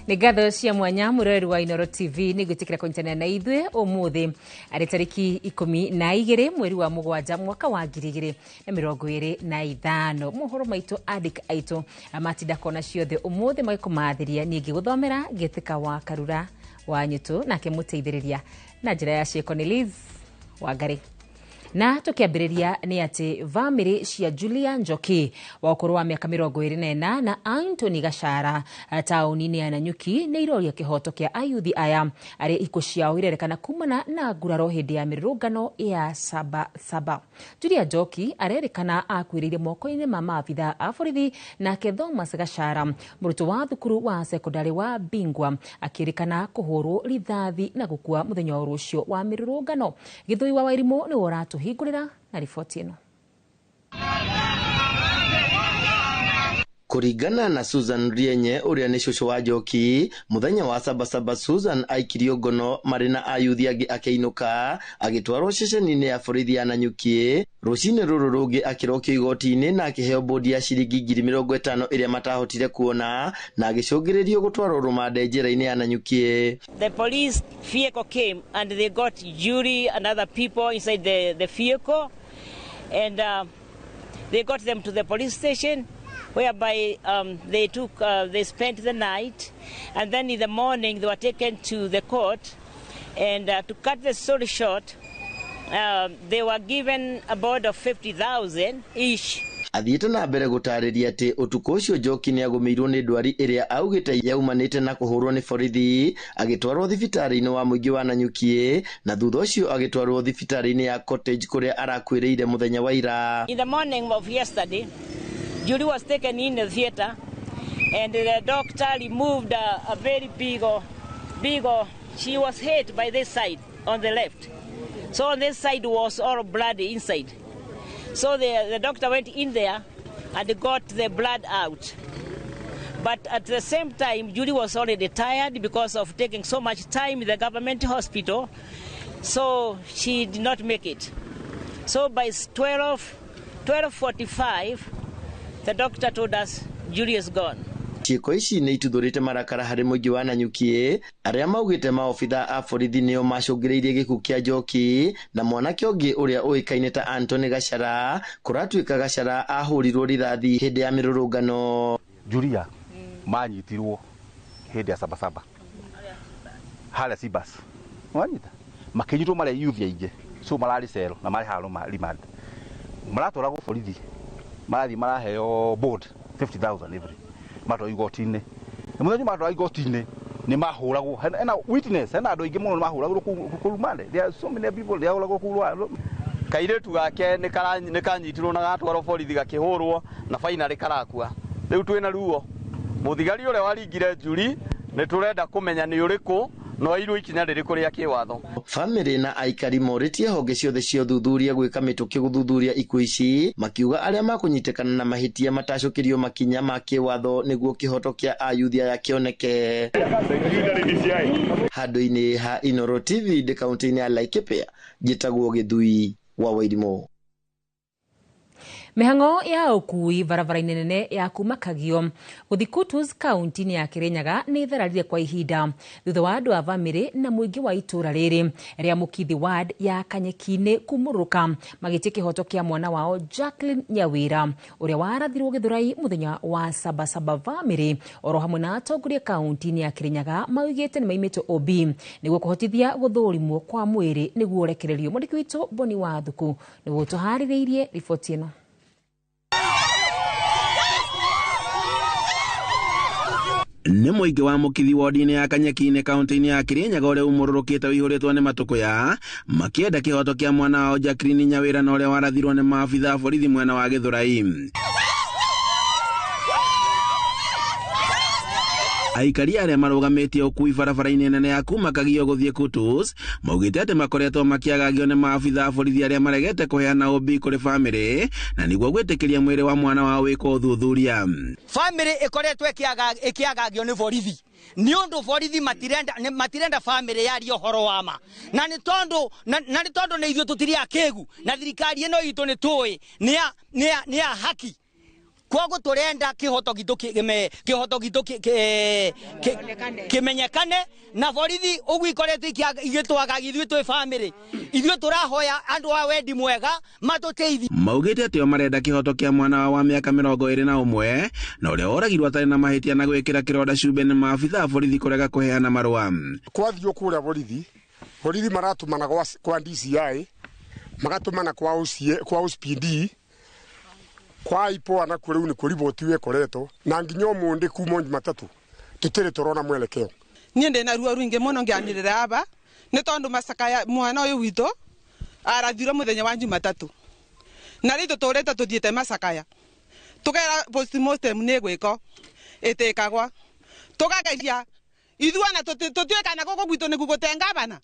Nĩ ngatho cia mwanya mũrori wa Inoro TV nĩ gwĩtĩkĩra kũnyitanĩra na ithuĩ ũmũthĩ arĩ tarĩki 12 mweri wa Mũgwanja mwaka wa 2025. Mohoro maitũ andĩka aitũ matinda kona ciothe ũmũthĩ magĩkũmathĩria niĩ ngĩgũthomera Ngĩtĩka wa Karura wa Nyũtũ nake mũteithĩrĩria na njĩra ya ciĩko nĩ Liz Wangari. Na tukiambĩrĩria nĩ atĩ family cia Julia Njoki wa ũkũrũ wa mĩaka 24 na Anthony Gachara taũni-inĩ ya Nanyuki nĩ iroria kĩhoto kĩa ayuthi aya arĩa ikuũ ciao irerekana kumana na nguraro hĩndĩ ya mĩrũrũngano ya Sabasaba. Julia Njoki arerĩkana akuĩrĩire moko-inĩ ma maabitha a borithi nake Thomas Gachara mũrutwo wa thukuru wa sekondari wa Bingwa akĩrĩkana kũhũrwo rithathi na gũkua mũthenya ũcio wa mĩrũrũngano. Gĩthũi wa Wairimũ nĩ woratu hingũrĩra na riboti ĩno. Kũringana na Susan Rienye ũrĩa nĩ cũcũ wa Njoki, mũthenya wa Sabasaba Susan aikirio ngono marĩ na ayuthi angĩ akĩinũka agĩtwarwo ceceni-inĩ ya borithi ya Nanyuki. Rũcinĩ rũrũ rũngĩ akĩrokio igoti-inĩ na akĩheo bodi ya ciringi 50,000 ĩrĩa matahotire kuona na agĩcũngĩrĩrio gũtwarwo rũmande njĩra-inĩ ya Nanyuki. The police vehicle came and they got Julie and other people inside the vehicle and they got them to the police station whereby they spent the night and then in the morning they were taken to the court and to cut the story short they were given a board of 50,000 each. Athiĩte na mbere gũtarĩria atĩ ũtukũ ũcio Njoki nĩ agũmĩirwo nĩ ndwari ĩrĩa augĩte yaumanĩte na kũhũrwo nĩ borithi agĩtwarwo thibitarĩ-inĩ wa mũingĩ wa Nanyuki na thutha ũcio agĩtwarwo thibitarĩ-inĩ ya Cottage kũrĩa arakuĩrĩire mũthenya wa ira. In the morning of yesterday Julie was taken in the theater and the doctor removed a very big, she was hit by this side on the left. So on this side was all bloody inside. So the doctor went in there and got the blood out. But at the same time, Julie was already tired because of taking so much time in the government hospital. So she did not make it. So by 12:45, the doctor told us Julie is gone. Ciĩko ici nĩ ituthũrĩte marakara harĩ mũingĩ wa Nanyuki arĩa maugĩte maobitha a borithi nĩo macũngĩrĩirie gĩkuũ kĩa Njoki na mwanake ũngĩ ũrĩa ũĩkaine ta Anthony Gachara kũratuĩka Gachara ahũrirwo rithathi hĩndĩ ya mĩrũrũngano. Julia manyitirwo hĩndĩ ya Sabasaba harĩa Sibas wanyita makĩnyitwo marĩa youth aingĩ so mararĩ cero na marĩ haro remand maratwaragwo borithi marathi maraheo board 50,000 every matwa igoti-inĩ mũthenya matwa igoti-inĩ nĩ mahũragwo hena witness hena andũ aingĩ mũno mahũragwo kurumande. There are so many people they ahũragwo kurwa kairĩtu gake nĩ kanyitirwo na gatwarwo borithi gakĩhũrwo na finally karakua. Rĩu twĩna ruo mũthigari ũrĩa waringire Julie nĩ tũrenda kũmenya nĩ ũrĩkũ no irwo ikinya rĩrĩkũ rĩa kĩwatho. Family na aikari morĩtie honge ciothe cia ũthuthuria gwĩka mĩtũkĩ gũthuthuria ikuũ ici makiuga arĩa makũnyitikana na mahĩtia matacũkĩrio makinya ma kĩwatho nĩguo kĩhoto kĩa ayuthi aya kĩoneke. Handũ-inĩ ha Inoro TV ndĩ kaunti-inĩ ya Laikipia njĩtagwo Gĩthui wa Wairimũ. Mĩhang'o ya ũkui barabara-inĩ nene ya kuma Kagio gũthi Kutus kaunti-inĩ ya Kirinyaga nĩ ithararire kwa ihinda thutha wa andũ a bamĩrĩ na mũingĩ wa itũra rĩrĩ rĩa Mũkithi ward ya Kanyeki-inĩ kumũrũka magĩtia kĩhoto kĩa mwana wao Jacqueline Nyawira ũrĩa warathirwo Gĩthũrai mũthenya wa Sabasaba. Bamĩrĩ oro hamwe na atongoria kaunti-inĩ ya Kirinyaga maugĩte nĩ maimĩte OB nĩguo kũhotithia gũthũrimwo kwa mwĩrĩ nĩguo ũrekererio. Mwandĩki witũ Boni wa Thuku nĩguo tũharĩrĩirie riboti ĩno. Nĩ mũingĩ wa Mũkithi ward-inĩ ya Kanyeki-inĩ kaunti-inĩ ya Kirinyaga ũrĩa umũrũrũkĩte wĩihũrĩtwo nĩ matũkũya makĩenda kĩhoto kĩa mwana wao Jacqueline Nyawira na ũrĩa warathirwo nĩ maabitha a borithi mwena wa Gĩthũrai. Aikari arĩa marũgamĩtie ũkui barabara-inĩ nene ya kuma Kagio gũthiĩ Kutus maugĩte atĩ makoretwo makĩagagio nĩ maabitha a borithi arĩa maregete kũheana OB kũrĩ bamĩrĩ na nĩguo gwĩtĩkĩria mwĩrĩ wa mwana wao wĩkwo ũthuthuria. Bamĩrĩ ĩkoretwo ĩkĩagagio nĩ borithi nĩ ũndũ borithi matirenda bamĩrĩ yaria ũhoro wa ma na nĩ tondũ nĩ ithuĩ tũtirĩ akĩgu na thirikari ĩno itũ nĩ tũĩ nĩ ya haki. Kwogo turenda kihoto gitu kimenyekane na borithi ugwikorete igitwaga githwe twe family ithwe turahoya andu a wendi mwega matuteithie. Maugite atio marenda kihoto kia mwana wa miaka 21 na uria oragirwo atari na mahitia na gwikira kironda cumbe ni maabitha a borithi kurega kuheana marua. Kwathio kuria borithi maratumana kwa DCI magatumana kwa OCPD kwa ipo ana kuri uni kuri botiwe koreto na nginyo munde kuma Jumatatu tutire torona mwelekeo. Nie ndena ruo ruinge muno ngianirira aba ni tondu masakaya mwana uyu wito arathira muthenya wa Jumatatu na rito toreta tuthiete masakaya tukera postmortem ni gwiko itikagwa tugageria ithuana tutwekana goko gwito ni gugutenga bana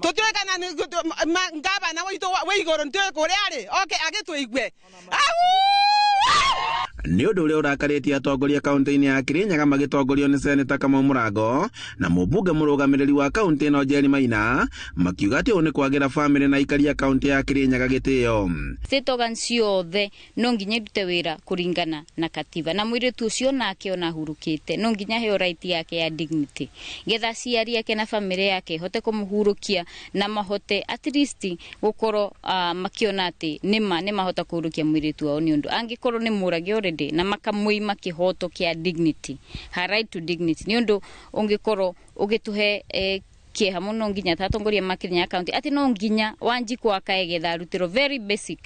tutwekana ni ngabana wito we igoro ntwe kuri ari okay agitwigwe Ni undu uria urakaritie atongoria kaunti-ini ya Kirinyaga magitongorio ni Seneta Kamau Murango na mubunge murugamiriri wa kaunti ino Jerry Maina makiuga ati ni kwagira family na ikaria kaunti ya Kirinyaga gitio. Setogan ciothe no nginya irute wira kuringana na katiba na mwiritu ucio nake ona hurukite no nginya heo right yake ya dignity getha ciari yake na family yake hote kumuhurukia na mahote at least gukoro makiona ati nima hota kuhurukia mwiritu wao ni undu angikoro ni muragi already na makamuima kihoto kia dignity ha right to dignity ni undu ungikoro ugituhe kieha muno nginya tatongoria makinya county ati no nginya wanji kwa kaegetha rutiro very basic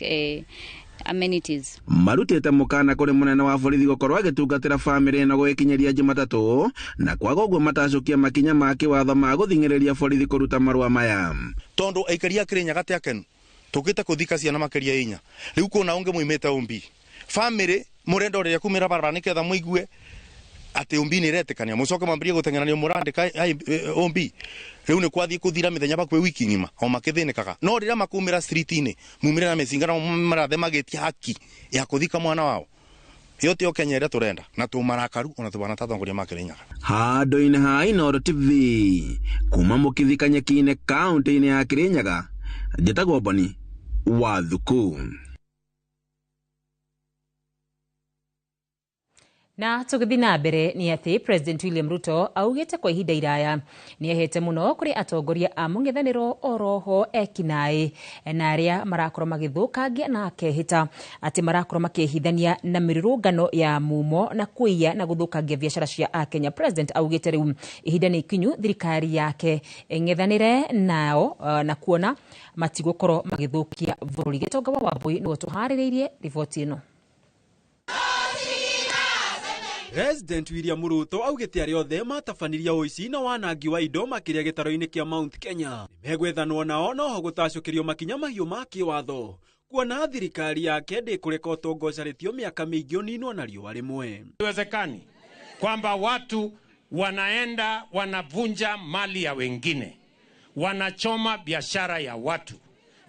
amenities. Marutete mukana kuri munene wa borithi gukorwa agitungatira family ino gwikinyeria Jumatatu na kwaga uguo matacukia makinya ma kiwatho ma guthingiriria borithi kuruta marua maya tondu aikaria Kirinyaga tiakenu tukite kuthika ciana makiria inya riu kuna unge muimete umbi family murenda uria kumira barabara niketha muigue ati umbi ni retekania mucoke mambirie gutengerania murandika umbi riu ni kwathie kuthira mithenya bakwe wiki ngima o makithinikaga no rira makumira street-ini mumire na mecinga na marathe magitia haki ya kuthika mwana wao yote okenyere turenda na tumarakaru ona tubana tatongoria makirinyaga handu-ini ha Inooro TV kuma mukithikanya kine kaunti-ini ya Kirinyaga njitagwo Boni wa Thuku. Na tugithi na mbere ni ati President William Ruto augite kwa ihinda iraya ni ehete muno kuri atongoria a mung'ethaniro oroho ekinai na aria marakorwo magithukangia na akehita ati marakorwo makihithania na mirurungano ya mumo na kuiya na guthukangia biashara cia Kenya. President augite riu ihinda ni ikinyu thirikari yake ng'ethanire nao na kuona matigukorwo magithukia bururi. Gitonga wa Wambui no tuhaririirie riboti ino. President William Ruto augite aria othe matabaniria uici na wanangi wa indo makiria gitaro-ini kia Mount Kenya nimegwethanwo nao noho gutacukirio makinya mahiu ma kiwatho kuona thirikari yake ndikureka utongocaritio miaka mingi uninwo na riua rimwe. Iwezekani kwamba watu wanaenda wanavunja mali ya wengine, wanachoma biashara ya watu,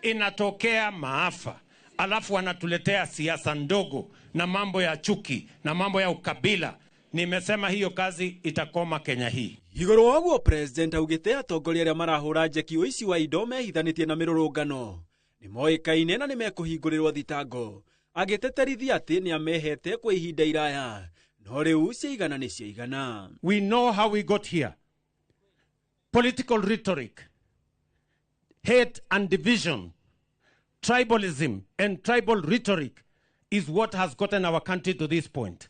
inatokea maafa, alafu wanatuletea siasa ndogo na mambo ya chuki na mambo ya ukabila. Nimesema hiyo kazi itakoma Kenya hii. Igoro waguo President augite atongoria aria marahura njeki uici wa indo mehithanitie na mirurungano ni moikaine na nimekuhingurirwo thitango. Agiteterithia ati ni amehete kwa ihinda iraya no riu ciigana ni ciigana. We know how we got here. Political rhetoric, hate and division, tribalism and tribal rhetoric is what has gotten our country to this point.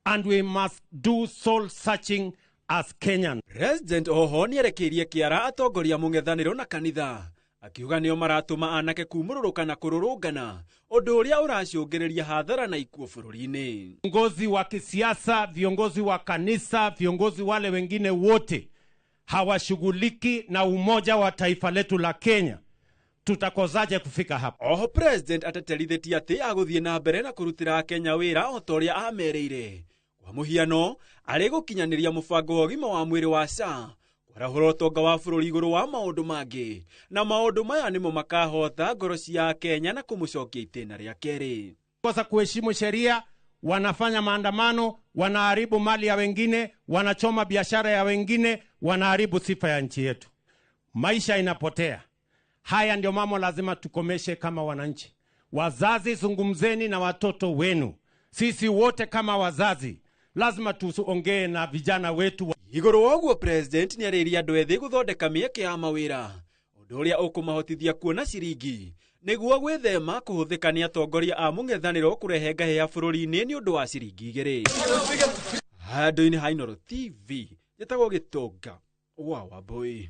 And we must do soul searching as Kenyan. President oho ni erekerie kiara atongoria mung'ethaniro na kanitha akiuga nio maratuma anake kumururuka na kururungana undu uria uracungiriria hathara na ikuo bururi-ini. Viongozi wa kisiasa, viongozi wa kanisa, viongozi wale wengine wote hawashughuliki na umoja wa taifa letu la Kenya. Tutakozaje kufika hapa? Oho President ateterithitie ati aguthie na mbere na kurutira Kenya wira otoria amereire. Kwa muhiano ari gukinyaniria mubango wa gima wa mwiri wa SHA kwarahura utonga wa bururi iguru wa maundu mangi na maundu maya nimo makahota ngoro cia Kenya na kumucokia itena ria keri. Kosa kuheshimu sheria, wanafanya maandamano, wanaharibu mali ya wengine, wanachoma biashara ya wengine, wanaharibu sifa ya nchi yetu. Maisha inapotea. Haya ndio mambo lazima tukomeshe kama wananchi. Wazazi, zungumzeni na watoto wenu. Sisi wote kama wazazi lazima tuongee na vijana wetu. Iguru woguo president ni ariria andu ethi guthondeka mieke ya mawira undu uria ukumahotithia kuona ciringi niguo gwithema kuhuthika ni atongoria a mung'ethaniro kurehe ngahe ya bururi-ini ni undu wa ciringi igiri. Handu-ini ha Inooro TV njitagwo Gitonga wa Wambui.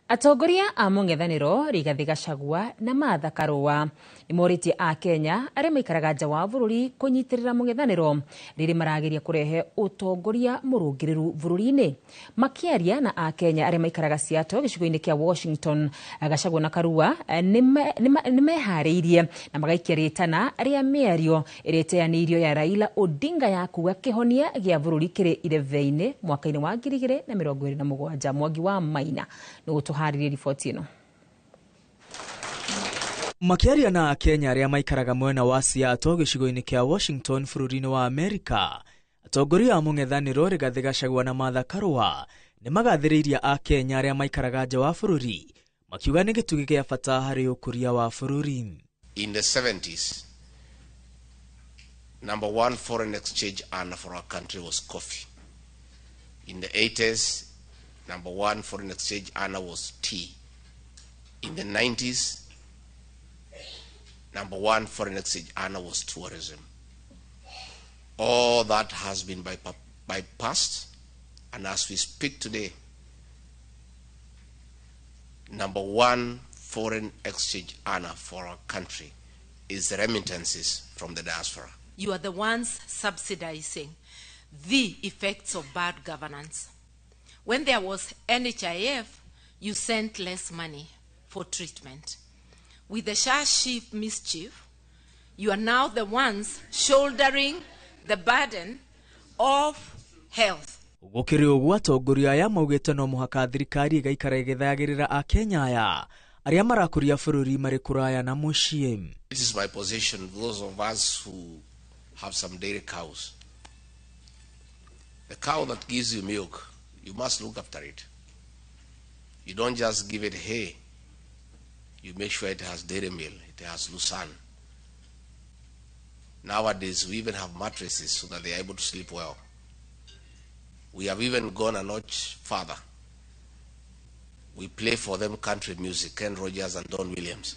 Atongoria a mung'ethaniro Rigathi Gachagua na Martha Karua nimoritie a Kenya aria maikaraga nja wa bururi kunyitirira mung'ethaniro riri marageria kurehe utongoria murungiriru bururi-ini. Makiaria na a Kenya aria maikaraga Seattle gicigo-ini kia Washington, Gachagua na Karua nimehariirie na magaikia ritana aria miario iriteaniirio ya Raila Odinga ya kuga kihonia gia bururi kiri ireve-ini mwaka-ini wa 2027. Mwangi wa Maina no tuharire ripoti ino. Makiaria na Kenya aria maikaraga mwena wa Seattle gicigo-ini kia Washington bururi-ini wa Amerika, atongoria a mung'ethaniro Rigathi Gachagua na Martha Karua ni magathiriirie a Kenya aria maikaraga nja wa bururi makiuga ni gitugi gia bata hari ukuria wa bururi. In the 70s, number one foreign exchange earner for our country was coffee. In the 80s, number one foreign exchange earner was tea. In the 90s, number one foreign exchange earner was tourism. All that has been bypassed, and as we speak today, number one foreign exchange earner for our country is the remittances from the diaspora. You are the ones subsidizing the effects of bad governance. When there was NHIF, you sent less money for treatment. With the SHA-SHIF mischief, you are now the ones shouldering the burden of health. Gukiri uguo atongoria aya maugite no muhaka thirikari igaikara igithagirira a Kenya aya aria marakuria bururi mari kuraya na mucii. It is my position, those of us who have some dairy cows, the cow that gives you milk, you must look after it. You don't just give it hay. You make sure it has dairy meal, it has lucerne. Nowadays, we even have mattresses so that they are able to sleep well. We have even gone a notch further. We play for them country music, Ken Rogers and Don Williams,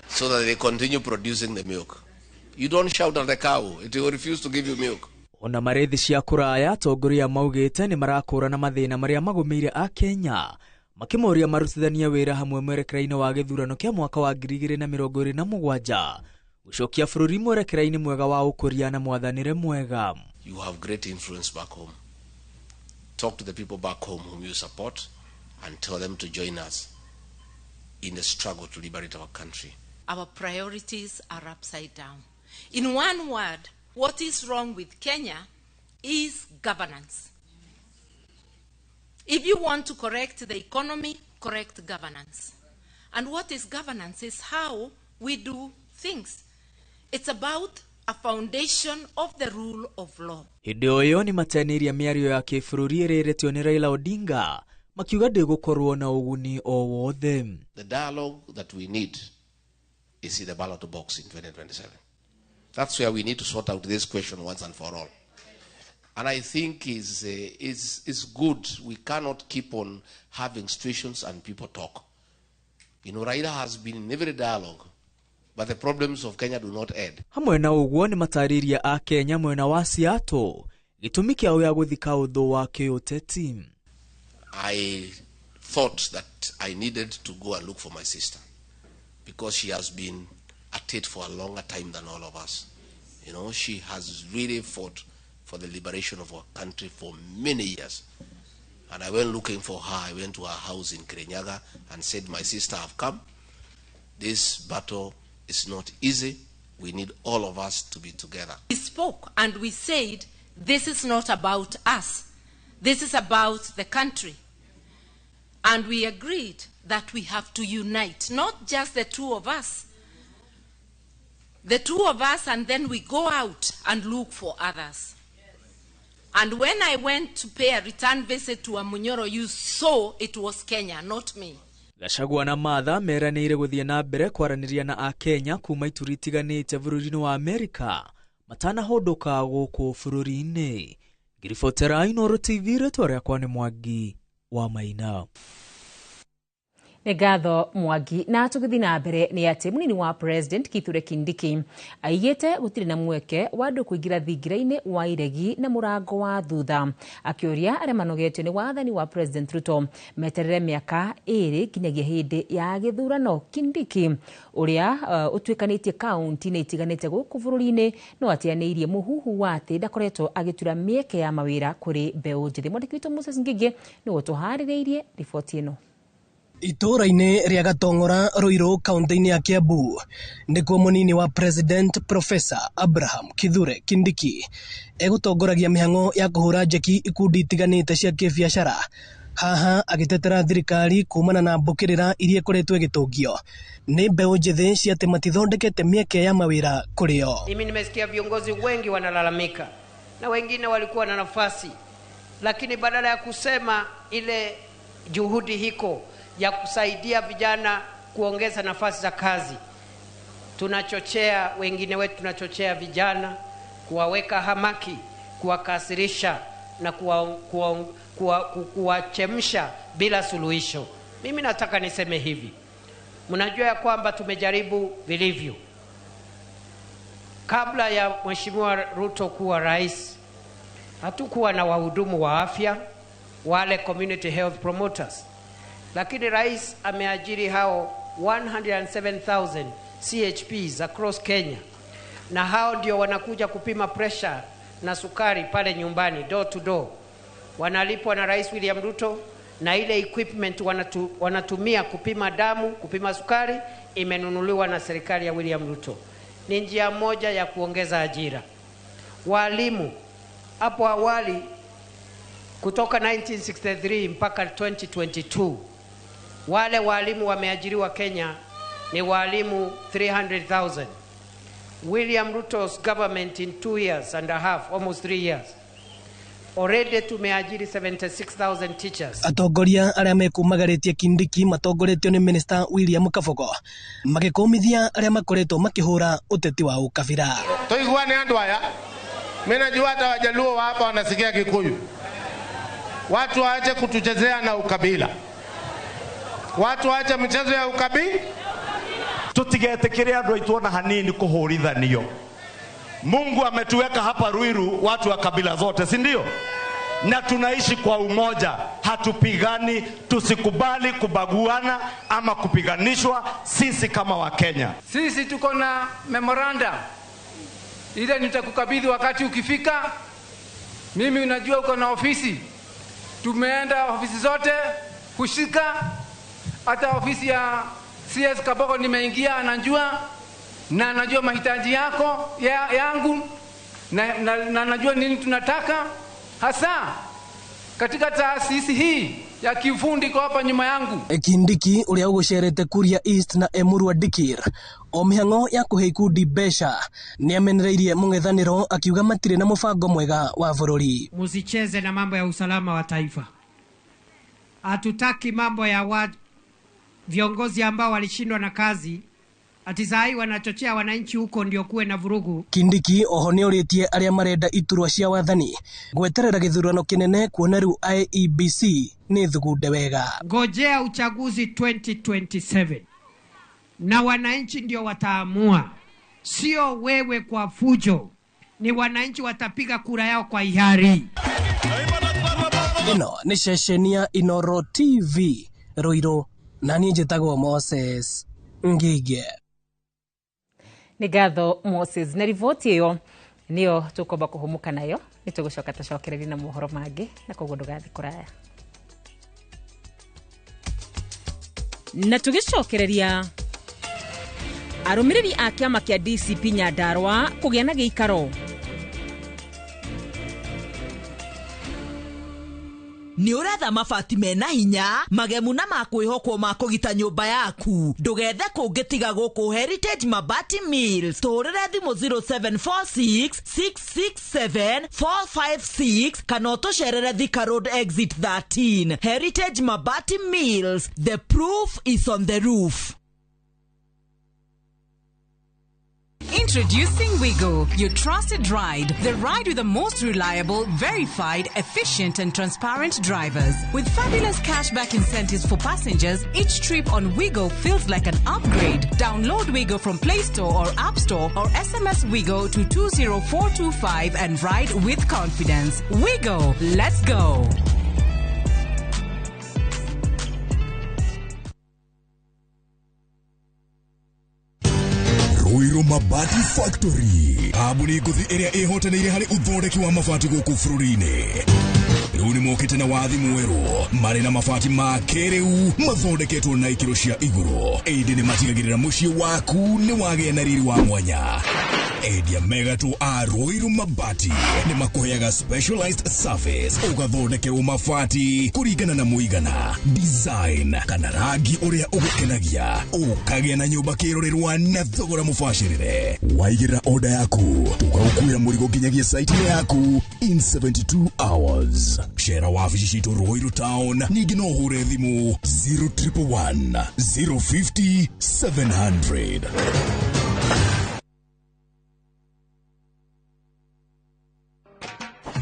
so that they continue producing the milk. You don't shout at the cow, it will refuse to give you milk. Ona marethi cia kuraya atongoria maugite ni marakura na mathina maria magumeire a Kenya makimoria marutithania wira hamwe mwerekera-ini wa githurano kia mwaka wa 2027 gucokia bururi mwerekera-ini mwega wa ukuria na mwathanire mwega. You have great influence back home. Talk to the people back home whom you support and tell them to join us in the struggle to liberate our country. Our priorities are upside down. In one word, what is wrong with Kenya is governance. If you want to correct the economy, correct governance. And what is governance is how we do things. It's about a foundation of the rule of law. Hindi oyo ni mataniria miario ya kibururi ireretio ni Raila Odinga makiuga ndigukorwo na uguni o wothe. The dialogue that we need is in the ballot box in 2027. That's where we need to sort out this question once and for all. And I think it's good. We cannot keep on having situations and people talk. You know, Raila has been in every dialogue, but the problems of Kenya do not end. Hamwe na uguo ni matariria a Kenya mwena wa Seattle gitumi kiao ya guthika uthu wa kiuteti. I thought that I needed to go and look for my sister because she has been at it for a longer time than all of us. You know, she has really fought for the liberation of our country for many years. And I went looking for her. I went to her house in Kirinyaga and said, my sister, I've come. This battle is not easy. We need all of us to be together. We spoke and we said, this is not about us. This is about the country. And we agreed that we have to unite, not just the two of us. The two of us, and then we go out and look for others. And when I went to pay a return visit to Amunyoro, you saw it was Kenya, not me. Gachagua na Martha meranĩire gũthiĩ na mbere kwaranĩria na Akenya kuma ituri itiganĩte bũrũri-inĩ wa Amerika matanahũndũka gũkũ bũrũri-inĩ. Ngiribotera Inooro TV, rĩtwa rĩakwa nĩ Mwangi wa Maina. Nĩ ngatho Mwangi. Na tũgĩthiĩ na mbere nĩ atĩ mũnini wa President Kithure Kindiki aigĩte gũtirĩ na mweke wa andũ kũingĩra thingira-inĩ wa iregi na mũrango wa thutha, akĩũria arĩa manogetio nĩ wathani wa President Ruto meterere mĩaka 2 nginyagia hĩndĩ ya gĩthurano. Kindiki ũrĩa ũtuĩkanĩtie kaunti-inĩ itiganĩte gũkũ bũrũri-inĩ no atianĩirie mũhuhu wa atĩ ndakoretwo agĩtura mĩeke ya mawĩra kũrĩ mbeũ njĩthĩ. Mwandĩki witũ Moses Ngigi nĩwe tũharĩrĩirie riboti ĩno. Itũra-inĩ rĩa Gatong'ora Ruiru kaunti-inĩ ya Kiambu nĩkuo mũnini wa President Professor Abraham Kithure Kindiki egũtongoragia mĩhang'o ya kũhũra njeki ikundi itiganĩte cia kĩbiacara, haha agĩtetera thirikari kumana na mbũkĩrĩra iria ikoretwo igĩtũngio nĩ mbeũ njĩthĩ cia atĩ matithondekete mĩeke ya mawĩra kũrĩ o. Mimi nimesikia viongozi wengi wanalalamika na wengine walikuwa na nafasi, lakini badala ya kusema ile juhudi hiko ya kusaidia vijana kuongeza nafasi za kazi, tunachochea wengine wetu, tunachochea vijana kuwaweka hamaki, kuwakasirisha na kuwachemsha bila suluhisho. Mimi nataka niseme hivi, mnajua ya kwamba tumejaribu vilivyo. Kabla ya Mheshimiwa Ruto kuwa rais, hatukuwa na wahudumu wa afya wale community health promoters, lakini rais ameajiri hao 107,000 CHPs across Kenya, na hao ndio wanakuja kupima pressure na sukari pale nyumbani door to door. Wanalipwa na Rais William Ruto, na ile equipment wanatumia kupima damu, kupima sukari imenunuliwa na serikali ya William Ruto. Ni njia moja ya kuongeza ajira. Walimu hapo awali kutoka 1963 mpaka 2022 wale walimu wameajiriwa Kenya ni walimu 300,000. William Ruto's government in 2 years and a half, almost 3 years, already tumeajiri 76,000 teachers. Atongoria arĩa mekumagarĩtie Kindiki matongoretio nĩ Minister William Kabogo magĩkũmithia arĩa makoretwo makĩhũra ũteti wa ukabira. Toiguane andũ aya, mimi najua hata Wajaluo hapa wanasikia Kikuyu. Watu waache kutuchezea na ukabila. Watu waache mchezo ya ukabila. Tutigetekere andũ aitũ na hanini kuhurithanio. Mungu ametuweka hapa Ruiru watu wa kabila zote, si ndio? Na tunaishi kwa umoja, hatupigani. Tusikubali kubaguana ama kupiganishwa sisi kama Wakenya. Sisi tuko na memoranda ile nitakukabidhi wakati ukifika. Mimi unajua uko na ofisi, tumeenda ofisi zote kushika, hata ofisi ya CS Kabogo nimeingia, anajua na anajua mahitaji yako yangu na najua nini tunataka hasa katika taasisi hii ya kifundi kwa hapa nyuma yangu. Kindiki uria ugucerete Kuria East na Emurua Dikir o mĩhang'o ya kũhe ikundi mbeca nĩ amenereirie mũng'ethanĩro akiuga matirĩ na mũbango mwega wa bũrũri. Musicheze na mambo ya usalama wa taifa. Hatutaki mambo ya viongozi ambao walishindwa na kazi atizai wanachochea wananchi huko ndio kuwe na vurugu. Kindiki oho nĩ ũrĩtie arĩa marenda iturwa cia wathani gweterera gĩthurano kĩnene kuona rĩu IEBC nĩ thugunde wega. Ngojea uchaguzi 2027 na wananchi ndio wataamua, sio wewe kwa fujo. Ni wananchi watapiga kura yao kwa hiari. Ino nĩ ceceni ya Inooro TV Ruiru, na niĩ njĩtagwo Moses Ngige. Nĩ ngatho Moses, na riboti ĩyo nĩyo tũkomba kũhũmũka nayo. Nĩ tũgũcoka tũcokererie na mohoro mangĩ, na koguo ndũgathiĩ kũraya. Na tũgĩcokereria arũmĩrĩri a kĩama kĩa DCP Nyandarua kũgĩa na gĩikaro. ni uretha mabati mena hinya magemu na makwihokwo ma kugita nyumba yaku ndugethe kungitiga guku Heritage Mabati Mills turire thimu 0746 667 456 kana utucerere Thika Road exit 13. Heritage Mabati Mills, the proof is on the roof. Introducing Wigo, your trusted ride. The ride with the most reliable, verified, efficient and transparent drivers. With fabulous cashback incentives for passengers, each trip on Wigo feels like an upgrade. Download Wigo from Play Store or App Store or SMS Wigo to 20425 and ride with confidence. Wigo, let's go. Ruiru Mabati Factory. Kabuni nguthi iria ihotanire hari uthondeki wa mabati guku bururi-ini. Riu ni mokite na wathi mweru mari na mabati ma kiriu mathondeketwo na ikiro cia iguru. Indi ni matigagirira mucii waku ni wagia na riri wa mwanya. Endia megatu a Ruiru Mabati ni makuheaga specialized service ugathondekerwo mabati kuringana na muigana, design kana rangi uria ugukenagia, ukagia na nyumba kirorerwa na thogora mubashirire. Waigirira order yaku tugagukuira murigo nginyagia site yaku in 72 hours. Shera wabici citu Ruiru Town ningi no hure thimu 0111 050 700.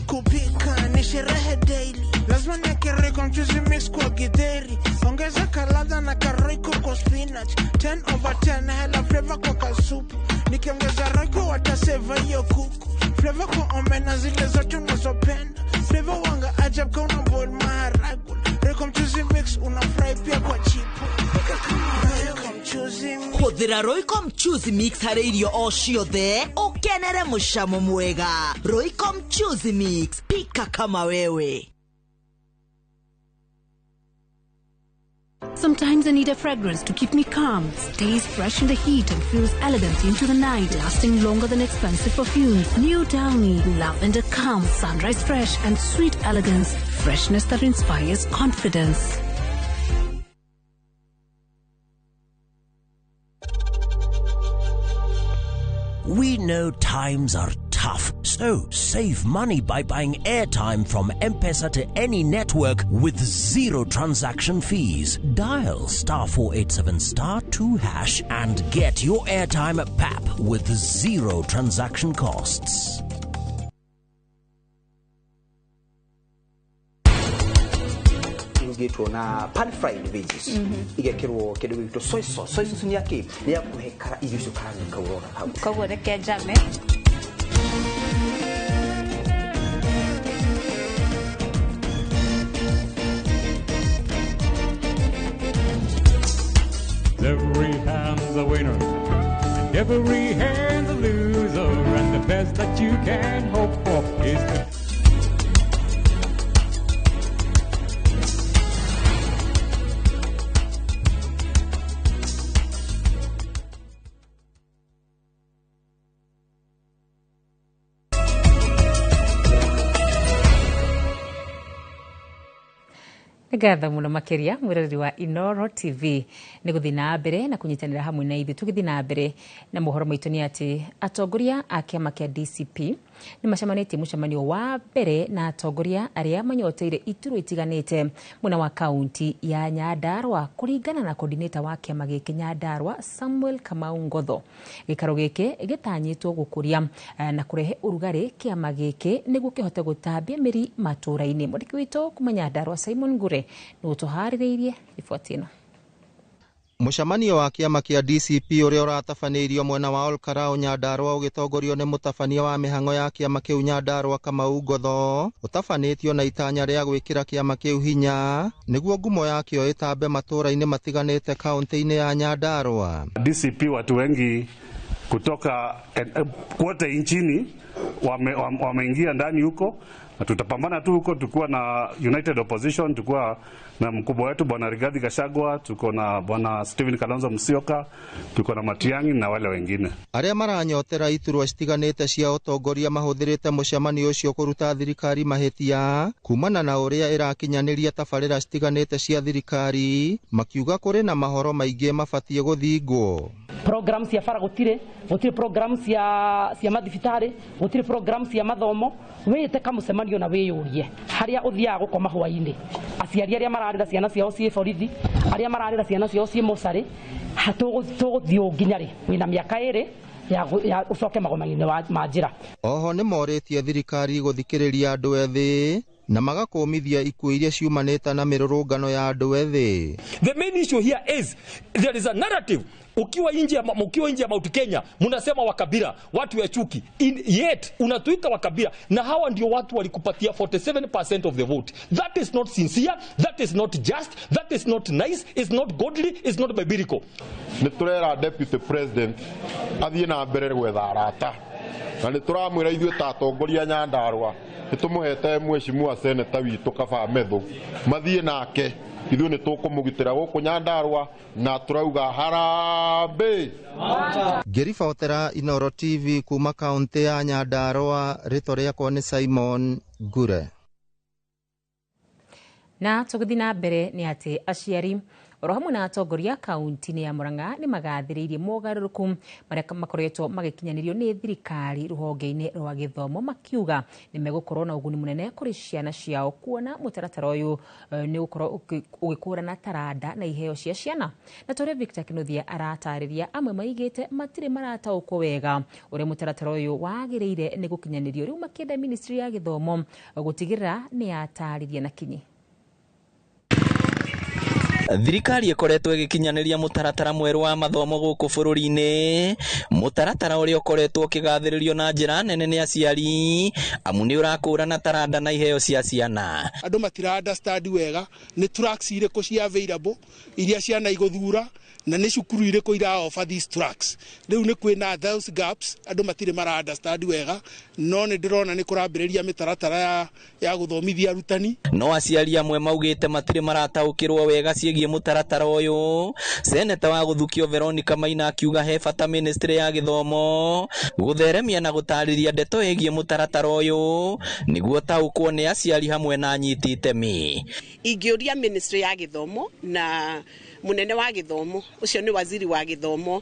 Kupika ni sherehe daily, lazima niweke kwa mchuzi mix kwa githeri, ongeza kalada na karoiko kwa spinach, 10/10 hela flavor kwa kasupu, nikiongeza roiko wataseva hiyo kuku, flavor kwa omena zile zote unazopenda, flavor wanga ajab kwa una boil maharagwe, roiko mchuzi mix unafry pia kwa chipu, pika kama roiko mchuzi mix. Huthira Royco Mchuzi Mix hari irio o ciothe ukenere mucamo mwega. Royco Mchuzi Mix, pika kama wewe. Sometimes I need a fragrance to keep me calm, stays fresh in the heat and feels elegant into the night, lasting longer than expensive perfumes. New Downy, lavender calm, sunrise fresh and sweet elegance, freshness that inspires confidence. We know times are tough, so save money by buying airtime from M-Pesa to any network with zero transaction fees. Dial *487*2# and get your airtime PAP with zero transaction costs. Getwo na pan fried veggies igekirwo kindu gito soy sauce ni yake ni ya kuhekara irisho kana kaurora hau Koguo reke njame. Every hand's a winner, and every hand's a loser, and the best that you can hope for is to Ngatha muno makiria mwirori wa Inoro TV ni guthi na mbere na kunyitanira hamwe na ithu tugithi na mbere na mohoro maitu ni ati atongoria a kiama kia DCP ni macamanĩtie mũcemanio wa mbere na atongoria arĩa manyoteire iturwa itiganĩte mwena wa kaunti ya Nyandarua kũringana na coordinator wa kiama gĩkĩ Nyandarua Samuel Kamau Ngotho. Gĩkaro gĩkĩ gĩtanyĩtwo gũkũria na kũrehe ũrugarĩ kiama gĩkĩ nĩguo kĩhote gũtambia mĩri matũra-inĩ. Mwandĩki witũ kuma Nyandarua Simon Ngure nĩ ũtũharĩrĩirie riboti ĩno. Mũcemanio wa kiama kia DCP ũrĩa ũratabanĩirio mwena wa Olkarau Nyandarua ũgĩtongorio nĩ mũtabania wa mĩhang'o ya kiama kĩu Nyandarua Kamau Ngotho ũtabanĩtio na itanya rĩa gwĩkĩra kiama kĩu hinya nĩguo ngumo yakĩo ĩtambe matũra-inĩ matiganĩte kaunti-inĩ ya Nyandarua. DCP watu wengi kutoka kote nchini wameingia ndani huko, na tutapambana tu huko. Tukuwa na United Opposition, tukuwa na mkubwa wetu Bwana Rigathi Gachagua, tuko na Bwana Stephen Kalonzo Musyoka, tuko na Matiang'i na wale wengine. Aria maranyotera iturwa citiganite cia utongoria mahuthirite mucemanio ucio kuruta thirikari mahitia kumana na uria irakinyaniria tabarira citiganite cia thirikari, makiuga kuri na mahoro maingi mabatie guthingwo. Programs ya fara gutire programs ya mathibitari, gutire programs ya mathomo. Wete kama mucemanio na wiyurie haria uthia gukoma hwaini, aciari aria mararira ciana ciao cie borithi, aria mararira ciana ciao cie mosari, hatuguthio nginyari wina miaka iri ya ucoke magomani ma njira. Oho ni moritie thirikari guthikiriria andu ethi na magakomithia ikuo iria ciumanite na mirurungano ya andu ethi. The main issue here is there is a narrative. Ukiwa nje ya Mount Kenya mnasema wakabila, watu ya chuki, yet unatuita wakabila, na hawa ndio watu walikupatia 47% of the vote. That is not sincere, that is not just, that is not nice, it's not godly, it's not biblical. Niturera deputy president athie na mbere gwetha arata, na nituramwira ithuĩ ta atongoria Nyandarua nitumuhete mheshimiwa senator witu Kaba Methu mathie nake ithuĩ nĩ tũkũmũgitĩra gũkũ Nyandarua na turauga harambe. Ngĩribotera Inooro TV kuma kaunti ya Nyandarua, rĩtwa rĩakwa nĩ Simon Ngure. Na tũgĩthiĩ na mbere nĩ atĩ aciari oro hamwe na atongoria kaunti-inĩ ya Murang'a nĩ magathĩrĩirie mogarũrũku marĩa makoretwo magĩkinyanĩrio nĩ thirikari rũhonge-inĩ rwa gĩthomo, makiuga nĩ megũkorwo na ũguni mũnene kũrĩ ciana ciao, kuona mũtaratara ũyũ nĩ ũgũkorwo ũgĩkũrana taranda na iheo cia ciana. Na tũrĩa Victor Kĩnuthia aratarĩria, amwe maigĩte matirĩ marataũkwo wega ũrĩa mũtaratara ũyũ wagĩrĩire nĩ gũkinyanĩrio, rĩu makĩenda ministry ya gĩthomo gũtigĩrĩra nĩ yatarĩria na kinyi. Thirikari ikoretwo igikinyaniria mutaratara mweru wa mathomo guku bururi-ini, mutaratara uria ukoretwo ukigathiririo na njira nene ni aciari, amu ni urakũrana taranda na iheo cia ciana. Andu matira understand wega ni tracks iriko cia available iria ciana iguthura na ni cukuru iriko ira offer these tracks. Riu ni kwina those gaps, andu matire mara understand wega, no ni ndirona ni kurambiriria mitaratara ya guthomithia arutani. No aciari amwe maugite matire marataukirwo wega ciegie mutaratara uyu. Seneta wa Guthukio Veronica Maina akiuga he bata ministry ya githomo gutheremia na gutariria ndeto egie mutaratara uyu niguo taukwo ni aciari hamwe na anyiti itemi. Ingĩũria ministry ya githomo na munene wa githomo ucio ni waziri wa githomo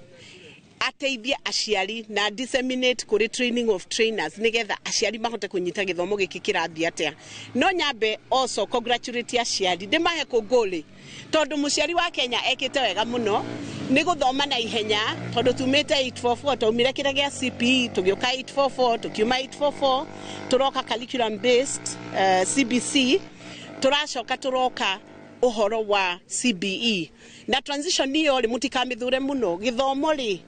ateithie aciari na disseminate kuri training of trainers nigetha aciari mahote kunyita githomo giki kirathia atia. No nyambe also congratulate aciari ndimahe kunguli tondu muciari wa Kenya ekite wega muno ni guthoma na ihenya tondu tumite 844 taumire kira gia CPE tugioka 844 tukiuma 844 turoka curriculum based CBC turacoka turoka uhoro wa CBE na transition niyo ri mutikamithura muno githomo ri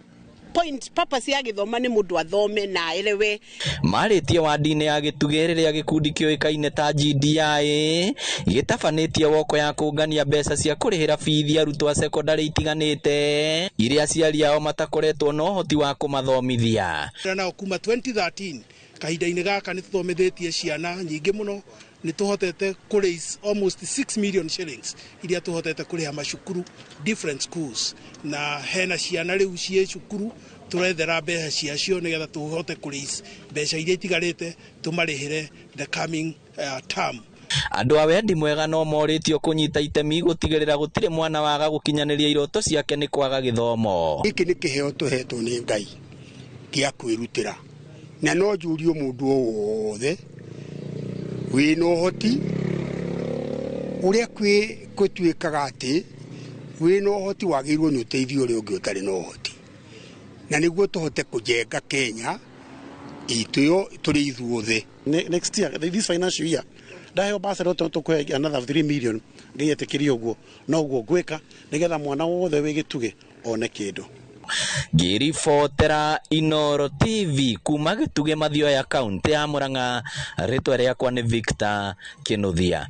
point purpose ya githoma ni mundu athome na elewe. Maritie wadi-inĩ ya gĩtugĩ rĩrĩa gĩkundi kĩoĩkaine ta GDI gĩtabanĩtie woko ya kũngania mbeca cia kũrĩhĩra bithi arutwo a secondary itiganĩte iria aciari ao matakoretwo na ũhoti wa kũmathomithia. Na kuma 2013 kahinda-inĩ gaka nĩ tũthomithĩtie ciana nyingĩ mũno, ni tuhotete kuraise almost 6 million shillings iria tuhotete kuriha macukuru different schools, na hena ciana riu cie cukuru turethera mbeca ciacio nigetha tuhote kuraise mbeca iria itigarite tumarihire the coming term. Andu a wendi mwega no moritio kunyita itemi gutigirira gutire mwana waga gukinyaniria iroto ciake ni kwaga githomo. Iki ni kiheo tuhetwo ni Ngai gia kwirutira na no jurio mundu wothe wina uhoti uria kwituikaga ati wina uhoti wagirwo ni uteithio uria ungi utari na uhoti, na niguo tuhote kujenga Kenya ituyo turi ithuothe. Next year, this financial year, ndaheo basari tukwe another 3 million ngiyetikiria uguo no uguo gwika nigetha mwana wothe wi gituge one kindu. Ngĩribotera Inooro TV kuma Gĩtugĩ Mathioya kaunti ya Murang'a, rĩtwa rĩakwa nĩ Victor Kĩnuthia.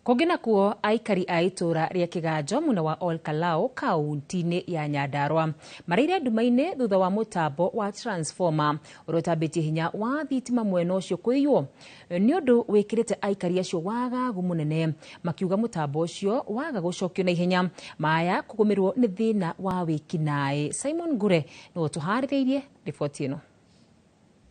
Kongena kuo aikari a itura ria Kiganjo muna wa Olkalao kaunti-ini ya Nyandarua marire ndumaine thutha wa mutambo wa transformer urotambitie hinya wa thitima mwena ucio kuiywo ni undu wikirite aikari acio wagagu munene makiuga mutambo ucio waga gucokio na ihenya maya kugumirwo ni thina wa wikinae. Simon Ngure no tuhaririirie riboti ino.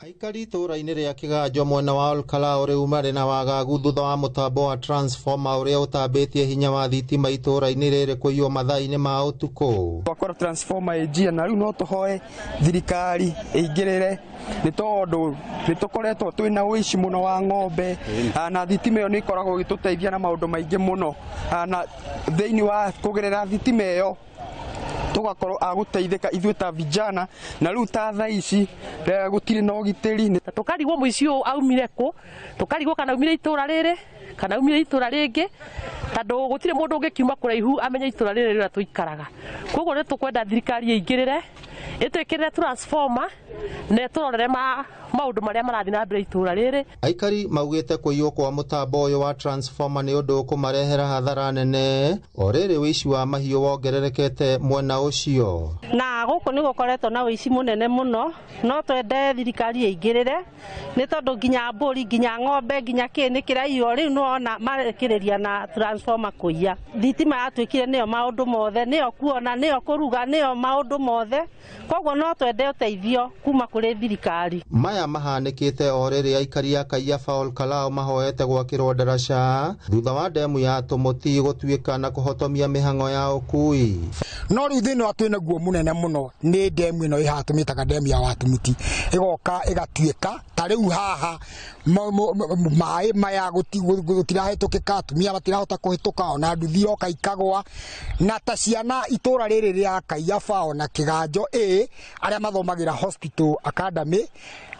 Aikari itura-ini ria Kiganjo mwena wa Olkalao riu mari na wagagu thutha wa mutambo wa transformer uria utambitie hinya wa thitima itura-ini riri kuiywo mathaa-ini ma utuku. Wakora transformer ejia na riu no tuhoe thirikari ingirire ni tondu nitukoretwo twina uici muno wa ng'ombe na thitima iyo ni ikoragwo gituteithia na maundu maingi muno na thiini wa kugerera thitima iyo tugakorwo aguteithika ithuĩ ta vijana na riu ta thaa ici gutiri na ugitiri tukarigwo muici uyu aumire ku tukarigwo kana aumire itura riri kana aumire itura ringi tondu gutire mundu ungikiuma kuraihu amenya itura riri rira tuikaraga koguo ni tukwenda thirikari ingirire itwikirire transformer ne turorere maundu maria marathi na mbere itura riri. Aikari maugite kuiywo kwa mutambo uyu wa transformer ni undu kumarehera hathara nene o riri wici wa mahiu wongererekete mwena ucio na guku ni gukoretwo na wici munene muno no twende thirikari ingirire ni tondu nginya mburi nginya ng'ombe nginya kini kiraio riu no ona marekiriria na transformer kuiya thitima yatwikire niyo maundu mothe niyo kuona niyo kuruga niyo maundu mothe koguo no twende uteithio kuma kuri thirikari. Maya mahanikite o riri aikari a Kaiafa Olkalao mahoete gwakirwo ndaraca thutha wa demu ya Tumuti gutuika na kuhotomia mihango ya ukui. No riu thina twina guo munene muno ni demu ino ihatumitaga demu ya Watumuti igoka igatuika ta riu haha mai maya gutirahetukika atumia batirahota kuhituka ona nduthi oka ikagwa na ta ciana itura riri ria Kaiafa ona Kiganjo aria mathomagira Hospital Academy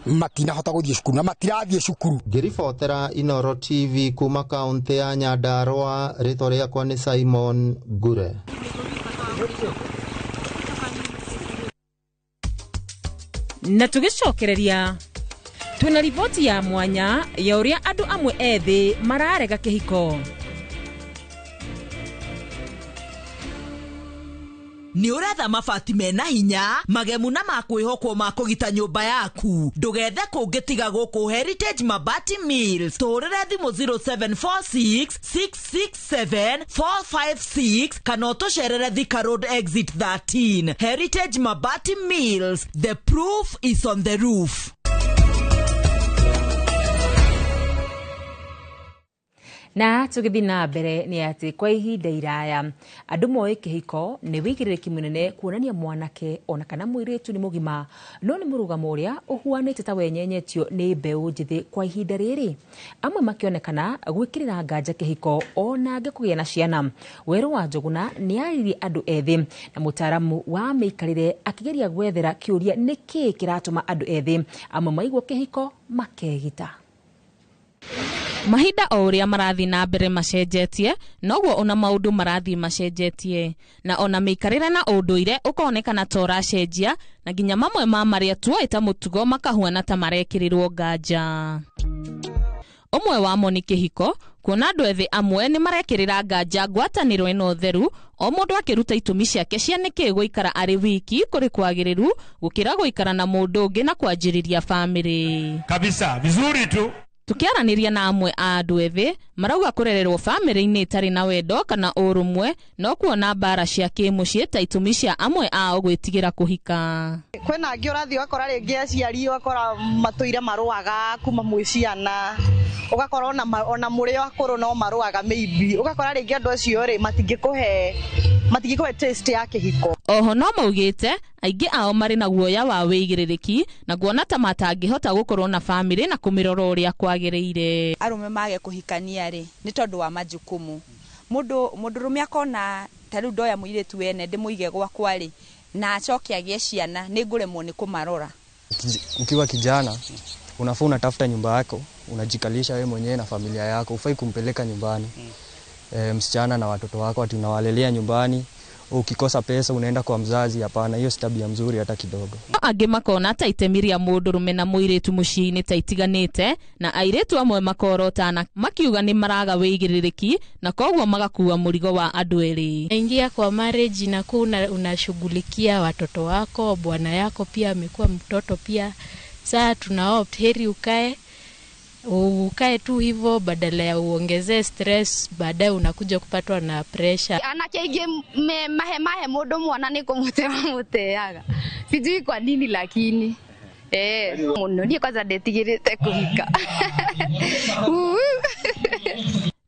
matinahota guthie cukuru na matirathie cukuru. Ngiribotera Inoro TV kuma kaunti ya Nyandarua, ritwa riakwa ni Simon Ngure. Na tugicokereria twina riboti ya mwanya ya uria andu amwe ethi mararega kihiko. Ni uretha mabati mena hinya magemu na makwihokwo ma kugita nyumba yaku ndugethe kungitiga guku Heritage Mabati Mills turire thimu 0746 667 456 kana utucerere Thika Road exit 13. Heritage Mabati Mills, the proof is on the roof. Na tugithi na mbere ni ati kwa ihinda iraya andu moe kihiko ni wigiriki munene kuonania mwanake ona kana mwiritu ni mugima no ni murugamo uria uhuanite ta wenyenyetio ni mbeu njithi kwa ihinda riri amwe makionekana gwikirira nganja kihiko ona ange kugia na ciana. Weru wa Njuguna ni ariri andu ethi na mutaramu wa miikarire akigeria gwethera kiuria niki kiratuma andu ethi amwe maigwo kihiko makegita. Mahinda o uria marathi na mbere macenjetie noguo ona maundu marathi macenjetie na ona miikarire na unduire ukonekana ta uracenjia na nginya mamwe ma maria tuoita mutugo makahuana ta marekirirwo nganja. Umwe wamo ni kihiko kuona andu ethi amwe ni marekirira nganja ngwataniro ino theru o mundu akiruta itumi ciake cia niki guikara ari wiki kuri kwagiriru gukira guikara na mundu ungi na kwanjiriria family kabisa vizuri tu. Tukiaraniria na amwe a andu ethi marauga kurererwo family-ini itari na wendo kana urumwe no kuona mbara cia kimucii ta itumi cia amwe ao gwitigira kuhika. Kwena angi urathi wakora ringi aciari wakora matuire maruaga kuma mwiciana ugakora ona muri akuru no maruaga maybe ugakora ringi andu acio ri matingikuhe taste ya kihiko. Oho no maugite aingi ao mari na guoya wa wigiririki na kuona ta matangihota gukorwo na family na kumirora uria kwagiriire. Arume mage kuhikania ri ni tondu wa majukumu mundurume akona tariu ndoya muiretu wene ndimuige gwakwa ri na acoke agie ciana ni nguremwo ni kumarora. Ukiwa kijana unafaa unatafuta nyumba yako unajikalisha wewe mwenyewe na familia yako, ufai kumpeleka nyumbani msichana na watoto wako ati unawalelea nyumbani ukikosa pesa unaenda kwa mzazi. Hapana, hiyo si tabia mzuri hata kidogo. Angĩ makona ta itemi rĩa mũndũrũme na mũirĩtu mũciĩ-inĩ ta itiganĩte, na airĩtu amwe makorotana makiuga nĩ maraga wĩigĩrĩrĩki na koguo magakua mũrigo wa andũ erĩ. Ingia kwa marriage na unashughulikia watoto wako, bwana yako pia amekuwa mtoto pia. Sasa tunaopt heri ukae tu hivyo badala ya uongezee stress, baadaye unakuja kupatwa na pressure. Anake ingi mahe mundu mwana ni kumutema muteaga. Sijui kwa nini lakini muno ni kwanza ndetigirite kuhika.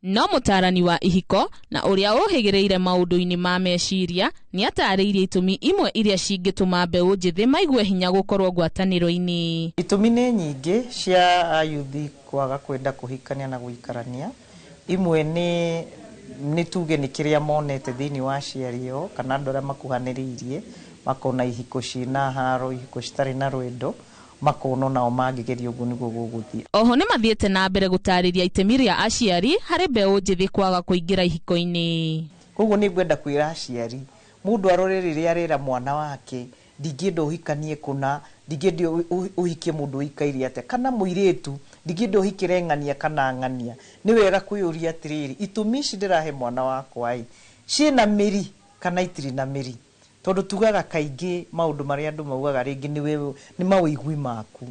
No mũtarani wa ihiko na ũrĩa ũhĩgĩrĩire maũndũ-inĩ ma meciria nĩ atarĩirie itũmi imwe iria cingĩtũma mbeũ njĩthĩ maigue hinya gũkorwo ngwatanĩro-inĩ. Itũmi nĩ nyingĩ cia ayuthi kwaga kwenda kũhikania na gũikarania. Imwe nĩ tuge nĩ kĩrĩa monete thĩinĩ wa aciari ao kana andũ arĩa makuhanĩrĩirie, makona ihiko ciĩna haro, ihiko citarĩ na rwendo, makono nao mangĩgeria ũguo nĩguo gũgũthiĩ. Oho nĩ mathiĩte na mbere gũtarĩria itemi rĩa aciari harĩ mbeũ njĩthĩ kwaga kũingĩra ihiko-inĩ. Koguo nĩ ngwenda kwĩra aciari, mũndũ arore rĩrĩa arera mwana wake, ndingĩenda ũhikanie kũna, ndingĩenda ũhikie mũndũ ũikaire atĩa, kana mũirĩtu ndingĩenda ũhikĩre ng'ania kana ng'ania. Nĩ wega kwĩyũria atĩrĩrĩ, itũmi ici ndĩrahe mwana wakwa ciĩna mĩri kana itirĩ na mĩri. Tondu tugaga kaingĩ maũndũ marĩa andũ maugaga rĩngĩ nĩ mawĩigwi maku,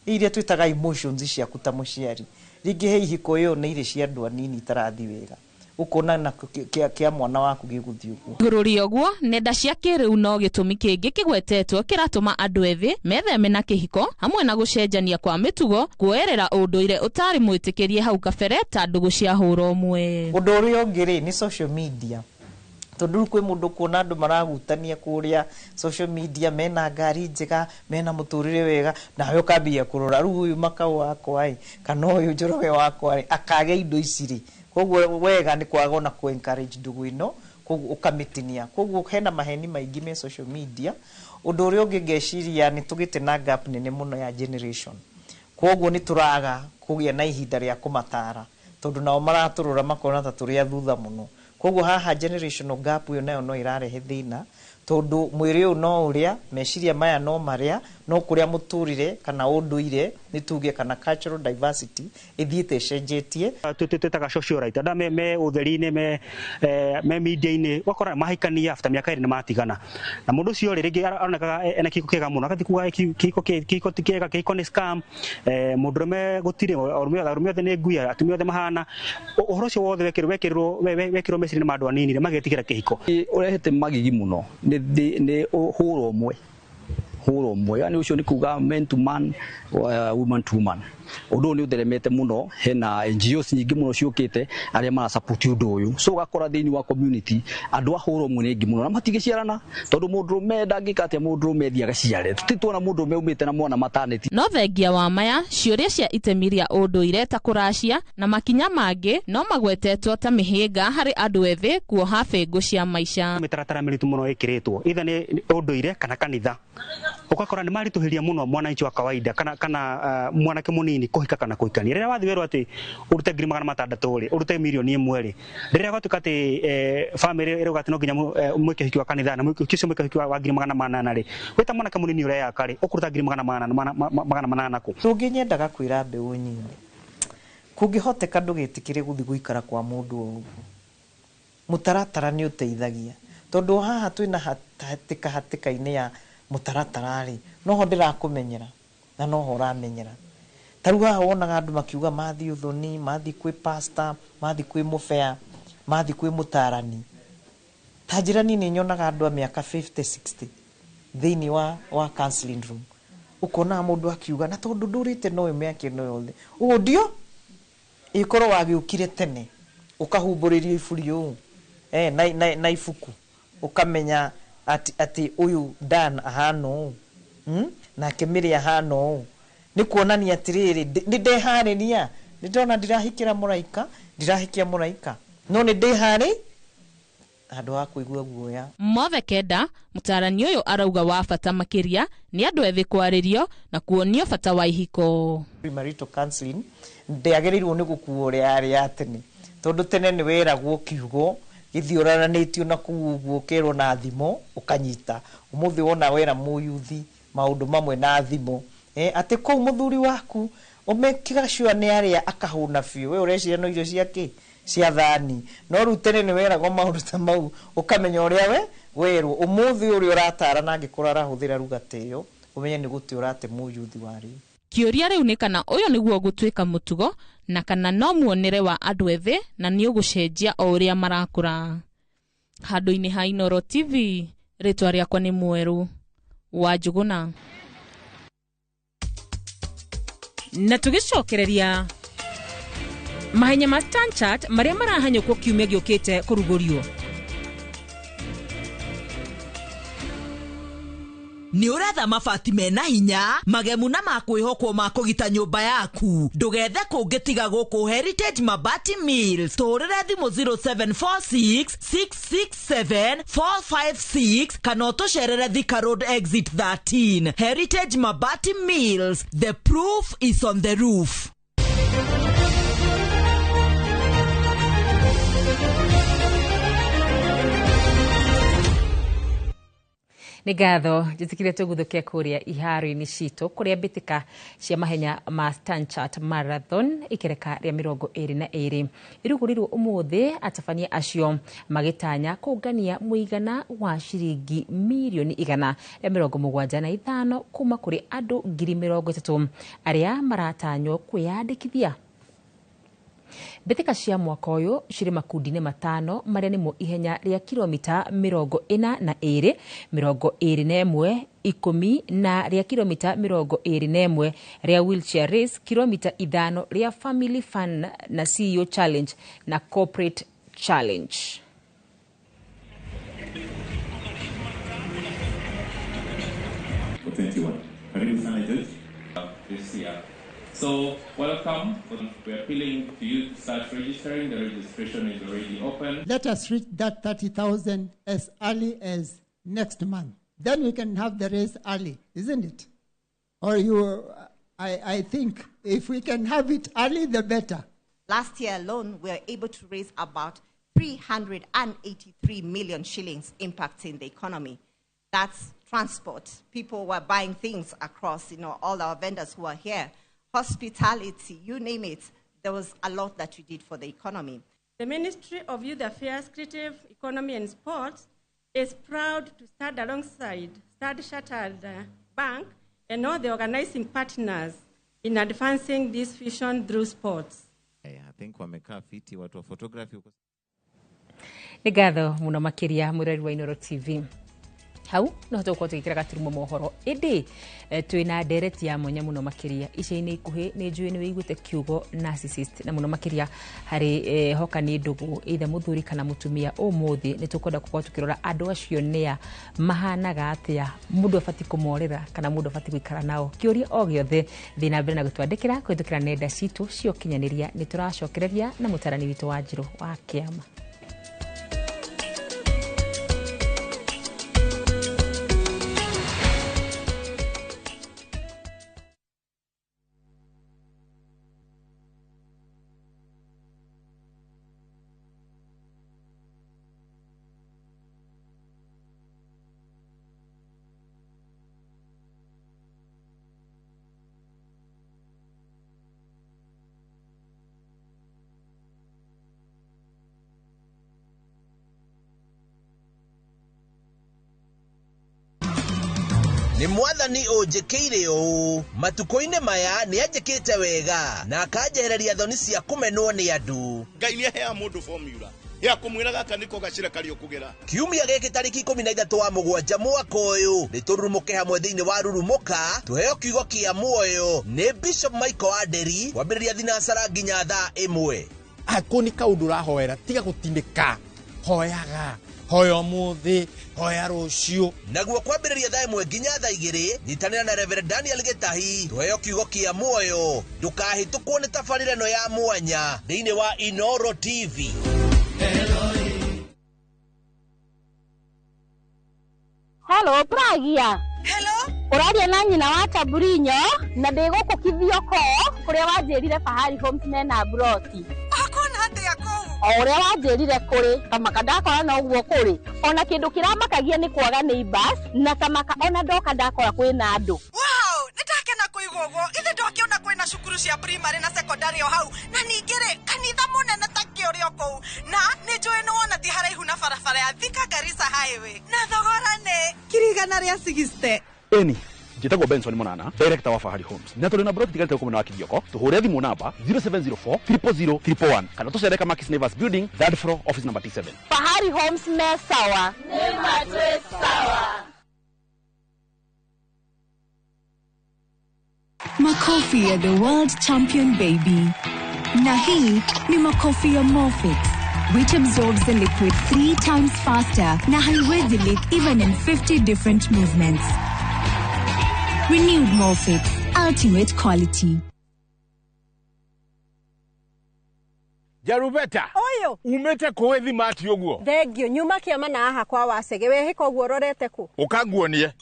iria twĩtaga emotions ciaku ta mũciari. Rĩngĩ he ihiko ĩyo nĩ irĩ cia andũ anini itarathi wega, ukona na kĩa mwana waku gĩgũthiĩ ũguo. Igũrũ rĩa ũguo, nenda cia kĩrĩu no gĩtũmi kĩngĩ kĩgwetetwo kĩratũma andũ ethĩ metheme na kĩhiko hamwe na gũcenjania kwa mĩtugo, kuoerera ũndũire ũtarĩ mwĩtĩkĩrie hau kabere ta ndũgũ cia hũra ũmwe. Ũndũ ũrĩa ũngĩ nĩ social media. Tondu kwĩ mũndũ kuona andũ marahutania kũrĩa social media, mena ngari njega, mena mũtũrĩre wega, nawe ũkambia kũrora rĩu ũyũ makau wakwa kana ũyũ Njoroge wakwa akage indo ici. Koguo wega nĩ kwaga ona ku encourage ndũgũ ĩno, koguo ũkamĩtinia. Koguo hena maheni maingĩ me social media. Ũndũ ũrĩa ũngĩ ngeciria nĩ tũgĩte na gap nene mũno ya generation. Koguo nĩ tũraga kũgĩa na ihinda rĩa kũmatara, tondu nao maratũrora makona ta tũrĩa thutha mũno. Koguo haha generational gap yo nayo no irarehe thina, tondu mwĩrĩ ũyũ no ũrĩa, meciria maya no marĩa, no kũrĩa mũtũrĩre kana ũndũire nĩ tuge kana cultural diversity ithiĩte cenjetie. Twĩtaga socialite andũ me ũtheri-inĩ me media-inĩ wakora mahikania after mĩaka ĩrĩ nĩ matigana, na mũndũ ũcio rĩngĩ aronekaga ena kĩhiko kĩega mũno, agathiĩ kuga kĩhiko ti kĩega, kĩhiko nĩ scam, mũndũrũme gũtirĩ, arũme othe nĩ ngui, atumia othe mahana. Ũhoro ũcio wothe wekĩrwo meciria-inĩ ma andũ anini magetigĩra kĩhiko. Ũrehete magigi mũno nĩ hũra ũmwe, yani ucio ni kuga man to man, woman to woman. Ũndũ nĩ ũtheremete mũno, hena NGOs nyingĩ mũno ciũkĩte arĩa mara support ũndũ ũyũ, so gakora thĩinĩ wa community andũ ahũra ũmwe nĩ mũno na matigĩciarana, tondũ mũndũrũme ndangĩka atĩa mũndũrũme athiĩ agaciare, tũtituona mũndũrũme umĩte na mwana maternity. No thengia wa maya ciũria cia itemi rĩa ũndũire ta kũracia na makinya mangĩ no magwetetwo ta mĩhĩnga harĩ andũ ethĩ kuoha bĩngũ cia maica. Mĩtaratara mĩritũ mũno ĩkĩrĩtwo either nĩ ũndũire kana kanitha, ũgakora nĩ maritũhĩria mũno mwananchi wa kawaida kana mwanake mũnini kuhika kana kuhikania. Rĩrĩa wathi werwo atĩ ũrute ngiri 600 ũrute milioni 1 rĩrĩa gwatuĩka atĩ family ĩrauga atĩ no nginya mwĩke ũhiki wa kanitha na mwĩke ũhiki wa ngiri 800 wĩta mwanake mũnini ũreyaka ũkũruta ngiri 800 kũ. Tũngĩnyendaga kwĩra mbeũ nyingĩ kũngĩhoteka ndũgĩtĩkĩre gũthiĩ gũikara kwa mũndũ ũguo, mũtaratara nĩ ũteithagia, tondũ haha twĩna hatĩka-inĩ ya mũtaratara noho ndĩrakũmenyera na noho ũramenyera. Tarĩu haha wonaga andũ makiuga mathiĩ ũthoni, mathiĩ kwĩ pastor, mathiĩ kwĩ mũbea, mathiĩ kwĩ mũtarani. Ta njĩra nini nyonaga andũ a mĩaka 50-60 thĩinĩ wa counseling room, ũkonaga mũndũ akiuga na tondũ ndũrĩte no mĩaka ĩno yothe ũndio ĩkorwo wagĩũkire tene ũkahumbũrĩrio iburi ũũ na ibuku ũkamenya ati uyu Dan ahana ũũ nake Mĩrĩ ahana ũũ, nĩ kuonania atĩrĩrĩ nĩ ndeharĩria, nĩ ndona ndirahikĩra mũraika no nĩ ndeharĩ andũ a kũigua guoya. Mothe kenda mũtarani ũyũ arauga wa bata makĩria nĩ andũ ethĩ kwarĩrio na kuonio bata wa ihiko. Marital counseling ndĩagĩrĩirwo nĩ gũkuo ũrĩa yarĩ ya tene, tondũ tene nĩ weragwo kiugo githiorananitio na kuguokirwo na thimo ukanyita umuthi wona wera muyuthi maundu mamwe na thimo ati kou muthuri waku umekiga shua ni aria akahuna biu we ureciria no irio ciake cia thani no rutene ni wera go maundu ta mau ukamenya uria we werwo umuthi uri uratara na ngikura rahuthira rugateyo umenye ni guti urate muyuthi wari Kĩũria rĩu nĩ kana ũyũ nĩguo gũtuĩka mũtugo na kana no muonere wa andũ ethĩ na nĩ ũgũcenjia o ũrĩa marakũra. Handũ-inĩ ha Inooro TV, rĩtwa rĩakwa nĩ Mweru wa Njuguna. Na tũgĩcokereria mahenya ma Stanchart marĩa marahanyũkwo kiumia gĩũkĩte kũrugũrio. Ni uretha mabati mena hinya magemu na makwĩhokwo ma kũgita nyũmba yaku ndũgethe kũngĩtiga gũkũ Heritage Mabati Mills tũrĩre thimũ 0746 667 456 kana ũtũcerere Thika Road Exit 13. Heritage Mabati Mills, the proof is on the roof. Nĩ ngatho njĩtĩkĩre tũguthũkia kũrĩa iharo-inĩ citũ kũrĩa mbĩtĩka cia mahenya ma Stanchart Marathon ikereka rĩa 22 irugũrirwo ũmũthĩ, atabania acio magĩtanya kũngania mũigana wa ciringi mirioni 175 kuma kũrĩ andũ 30,000 arĩa maratanywo kwĩyandĩkithia. Mbĩtĩka cia mwaka ũyũ cirĩ makundi-inĩ matano marĩa nĩmo ihenya rĩa kilomita 42, 21, 10 na rĩa kilomita 21 rĩa wheelchair race, kilomita 5 rĩa family fun na CEO challenge na corporate challenge. So, welcome. We're appealing to you to start registering. The registration is already open. Let us reach that 30,000 as early as next month. Then we can have the race early, isn't it? Or I think if we can have it early, the better. Last year alone, we were able to raise about 383 million shillings impacting the economy. That's transport. People were buying things across, all our vendors who are here. Hospitality, you name it, there was a lot that we did for the economy. The Ministry of Youth Affairs, Creative Economy and Sports is proud to stand alongside Standard Chartered Bank and all the organizing partners in advancing this vision through sports. I think wamekaa fiti watu wa photography. Nĩ ngatho mũno makĩria mũrori wa Inooro TV. Hau no tũkorwo tũgĩkĩra gaturumo mohoro ĩndĩ twĩna ndereti ya mwanya mũno makĩria ica-inĩ ikuhĩ nĩ njũĩ nĩ wĩiguĩte kiugo narcissist na mũno makĩria harĩ hoka nĩ ndũgũ either mũthuri kana mũtumia ũmũthĩ nĩ tũkwenda gũkorwo tũkĩrora andũ acio nĩa mahanaga atĩa, mũndũ abatiĩ kũmorera kana mũndũ abatiĩ gũikara nao. Kĩũria o gĩothe thiĩ na mbere na gũtwandĩkĩra kũhĩtũkĩra nenda citũ cia ũkinyanĩria. Nĩ tũracokereria na mũtarani witũ wa Njirũ wa Kĩama. Ni mwathani ũnjĩkĩire ũũ matukũ-inĩ maya nĩ anjĩkĩte wega na akanjehereria thoni cia kũmenwo nĩ andũ. Ngai nĩ aheaga mũndũ formula ya kũmwĩra gaka nĩko gacĩra karĩ ũkũgera. Kiumia gĩkĩ tarĩki 13 wa mũgwanja mwaka ũyũ nĩ tũrurumũke hamwe thĩinĩ wa rurumũka tuheo kiugo kĩa muoyo nĩ Bishop Michael Aderi kwambĩrĩria thinacara nginya thaa 1. Ako nĩ kaũndũ ũrahoera tiga gũtindĩka, hoyaga hoya mũthĩ hoya rũciũ. Naguo kwambĩrĩria thaa 1 nginya thaa 2 nyitanĩra na Reverend Daniel Gĩtahi tuheo kiugo kĩa muoyo. Ndũkahĩtũkwo nĩ tabarĩra ĩno ya mwanya thĩinĩ wa Inooro TV. Hello, Pragia. Hello. Ũraria na nyina wa Taburinyo na ndĩgũkũkithio ko kũrĩa wanjĩrire Fahari Homes mena broti. Akona atĩa kũu? ore wanjirire kuri tamaka ndakora na uguo kuri ona kindu kiramakagia ni kwaga neighbors na tamaka ona ndoka ndakora kwina andu. Wow, nitakena kuigugo ithe ndokiona kwina cukuru cia primary na secondary o hau na ningire kanitha munene ta kiorio kou na ni njui ni wona ti haraihu na barabara ya Thika Garissa highway na thogora ni kirigana ria 60. Eni Jitagwo Benson Monana, director wa Fahari Homes. Na tuli na broti tigalite huko na Kidioko. Tuhure thimu namba 0704 000 111. Kana tucereka Makis Nevers Building, 3rd floor, office number T7. Fahari Homes me sawa. Nema twe sawa. Makofi ya the world champion baby. Na hii ni makofi ya Morphix, which absorbs the liquid 3 times faster na haiwezi leak even in 50 different movements. Renewed Morphix, ultimate quality. Jarubeta. Oyo. Umete kuwethi mati yoguo. Thegio nyuma kiama na aha kwa wasege wehe koguo rorete ku. Ukaguonie.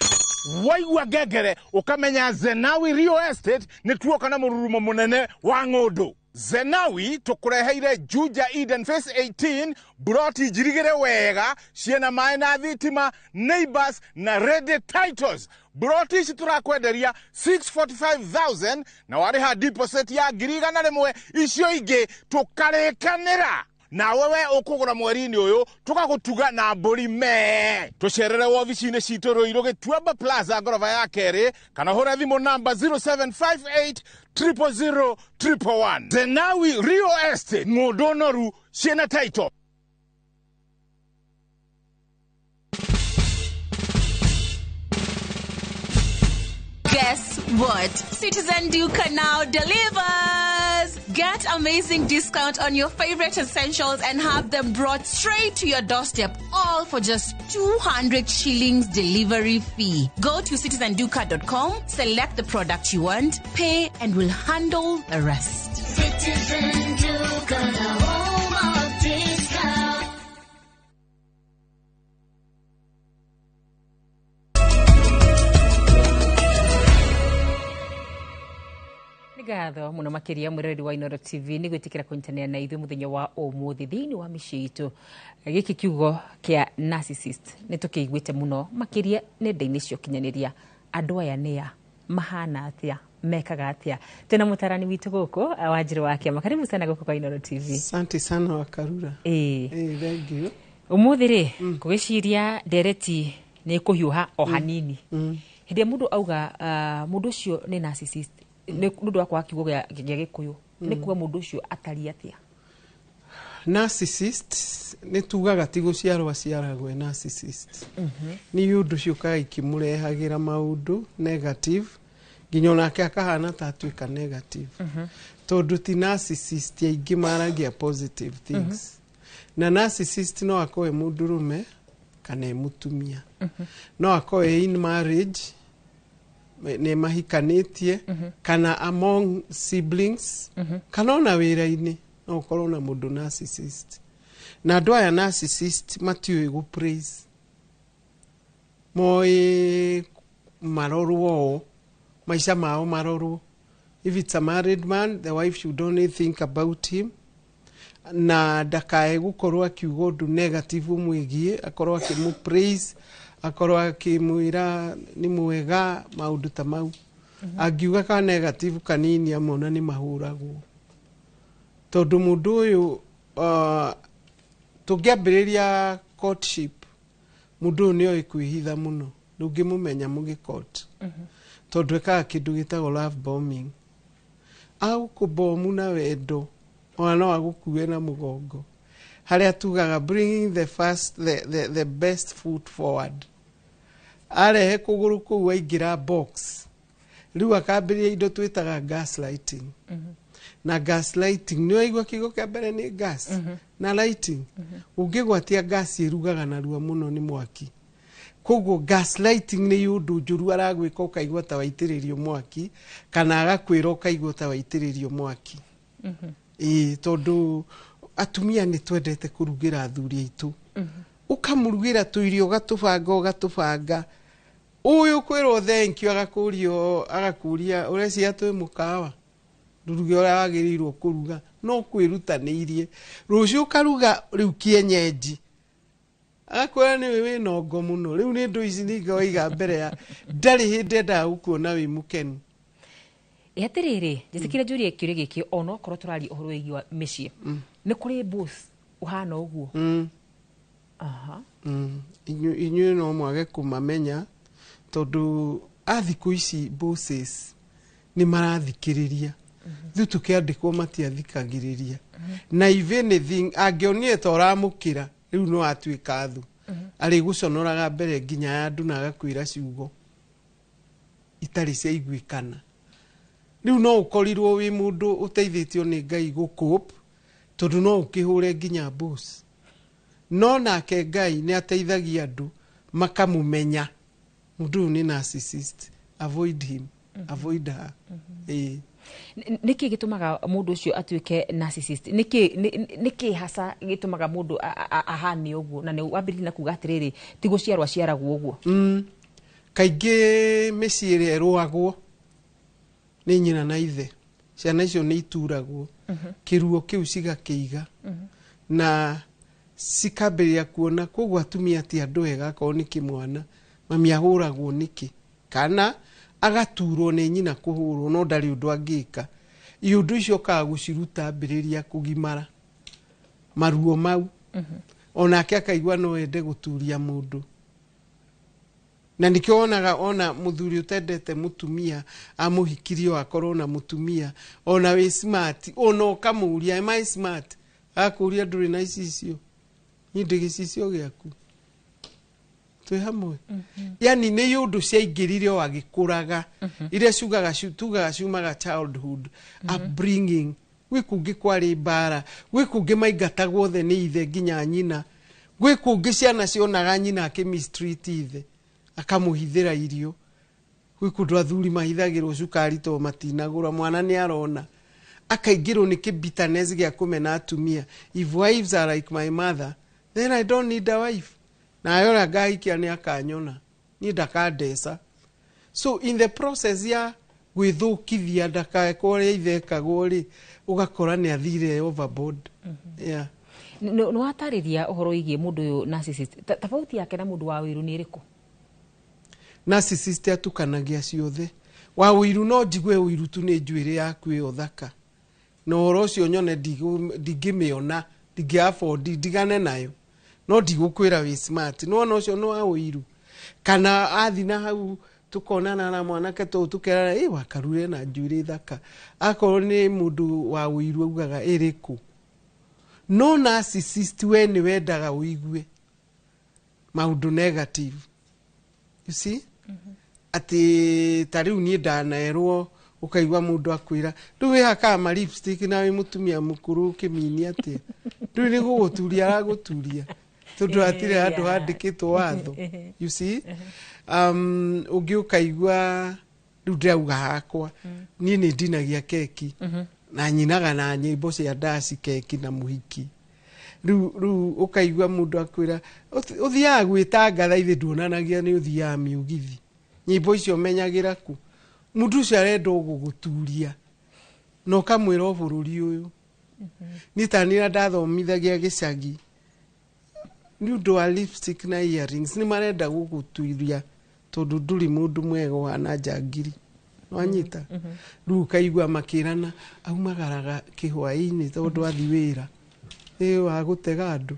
Waigua gegere ukamenya Zenawi Real Estate ni tuo kana mururumo munene wa ng'ondu. Zenawi tukureheire Juja Eden Phase 18 broti jirigere wega ciena mai na thitima neighbors na ready titles. Broti citurakwenderia 645,000 na wariha deposit ya giriga na rimwe icio ingi tukarekanira. Na wewe ukugura mweri-ini uyu tugagutuga na mburi me. Tucerere wobici-ini citu Ruiru Gituamba Plaza ngorofa ya keri kana hura thimu namba 0758 000 111. Zenawi Real Estate ng'ondu noru ciena title. Guess what? Citizen Duka now delivers! Get amazing discount on your favorite essentials and have them brought straight to your doorstep, all for just 200 shillings delivery fee. Go to citizenduka.com, select the product you want, pay, and we'll handle the rest. Citizen Duka, the home of discount. Gatho muno makiria mwirori wa Inooro TV ni gwitikira kunyitanira na ithu muthenya wa umuthi thiini wa micii itu giki kiugo kia narcissist ni tukiguite muno makiria nenda-ini cio kinyaniria andu aya nia mahana atia mekaga atia tena mutarani witu guku Wanjiru wa Kiama karibu sana guku kwa Inooro TV. Asante sana Wakarura. Thank you. Umuthi ri kugiciria ndereti ni kuhiuha o hanini hindi mundu auga mundu cio ni narcissist ni ndu akwa kiugo gia Gikuyu ni kuga mundu ucio atari atia. Narcissist ni tugaga ti guciarwa ciaragwe narcissist ni undu ciukaga ikimurehagira maundu negative nginya onake akahana ta atuika negative tondu ti narcissist aingi maragia positive things na narcissist no akoe mundurume kana mutumia no akoe in marriage ne mahikanitie kana among siblings kana ona wira-ini no korwo na mundu narcissist na andu aya narcissist matiui gu praise moi marorwo maisha mao marorwo. If it's a married man, the wife should only think about him na ndakae gukorwo akiuga undu negative umwigie akorwo akimu praise akorwo akimwira ni mwega maundu ta mau angiuga ka negative kanini amona ni mahuragwo tondu mundu uyu tungiambiriria courtship mundu ni oi kwihitha muno ndungimumenya mugi court tondu ekaga kindu gitagwo love bombing au kubomu na wendo ona no agukue na mugongo haria tugaga bringing the best foot forward arehe kuguru kuu waingira box riu akambiria indo twitaga gaslighting na gaslighting ni waigua kigo kia mbere ni gas na lighting ungigwatia gas irugaga na rua muno ni mwaki koguo gaslighting ni undu njuru aragwika ukaigua ta waitiririo mwaki kana agakwira ukaigua ta waitiririo mwaki tondu atumia ni twendete kurugira athuri aitu ukamurugira tuirio gatubanga uyu kwirwo thank you agakuria ureci atwe mukawa nduruge ũrĩa wagĩrĩirwo kũruga no kwĩrutanĩirie rũciũ karuga rĩu kienyeji akwĩra nĩwe wĩna ngo mũno rĩu nĩ ndũ ici nĩngawaiga mbere ya ndarĩ hĩndĩ endaga gũkuona wĩ mũkenu atirĩrĩ njĩtĩkire njũrie kĩũria gĩkĩ ona okorwo tũraria ũhoro wĩgiĩ wa mĩciĩ nĩ kũrĩ boss ũhana ũguo inyuĩ no mwage kũmamenya tondũ athikũ ici bosses nĩ marathikĩrĩria rĩu tũkĩandĩkwo matiathikagĩrĩria na if anything angĩonire ta ũramũkĩra rĩu no atuĩka thu arĩgũconoraga mbere nginya ya ndu na agakwĩra ciugo itarĩ cia iguĩkana rĩu no ũkorirwo wĩ mũndũ ũteithĩtio nĩ Ngai gũkũp tondũ no ũkĩhũre nginya boss no nake Ngai nĩ ateithagia andũ makamũmenya mũndũ ũyũ nĩ narcissist avoid him avoid her niki gitumaga mũndũ ũcio atuĩke narcissist niki hasa gitumaga mũndũ ahane ũguo na nĩ wambĩrĩrie na kuga atĩrĩrĩ ti gũciarwo ciaragwo ũguo kaingĩ mĩciĩ ĩrĩa ĩrũagwo nĩ nyina na ithe ciana icio nĩ ituragwo kĩruo kĩu cigakĩiga na cikambĩrĩria kuona koguo atumia ti andũ ega akorwo nĩ kĩmwana mami ahũragwo nĩkĩ kana agaturwo nĩ nyina kũhũrwo no ndarĩ ũndũ angĩka iũndũ icio kaga gũciruta ambĩrĩria kũgimara maruo mau onake akaigua no ende gũturia mũndũ na nĩkĩo wonaga ona mũthuri ũtendete mũtumia amũhikirio akorwo na mũtumia ona wĩ smart ona ũkamũria am I smart akũria ndũrĩ na icicio nĩ ndĩgĩcicio gĩaku twĩ hamwe yani nĩ yũndũ ciaingĩrire o agĩkũraga iria tugaga ciumaga childhood upbringing gwĩ kũngĩ kwarĩ mbara gwĩ kũngĩ maingatagwo othe nĩ ithe nginya nyina gwĩ kũngĩ ciana cionaga nyina akĩmistreat ithe akamũhithĩra irio gwĩ kũndũ athuri mahithagĩrwo cukari to matinagũra mwana nĩ arona akaingĩrwo nĩ kĩbitterness gĩa kũmena atumia if wives are like my mother then I don't need a wife na yora ngaikia nĩ akanyona ni ndakandeca so in the process ya gwĩthũkithia ndakakwo rĩ ithekagwo rĩ ugakora nĩ athire overboard no atarĩria ũhoro wĩgiĩ mũndũ ũyũ narcissist tofauti yake na mũndũ wa wĩru nĩ ĩrĩkũ narcissist atukanagia ciothe wa wĩru no njigue wĩru tu nĩ njuĩrĩ yaku ĩyo thaka na ũhoro ũcio nyone ndingĩmĩona ndingĩafford ndigane nayo no ndigũkwĩra wĩ smart no ona ũcio no wa wĩru kana athi na hau tukonana na mwanake tukera wakarure na njuĩrĩ thaka akorwo nĩ mũndũ wa wĩru augaga ĩrĩkũ no narcissist we nĩ wendaga ũigue maũndũ negative you see ati tariu ni ndanaerwo ukaigwa mundu akwira nduwe hakama lipstick na we mutumia mukuru kimini ati ndu ni guguturia araguturia tondu atire andu handikitwo watho you see ungi ukaigwa ndu ndauga hakwa ni ndinagia keki na nyinaga na nyimbo cia ndaci keki na muhiki ru ukaigwa mundu akwira uthiaga gwitanga thaithi ndonanagia ni uthiaga miugithi nyimbo icio menyagira ku mundu ucio arenda guguturia no kamwira bururi uyu ni tanira ndathomithagia gicagi ni undu wa lipstick na earrings ni marenda guguturia tondu nduri mundu mwega wana njangiri wanyita ru kaigwa makirana aumagaraga kihwaini tondu athi wira wa gutega andu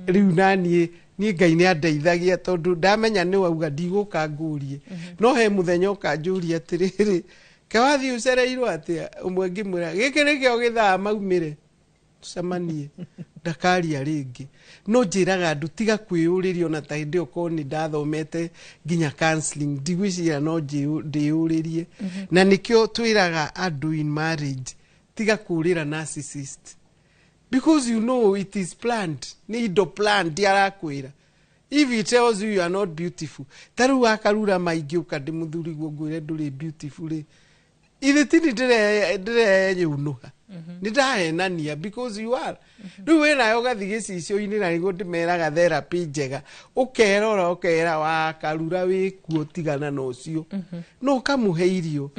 riu nanie ni Ngai ni andeithagia tondu ndamenya ni wauga ndiguka ngurie no he muthenya ukanjuria atiriri kawathi ucereirwo atia umwe ngimwira giki nikio githaa maumire tucemanie ndakaria ringi no njiraga andu tiga kwiyuririo na taindi uko ni ndathomete nginya counseling ndigwicira no ndiyuririe na nikio twiraga andu in marriage tiga kurira narcissist because you know it is planned need planned diarakwira if he tells you are not beautiful taru akarura maingi ukandi muthuri gwire nduri beautiful ithe tini dire nyunuha nidahenania because you are riu wena yo gathigicicio ini na nigo ndimeraga therapy njega ukera wa karura wikuo tigana no cio no kamuhe irio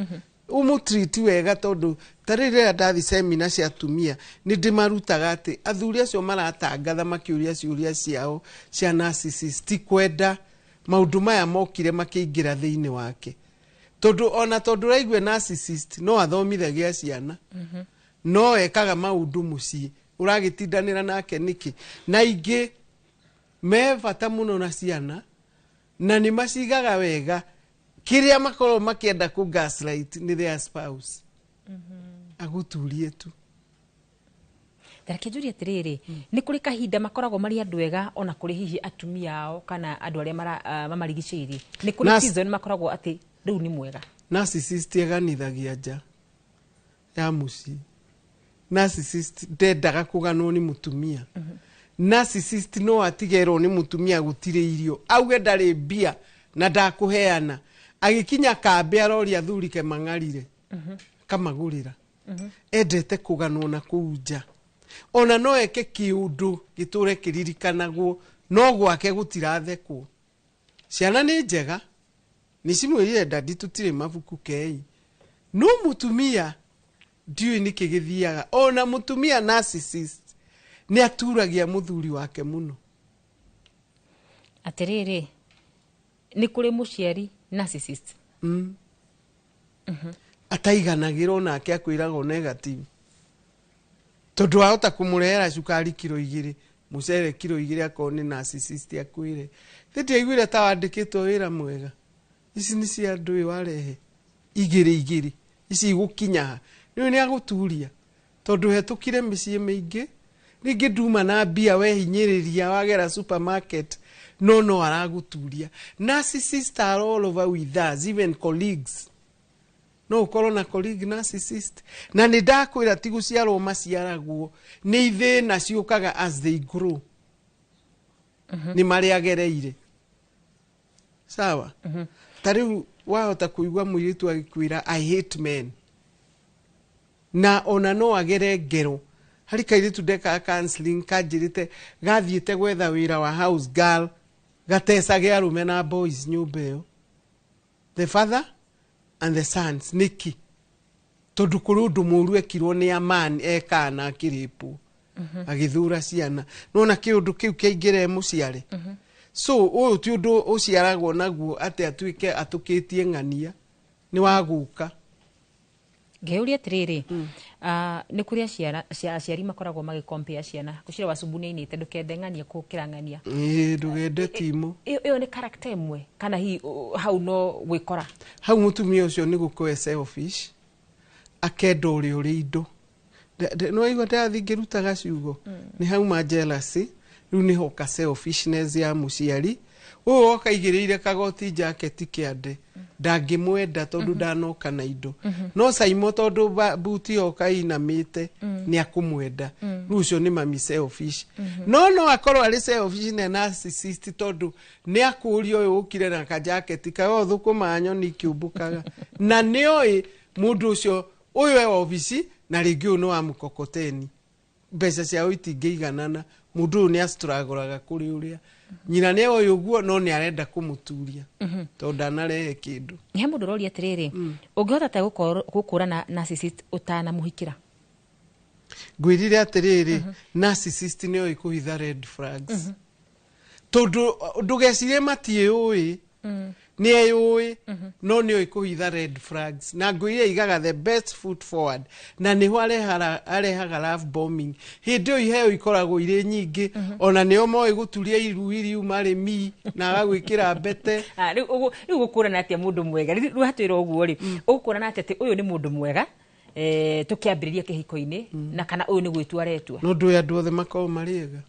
umutreat wega tondu tarire ndathi seminar cia atumia ni ndimarutaga ati athuri acio maratangatha makiuria ciuria ciao cia narcissist kwenda maundu maya mokire makiingira thiini wake tondu raigwe narcissist no athomithagia ciana no ekaga maundu mucii uragitindanira nake niki na ingi me bata muno na ciana na ni macigaga wega kiria makoro makienda ku gaslight ni their spouse aguturie tu Ndarekejuria atiriri ni kuri kahinda makoragwo mari andu ega ona kuri hihi atumia ao kana andu aria mamarigiciri ni kuri season makoragwo ati riu ni mwega narcissist eganithagia nja ya muci narcissist ndendaga kuganwo ni mutumia narcissist no atigerwo ni mutumia gutire irio auge ndari mbia na ndakuheana agikinya kambe aroria thuri ke mangarire kamagurira endete kuganwo na kuja ona no eke kiundu giture kiririkanagwo no gwake gutirathekwo ciana ni njega ni cimwirire ndadi tutire mabuku kei no mutumia ndiui ni kigithiaga ona mutumia narcissist ni aturagia muthuri wake muno atiriri ni kuri muciari narcissist ataiganagirwo nake akwirago negative tondu ahota kumurehera cukari kilo 2 mucere kilo 2 akoni narcissist akwire thiti aiguire ta wandikitwo wira mwega ici ni cia ndui warehe igiri ici gukinya ni aguturia tondu hetukire micii mingi ringi nduma na mbia we hinyiriria wagera supermarket no araguturia narcissist are all over with us even colleagues no ukorwo na colleague narcissist na ni ndakwira tigu ciarwo maciaragwo ni ithina ciukaga as they grow ni mari agereire sawa tariu wahota kuigwa mwiritu agikwira I hate men na ona no agere ngero hari kairitu ndeka counseling kanjirite gathiite gwetha wira wa house girl gatesage arume na boys nyumba iyo the father and the sons niki tondu kuri undu muru ekirwo ni a man ekana akiripu agithura ciana nona kiundu kiu kiingire muciare so uyu ti undu uciaragwo naguo ati atuike atukitie ng'ania ni waguka ngeuria atiriri ni kuri aciari makoragwo magicompare ciana gucira wacumbuni inite ndukende ng'ania kukira ng'ania ndugende timu iyo ni character imwe kana hi hau no gwikora hau mutumia ucio ni gukwe selfish akenda uri indo no igwa ndathi ngirutaga ciugo ni hau ma jealousy riu ni hoka selfishness ya muciari uyu okaigiriire kagoti jacket kiande ndangimwenda tondu ndanoka na indo no saimo tondu buti okainamite ni akumwenda riu cio ni mami selfish no akorwo ari selfish na narcissist tondu ni akurio uyu ukire na ka jacket kayo thukuma nyoni kiumbukaga na nioi mundu ucio uyu e ofisi na ringi uyu no amukokoteni mbeca cia itingeiganana mundu ni astraguraga kuri uria nyina ne oyo guo no ni arenda kumuturia tondu anarehe kindu ni mundu rori atiriri ungihota ta gukura na narcissist utana muhikira gwirire atiriri narcissist ni oyo kuhitha red flags tondu ndugecirie matie uyi ni eyui no ni oyo kuhitha red flags na ngwire igaga the best foot forward na ni arehaga love bombing hindi oyo iheo ikoragwo ire nyingi ona ni omo iguturia iru mari mi na agwikira mbete riu gukura na atia mundu mwega riu hatwira uguo ri ukura na atia uyu ni mundu mwega tukiambiriria kihiko-ini na kana uyu ni gwitua retwa no ndu andu othe makao mariega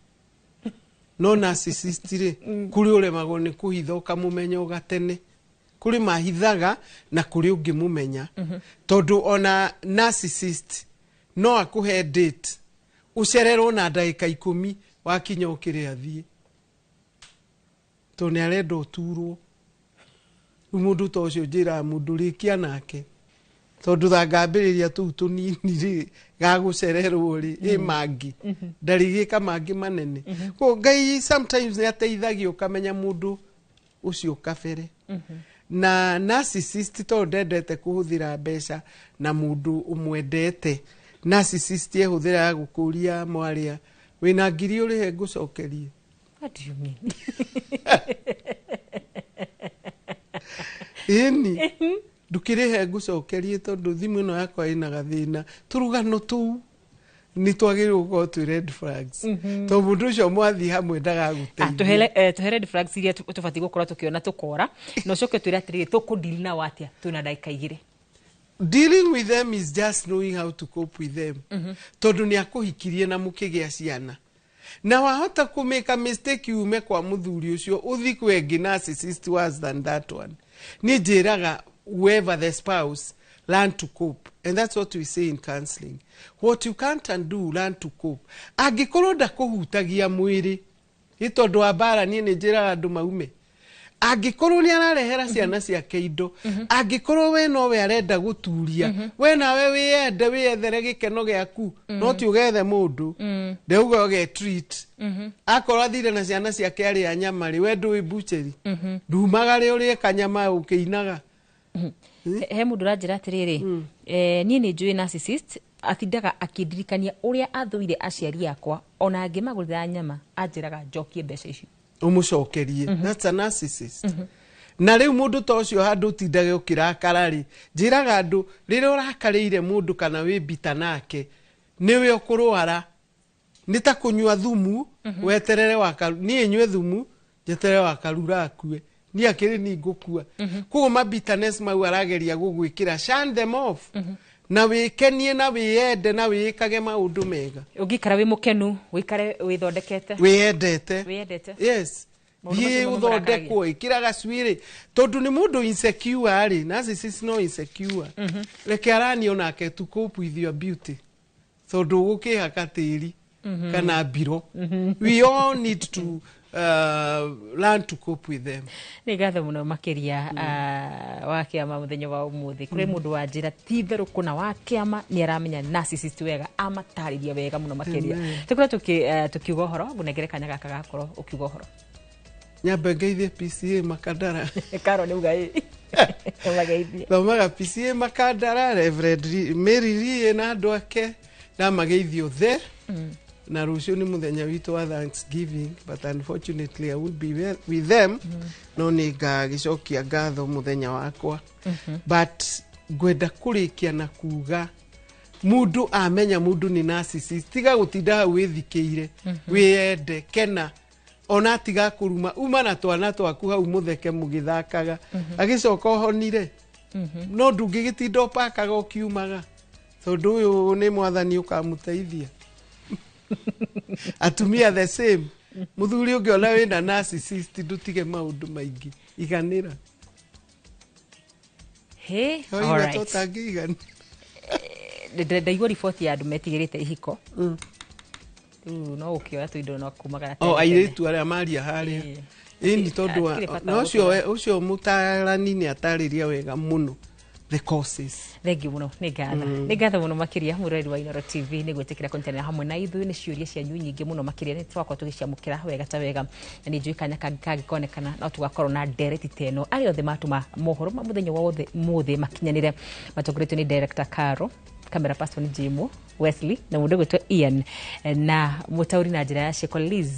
no narcissist ri kuri uremagwo ni kuhitha ukamumenya ugatene kuri mahithaga na kuri ungimumenya tondu ona narcissist no akuhe date ucererwo na ndagika 10 wakinya ukire athie to ni arenda uturwo mundu to cio njira mundu rikia nake tondu thangambiriria tu tunini ri gagucererwo ri mangi ndarigika mangi manene ko ngai sometimes ni ateithagio kamenya mundu ucio kabere na narcissist to ndendete kuhuthira mbeca na mundu umwendete. Narcissist ehuthira gukuria mwaria wina ngiri urihe ngucokerie. What do you mean? Ini ndukirihe ngucokerie tondu thimu ino yakwa ina gathina turugano tu ni twagirwo go tu red flags to mundu ucio mwathi hamwe ndagaguteithia tuhe red flags iria tubati gukora tukiona tukora no coke twira atiri tukudili na watia tuna ndaika igire. Dealing with them is just knowing how to cope with them. Tondu ni akuhikirie na mukigea ciana na wahota ku make a mistake yume kwa muthuri ucio uthi kwengi narcissist worse than that one. Ni njiraga whoever the spouse, learn to cope, and that's what we say in counseling. What you can't undo, learn to cope. Angikoro ndakuhutagia mwiri itondu wa bara ni njiraga andu maume. Angikoro ni ararehera ciana ciake indo, angikoro we no we arenda guturia, we nawe wiyende wiyethere gikeno giaku, no ti ugethe mundu ndeuga uge treat. Akoro athire na ciana ciake ari anyamari we ndu ibucheri ndumagare uri kanyama ukiinaga. He mundu ranjira atiriri nie ni njui narcissist atindaga akindirikania uria athuire aciari akwa ona angimagurira nyama anjiraga njokie mbeca icio umucokerie. That's a narcissist. Na riu mundu to cio handu tindage ukirakara ri njiraga andu rire urakarire mundu kana wi bita nake niwe ukurwara nita kunywa thumu weterere wakaru ni nywe thumu jeterere wakarura akue ni akiri ni ngukua kugo ma bitterness mau arageria gugwikira shun them off na wikenie na wiyende na wikage maundu mega ugikara wi mukenu wikare withondekete wiyendete yes ye uthondekwo ikiraga swire tondu ni mundu insecure ari narcissist no insecure reke arani onake to cope with your beauty tondu gukihaka tiri kana biro we all need to learn to cope with them. Ni gatho muno makiria wa kiama muthenya wa umuthi kuri mundu wa njira titheru kuna wa kiama ni aramenya narcissist wega amatariria wega muno makiria tukura tukiuga horo bunegere kanya gaka gakoro ukiuga horo nyambe ngeithie PCA Makandara karo ni ugai mageithie thomaga PCA Makandara Reverend Mary Rie na andu ake na mageithio there na rucio ni muthenya witu wa Thanksgiving, but unfortunately I would be with them no ni ngagicokia ngatho muthenya wakwa but gwenda kurikia na kuga mundu amenya mundu ni narcissist tiga gutinda withikiire wiyende kena ona tiga kuruma uma na twana twaku hau mutheke mugithakaga agicoka honire no ndungigitinda pakaga ukiumaga tondu uyu ni mwathani ukamuteithia atumia the same muthuri ungiona wina narcissist ndutige maundu maingi iganira he alright ndaigua riboti ya andu metigirite ihiko no ukioya tuindo no kumagara airitu aria maria haria ini tondu no ucio mutarani ni atariria wega muno the causes. Thank you muno nigatha muno makiria mureri wa Inooro TV ni gwetikira content hamwe na ithu ni ciuria cia nyingi muno makiria ni twakwa tugiciamukira wega ta wega na ni njui kanya kagikonekana no tugakorwo na direct teno ari othe matuma mohoro ma muthenya wothe muthi makinyanire matogoretwo ni director Caro, camera person Jimo Wesley na mundu gwetwo Ian na mutauri na njira ya Sheko Liz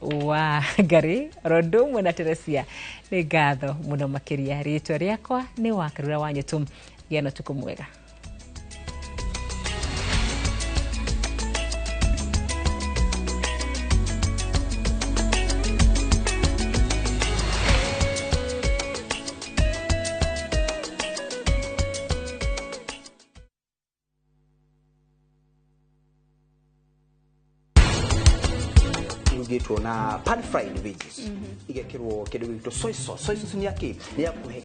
wa Gari Rodum na Teresia ni gatho muno makiria ritwa riakwa ni Wakarura wa Nyetum geno tukumwega. Na pan fried veggies igekirwo kindu gito soy sauce ni yake ni ya